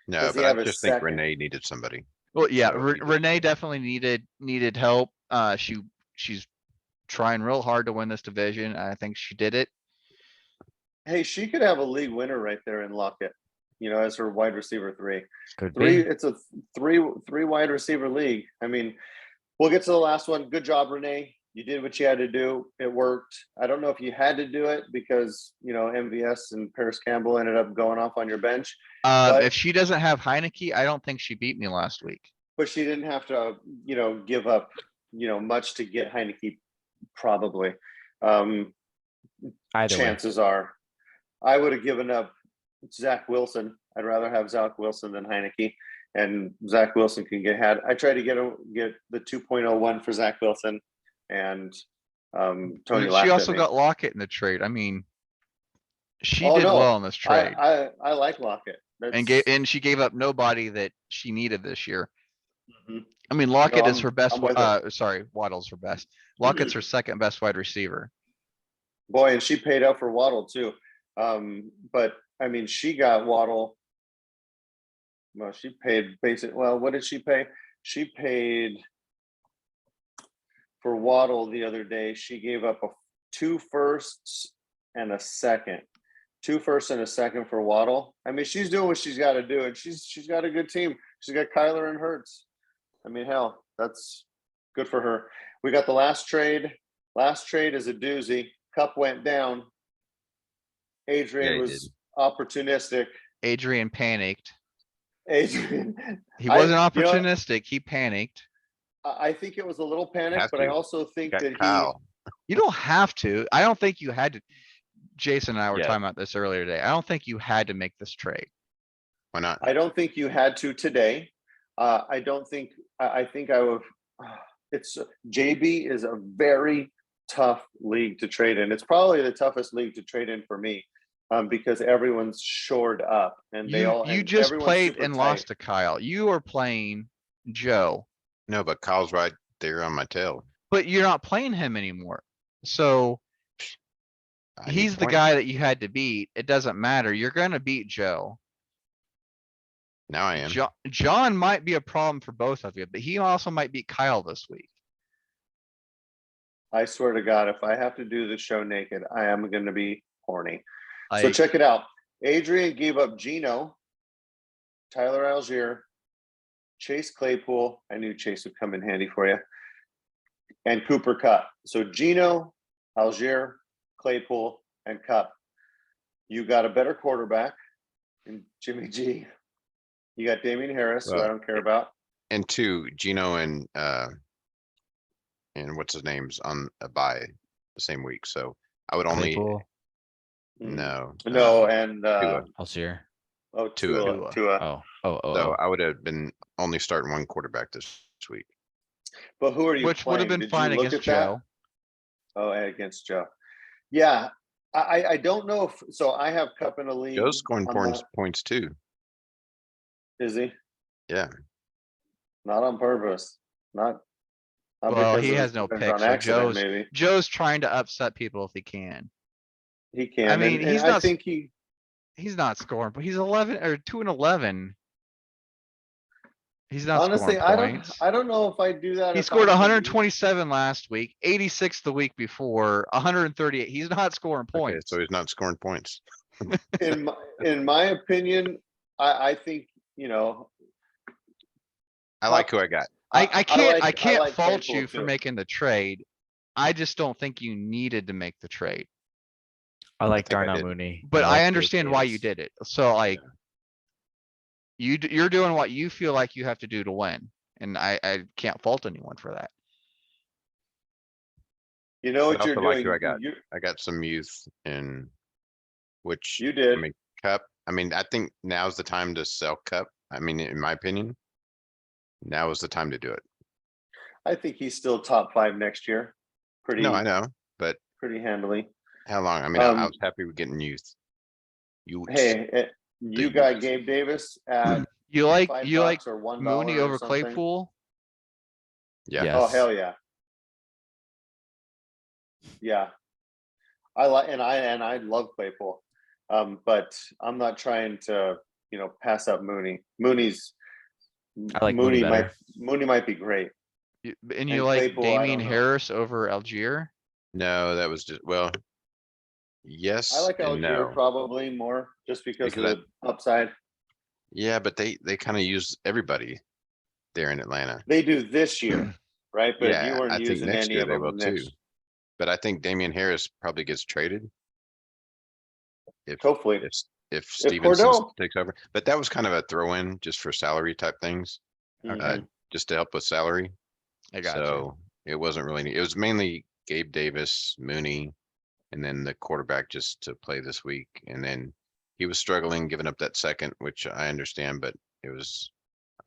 No, Does he but I have a just think second? Renee needed somebody. Well, yeah, So he did Renee that. definitely needed help. She's trying real hard to win this division. I think she did it. Hey, she could have a league winner right there in Lockett, as her wide receiver 3. Could Three, be. it's a three wide receiver league. I mean, we'll get to the last one. Good job, Renee. You did what you had to do. It worked. I don't know if you had to do it because, MVS and Paris Campbell ended up going off on your bench, But- If she doesn't have Heineke, I don't think she beat me last week. but she didn't have to, give up, much to get Heineke, probably. Either way. Chances are. I would have given up Zach Wilson. I'd rather have Zach Wilson than Heineke, and Zach Wilson can get had. I tried to get the 2.01 for Zach Wilson, and Tony She laughed also at me. got Lockett in the trade. I mean, she Oh, did no, well in this trade. I like Lockett. And she gave up nobody that she needed this year. Mhm. I mean, Lockett is I'm- her best, I'm with her. sorry, Waddle's her best. Lockett's her second best wide receiver. Boy, and she paid up for Waddle too. But I mean, she got Waddle. Well, she paid what did she pay? She paid for Waddle the other day. She gave up 2 firsts and a second. 2 firsts and a second for Waddle. I mean, she's doing what she's got to do, and she's got a good team. She's got Kyler and Hurts. I mean, hell, that's good for her. We got the last trade. Last trade is a doozy. Cup went down. Adrian he was opportunistic. Adrian panicked. Adrian, He wasn't you know what? opportunistic. He panicked. I think it was a little panic, Have but I to. also think Got that Kyle. You don't have to. I don't think you had to. Jason and I were Yeah. talking about this earlier today. I don't think you had to make this trade. Why not? I don't think you had to today. I don't think. I think I would. It's JB is a very tough league to trade in. It's probably the toughest league to trade in for me, because everyone's shored up and they all. You and just everyone's played super and tight. lost to Kyle. You are playing Joe, No, but Kyle's right there on my tail. but you're not playing him anymore. So I need he's the points. guy that you had to beat. It doesn't matter. You're gonna beat Joe. Now I am. John might be a problem for both of you, but he also might beat Kyle this week. I swear to God, if I have to do the show naked, I am going to be horny. So Like, check it out. Adrian gave up Gino, Tyler Algier, Chase Claypool. I knew Chase would come in handy for you. And Cooper Cup. So Gino, Algier, Claypool, and Cup. You got a better quarterback in Jimmy G. You got Damian Harris, who I Well, don't care about. And 2, Gino and what's his name's on a bye the same week. So I would only Claypool, no. No, and Tua. Algier. Tua. Tua. So I would have been only starting one quarterback this week. But who are you which would have playing? been Did you fine look against at that? Joe. Oh, and against Joe. Yeah. I don't know if so. I have Cup in a league. Joe's scoring on points too. Is he? Yeah. Not on purpose. Not Well, because he of has his no defense pick, on so accident, maybe. Joe's trying to upset people if he can. He can. I mean, and he's I not- think He's not scoring, but he's 11 or 2 and 11. He's not Honestly, scoring points. I don't know if I do that. He if scored I'm him. 127 last week, 86 the week before, 138. He's not scoring Okay, points. so he's not scoring points. In my opinion, I think, you know, I like who I got. I can't like fault Claypool you for too. making the trade. I just don't think you needed to make the trade. I like think I Darnell did. Mooney. But like I Gabe understand why you Davis. did it. So like. You're doing what you feel like you have to do to win. And I can't fault anyone for that. You know But what I you're also like who doing. I got. I got some youth in which, You I did. mean, Cup. I mean, I think now's the time to sell Cup. I mean, in my opinion, now is the time to do it. I think he's still top 5 next year. No, I know, but Pretty handily. how long? I mean, I Um, was happy with getting youth. You, Hey, you got Gabe Davis at You like $5 or $1 Mooney or over something. Claypool? yeah, Yes. Oh, hell yeah. Yeah. I like, and I love Claypool. But I'm not trying to, you know, pass up Mooney. I like Mooney better. Mooney might be great. And you And like Claypool, I Damian don't know. Harris over Algier? no, that was just, well, yes I like and Algier no. probably more just because of Because the upside. Yeah, but they kind of use everybody there in Atlanta. They do this year, right? But you Yeah, weren't I think using next any year of they them will too. next. But I think Damian Harris probably gets traded if Hopefully, if Stevenson Cordell. takes over. But that was kind of a throw-in just for salary type things, Mhm. just to help with salary. I got you. So it wasn't really. It was mainly Gabe Davis, Mooney, and then the quarterback just to play this week. And then he was struggling giving up that second, which I understand, but it was.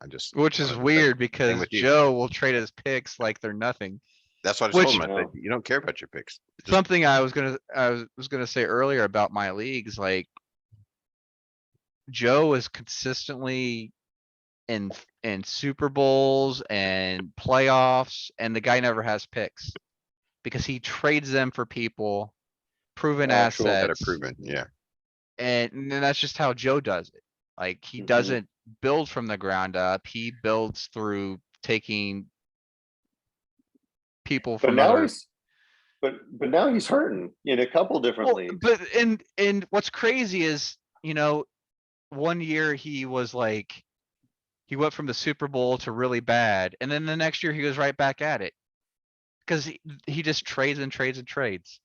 I just Which is wanted to weird same because with you. Joe will trade his picks like they're nothing. That's what I told Which- him. I said, No. you don't care about your picks. Just Something I was gonna say earlier about my leagues, like. Joe is consistently in Super Bowls and playoffs, and the guy never has picks. Because he trades them for people, proven Actual- that are assets, proven. Yeah. and then that's just how Joe does it. Like, he Mhm. doesn't build from the ground up, he builds through taking people But from now other. he's, but now he's hurting in a couple different Well, leagues. but and what's crazy is, you know, one year he was like, he went from the Super Bowl to really bad, and then the next year he goes right back at it. Cause he just trades and trades and trades.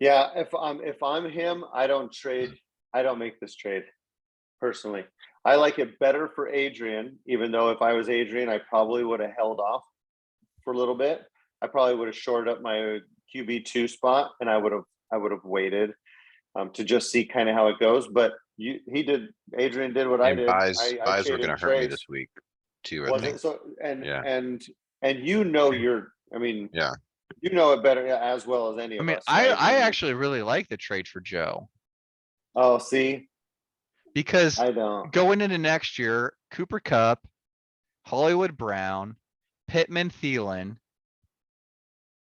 Yeah, if I'm him, I don't trade. I don't make this trade personally. I like it better for Adrian, even though if I was Adrian, I probably would have held off for a little bit. I probably would have shorted up my QB2 spot, and I would have waited to just see kind of how it goes. But Adrian did what I And did. buys I were traded gonna hurt me Trace. this week too, I Was think. it so? Yeah. And you know I mean, Yeah. you know it better as well as any I of mean, us. Right? I actually really like the trade for Joe. Oh, see, Because I don't. going into next year, Cooper Kupp, Hollywood Brown, Pittman, Thielen.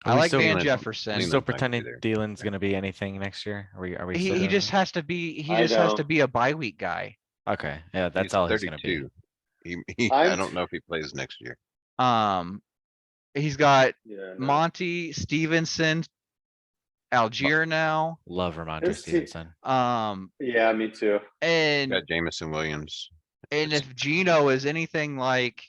I we like still- Van Thielen- Jefferson. Still Thielen might be pretending there. Thielen's gonna be anything next year? Are we still He doing just that? has to be, he I just has to don't. be a bye week guy. Okay, yeah, that's He's all he's gonna be. 32. I'm I don't know if he plays next year. He's got Yeah, no. Monty, Stevenson, Algier now. Love Ramondre His te- Stevenson. Yeah, me too. And Got Jamison Williams. if Gino is anything like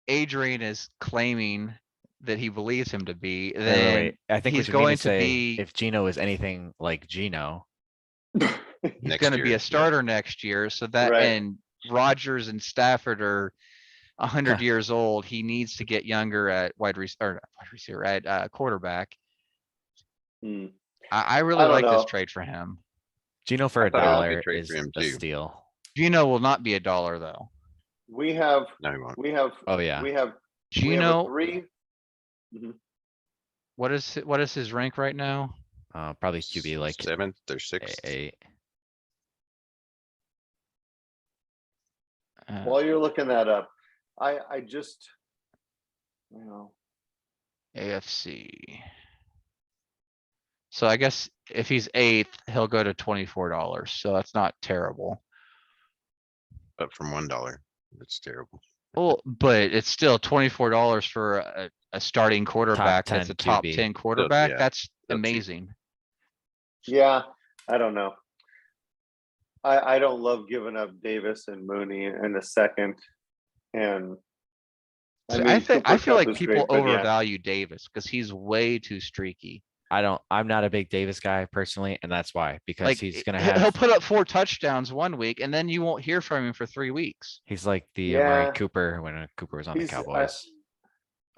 Adrian is claiming that he believes him to be, Wait, wait, then wait. I think he's what you mean going to to say, be, if Gino is anything like Gino, he's next gonna be year, a starter next year. So that, Right. and Rodgers and Stafford are 100 years old. He needs to get younger at wide receiver at quarterback. Hmm. I really I don't like this know. trade for him. Gino for I a thought it was a good dollar trade is for him, a too. steal. Gino will not be $1 though. We have, No, he won't. Oh, yeah. we have a Gino, 3. Mhm. what is his rank right now? Probably QB like 7th or 6th. eight. While you're looking that up, I just, you know, AFC. So I guess if he's 8th, he'll go to $24. So that's not terrible. Up from $1. That's terrible. Well, but it's still $24 for a starting quarterback. That's 10 a top QB. 10 quarterback. yeah, That's cheap. amazing. Yeah, I don't know. I don't love giving up Davis and Mooney in a second. And So I mean, I Cooper feel Kupp like is people great, but yeah. overvalue Davis because he's way too streaky. I'm not a big Davis guy personally, and that's why, because Like he's gonna he'll have, put up 4 touchdowns one week and then you won't hear from him for 3 weeks. he's like the Amari Yeah, Cooper when Cooper was on the he's Cowboys,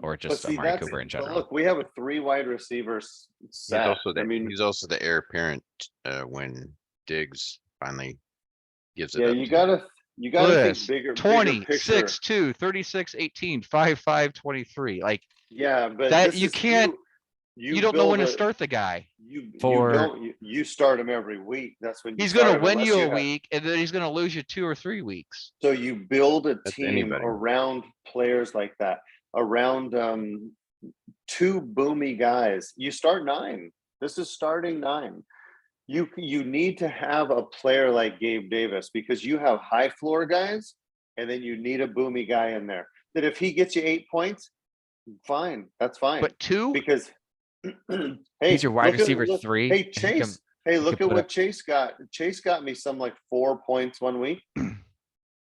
or but just see, Amari that's Cooper in but general. look, we have a 3 wide receivers He's set. also I mean, the heir apparent when Diggs finally gives it yeah, up. you to gotta Look at think this. bigger 20, picture. 6, 2, 36, 18, 5, 5, 23. Like Yeah, but that, this you is can't, you don't know build when to a start the guy. you For- don't you start him every week. That's when you He's start gonna him, win unless you a have- week and then he's gonna lose you 2 or 3 weeks. So you build a That's team anybody. around players like that, around 2 boomy guys. You start 9. This is starting 9. You need to have a player like Gabe Davis because you have high floor guys, and then you need a boomy guy in there. That if he gets you 8 points, fine, that's fine. But 2, Because hey, He's your wide look at- receiver look- 3. Hey and he Chase, can- hey, he look can at put what up- Chase got. Chase got me some like 4 points one week.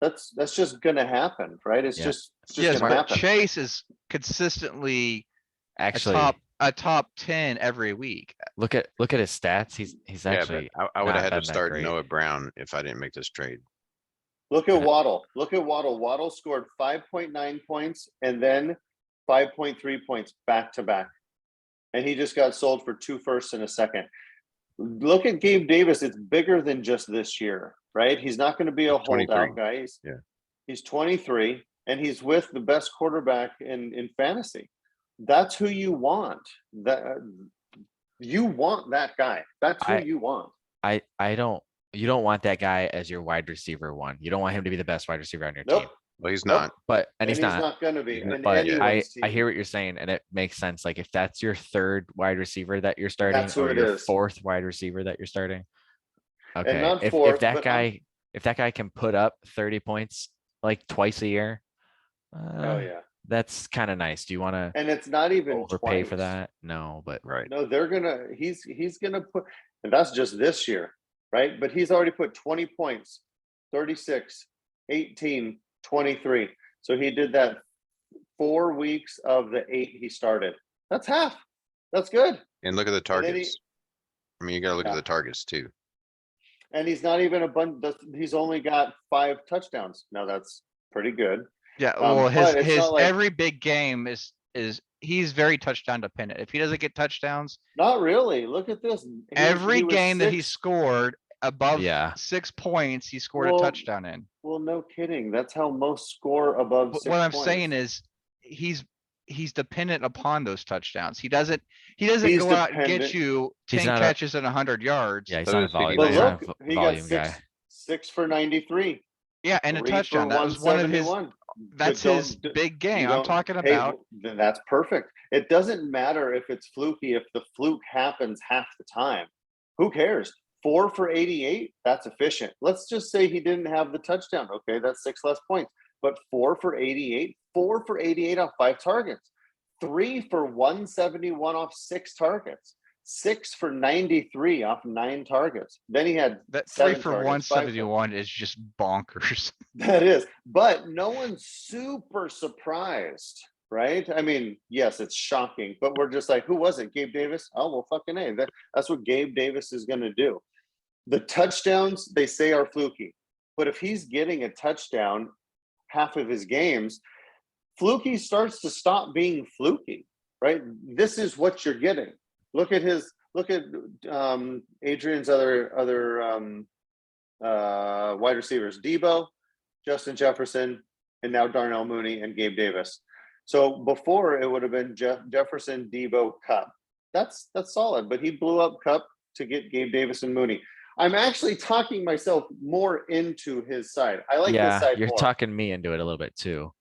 That's just gonna happen, right? It's Yeah. just yes, gonna but happen. Chase is consistently Actually, a top 10 every week. look at his stats. He's Yeah, actually but I would not have had been to that start great. Noah Brown if I didn't make this trade. Look at Yeah. Waddle. Look at Waddle. Waddle scored 5.9 points and then 5.3 points back to back. And he just got sold for 2 firsts and a second. Look at Gabe Davis. It's bigger than just this year, right? He's not going to be a He's 23. holdout guy. He's 23 and he's with the best quarterback in fantasy. That's who you want. You want that guy. That's who you want. I don't. You don't want that guy as your wide receiver 1. You don't want him to be the best wide receiver on your Nope. team. Well, he's Nope. not. But And he's not. going to be. He's not- in But anyone's I team. hear what you're saying, and it makes sense. Like if that's your 3rd wide receiver that you're starting, That's who or it your is. 4th wide receiver that you're starting. Okay, not if 4th, that but guy can put up 30 points like twice a year, Oh yeah. that's kind of nice. Do you want to And it's not even overpay for twice. that? No, but Right. No, he's gonna put, and that's just this year, right? But he's already put 20 points, 36, 18, 23. So he did that 4 weeks of the 8 he started. That's half. That's good. And look at the And then targets. I mean, you gotta look at Yeah. the targets too. And he's not even a bunch. He's only got 5 touchdowns. Now that's pretty good. Yeah, well, but it's his not like- every big game is he's very touchdown dependent. If he doesn't get touchdowns, Not really. Look at this. every He was game that he 6 scored above Yeah. 6 points, he scored a Well, touchdown in. Well, no kidding. That's how most score above But 6 what I'm points. saying is he's dependent upon those touchdowns. He doesn't He's go out and get dependent. you He's 10 not a- catches and 100 yards. yeah, he's So not a is volume. But But He's look, not a he got volume 6 guy. 6 for 93. Yeah, and a 3 touchdown. for That was one of his, 171. that's But his big you game. I'm don't- talking hey, about. then that's perfect. It doesn't matter if it's fluky, if the fluke happens half the time. Who cares? 4 for 88, that's efficient. Let's just say he didn't have the touchdown. Okay, that's 6 less points. But 4 for 88 off 5 targets. 3 for 171 off 6 targets. 6 for 93 off 9 targets. Then he had That 3 7 for targets, 5 171 is just bonkers. That is, but no one's super surprised, right? I mean, yes, it's shocking, but we're just like, who was it? Gabe Davis? Oh, well, fucking A. That's what Gabe Davis is going to do. The touchdowns, they say, are fluky, but if he's getting a touchdown half of his games, fluky starts to stop being fluky, right? This is what you're getting. Look at Adrian's other wide receivers: Debo, Justin Jefferson, and now Darnell Mooney and Gabe Davis. So before it would have been Jefferson, Debo, Cup. That's solid, but he blew up Cup to get Gabe Davis and Mooney. I'm actually talking myself more into his side. I like his side You're more. talking me into it a little bit too.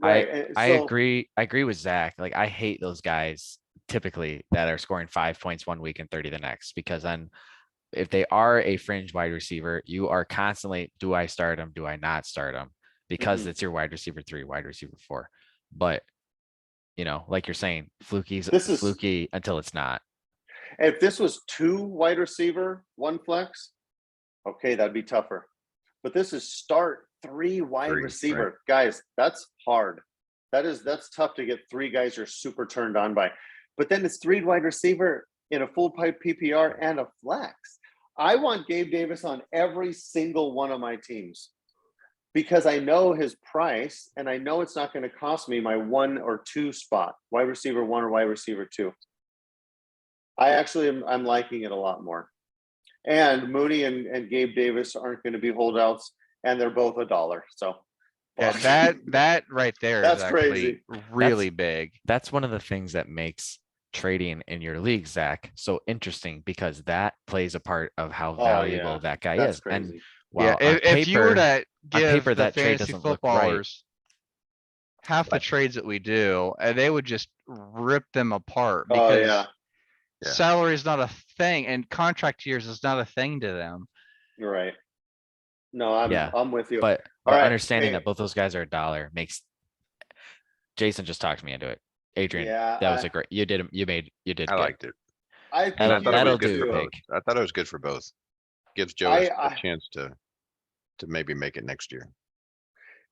Right, and I so- agree. I agree with Zach. Like I hate those guys typically that are scoring 5 points one week and 30 the next, because then if they are a fringe wide receiver, you are constantly, do I start them? Do I not start them? because Mhm. it's your wide receiver 3, wide receiver 4. But, you know, like you're saying, fluky's This is- fluky until it's not. If this was 2 wide receiver, 1 flex, okay, that'd be tougher. But this is start 3 wide 3, right. receiver. Guys, that's hard. That's tough to get 3 guys you're super turned on by. But then it's 3 wide receiver in a full pipe PPR and a flex. I want Gabe Davis on every single one of my teams because I know his price and I know it's not going to cost me my 1 or 2 spot, wide receiver 1 or wide receiver 2. I'm liking it a lot more. And Mooney and Gabe Davis aren't going to be holdouts, and they're both $1. So Yeah, fuck. that right there is That's actually crazy. really big. That's one of the things that makes trading in your league, Zach, so interesting because that plays a part of how Oh, valuable yeah. that guy That's is. And crazy. Yeah, while on if you were paper, to give paper, the that trade fantasy doesn't look right. footballers half the But- trades that we do, and they would just rip them apart Oh, because yeah. Yeah. salary is not a thing and contract years is not a thing to them. You're right. No, Yeah, I'm with you. but All right, understanding hey. that both those guys are $1 makes Jason just talked me into it. Adrian, Yeah, that was a great, you did I good. liked it. I And I think That'll- thought it that'll was good do, for Pig. both. I thought it was good for both. Gives Joe I- a chance to maybe make it next year.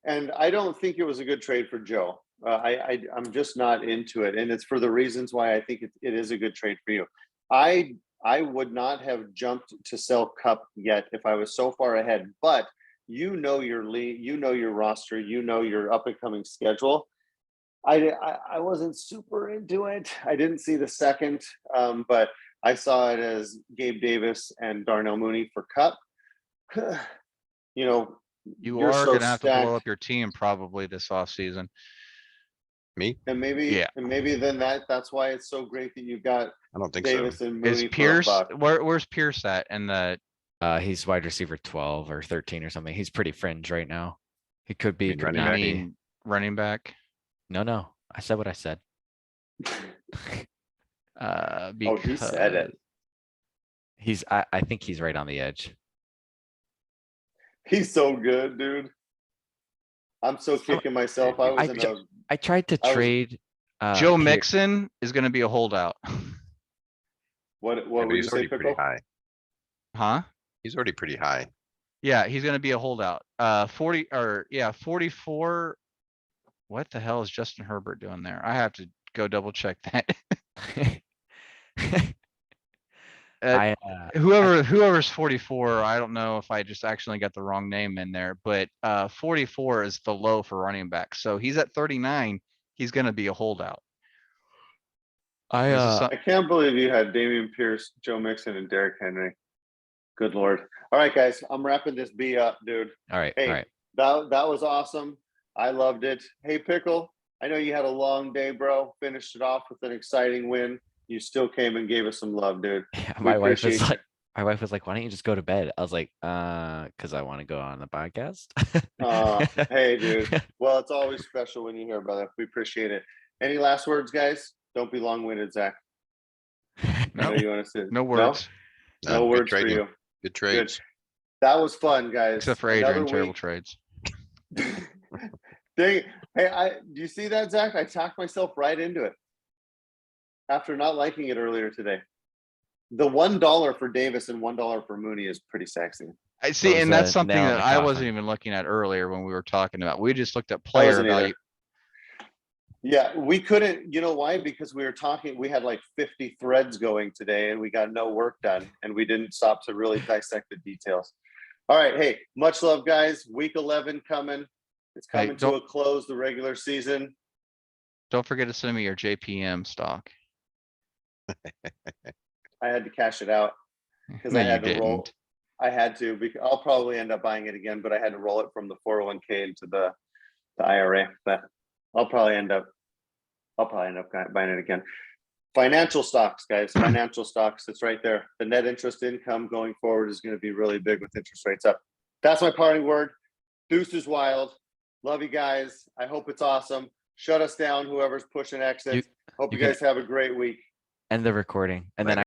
and I don't think it was a good trade for Joe. I'm just not into it, and it's for the reasons why I think it is a good trade for you. I would not have jumped to sell Cup yet if I was so far ahead, but you know your league, you know your roster, you know your up and coming schedule. I wasn't super into it. I didn't see the second, but I saw it as Gabe Davis and Darnell Mooney for Cup. You know, You you're are so gonna have to blow stacked. up your team probably this offseason. Me? And Yeah. maybe then that's why it's so great that you've got I don't think so. Davis and Is Mooney for a Pierce, buck. where's Pierce at in the, He's wide receiver 12 or 13 or something. He's pretty fringe right now. He could be, mean could running not I back? be. mean, running back? No, I said what I said. Oh, he said it. He's, I think he's right on the edge. He's so good, dude. I'm so kicking myself. I was in a I tried to I was- trade. Joe Pier- Mixon is gonna be a holdout. what Yeah, would but you he's say, already pretty Pickle? high. Huh? He's already pretty high. Yeah, he's gonna be a holdout. 40 or yeah, 44. What the hell is Justin Herbert doing there? I have to go double check that. I, Whoever's 44, I don't know if I just actually got the wrong name in there, but 44 is the low for running back. So he's at 39. He's gonna be a holdout. This is some- I can't believe you had Damian Pierce, Joe Mixon, and Derrick Henry. Good Lord. All right, guys, I'm wrapping this B up, dude. all right, Hey, all right. that was awesome. I loved it. Hey, Pickle, I know you had a long day, bro. Finished it off with an exciting win. You still came and gave us some love, dude. My wife appreciate is you. like, why don't you just go to bed? I was like, cause I want to go on the podcast. Hey, dude. Well, it's always special when you're here, brother. We appreciate it. Any last words, guys? Don't be long-winded, Zach. I know No, you want to say no words, No good words for trading. you. Good trades. That was fun, guys. except for Another Adrian, terrible week. trades. Dang, hey, do you see that, Zach? I talked myself right into it after not liking it earlier today. The $1 for Davis and $1 for Mooney is pretty sexy. I see, was and that's the something nail in that the I wasn't coffin. even looking at earlier when we were talking about. We just looked at I player wasn't either. value. Yeah, we couldn't, you know why? Because we were talking, we had like 50 threads going today and we got no work done and we didn't stop to really dissect the details. All right, hey, much love, guys. Week 11 coming. It's Hey, coming to don't- a close, the regular season. Don't forget to send me your JPM stock. I had to cash it out because No, I you had to roll. didn't. I had to, because I'll probably end up buying it again, but I had to roll it from the 401k into the IRA. But I'll probably end up buying it again. Financial stocks, guys. Financial stocks. It's right there. The net interest income going forward is going to be really big with interest rates up. That's my parting word. Deuce is wild. Love you guys. I hope it's awesome. Shut us down, whoever's pushing exits. Hope you you can- guys have a great week. End the recording and then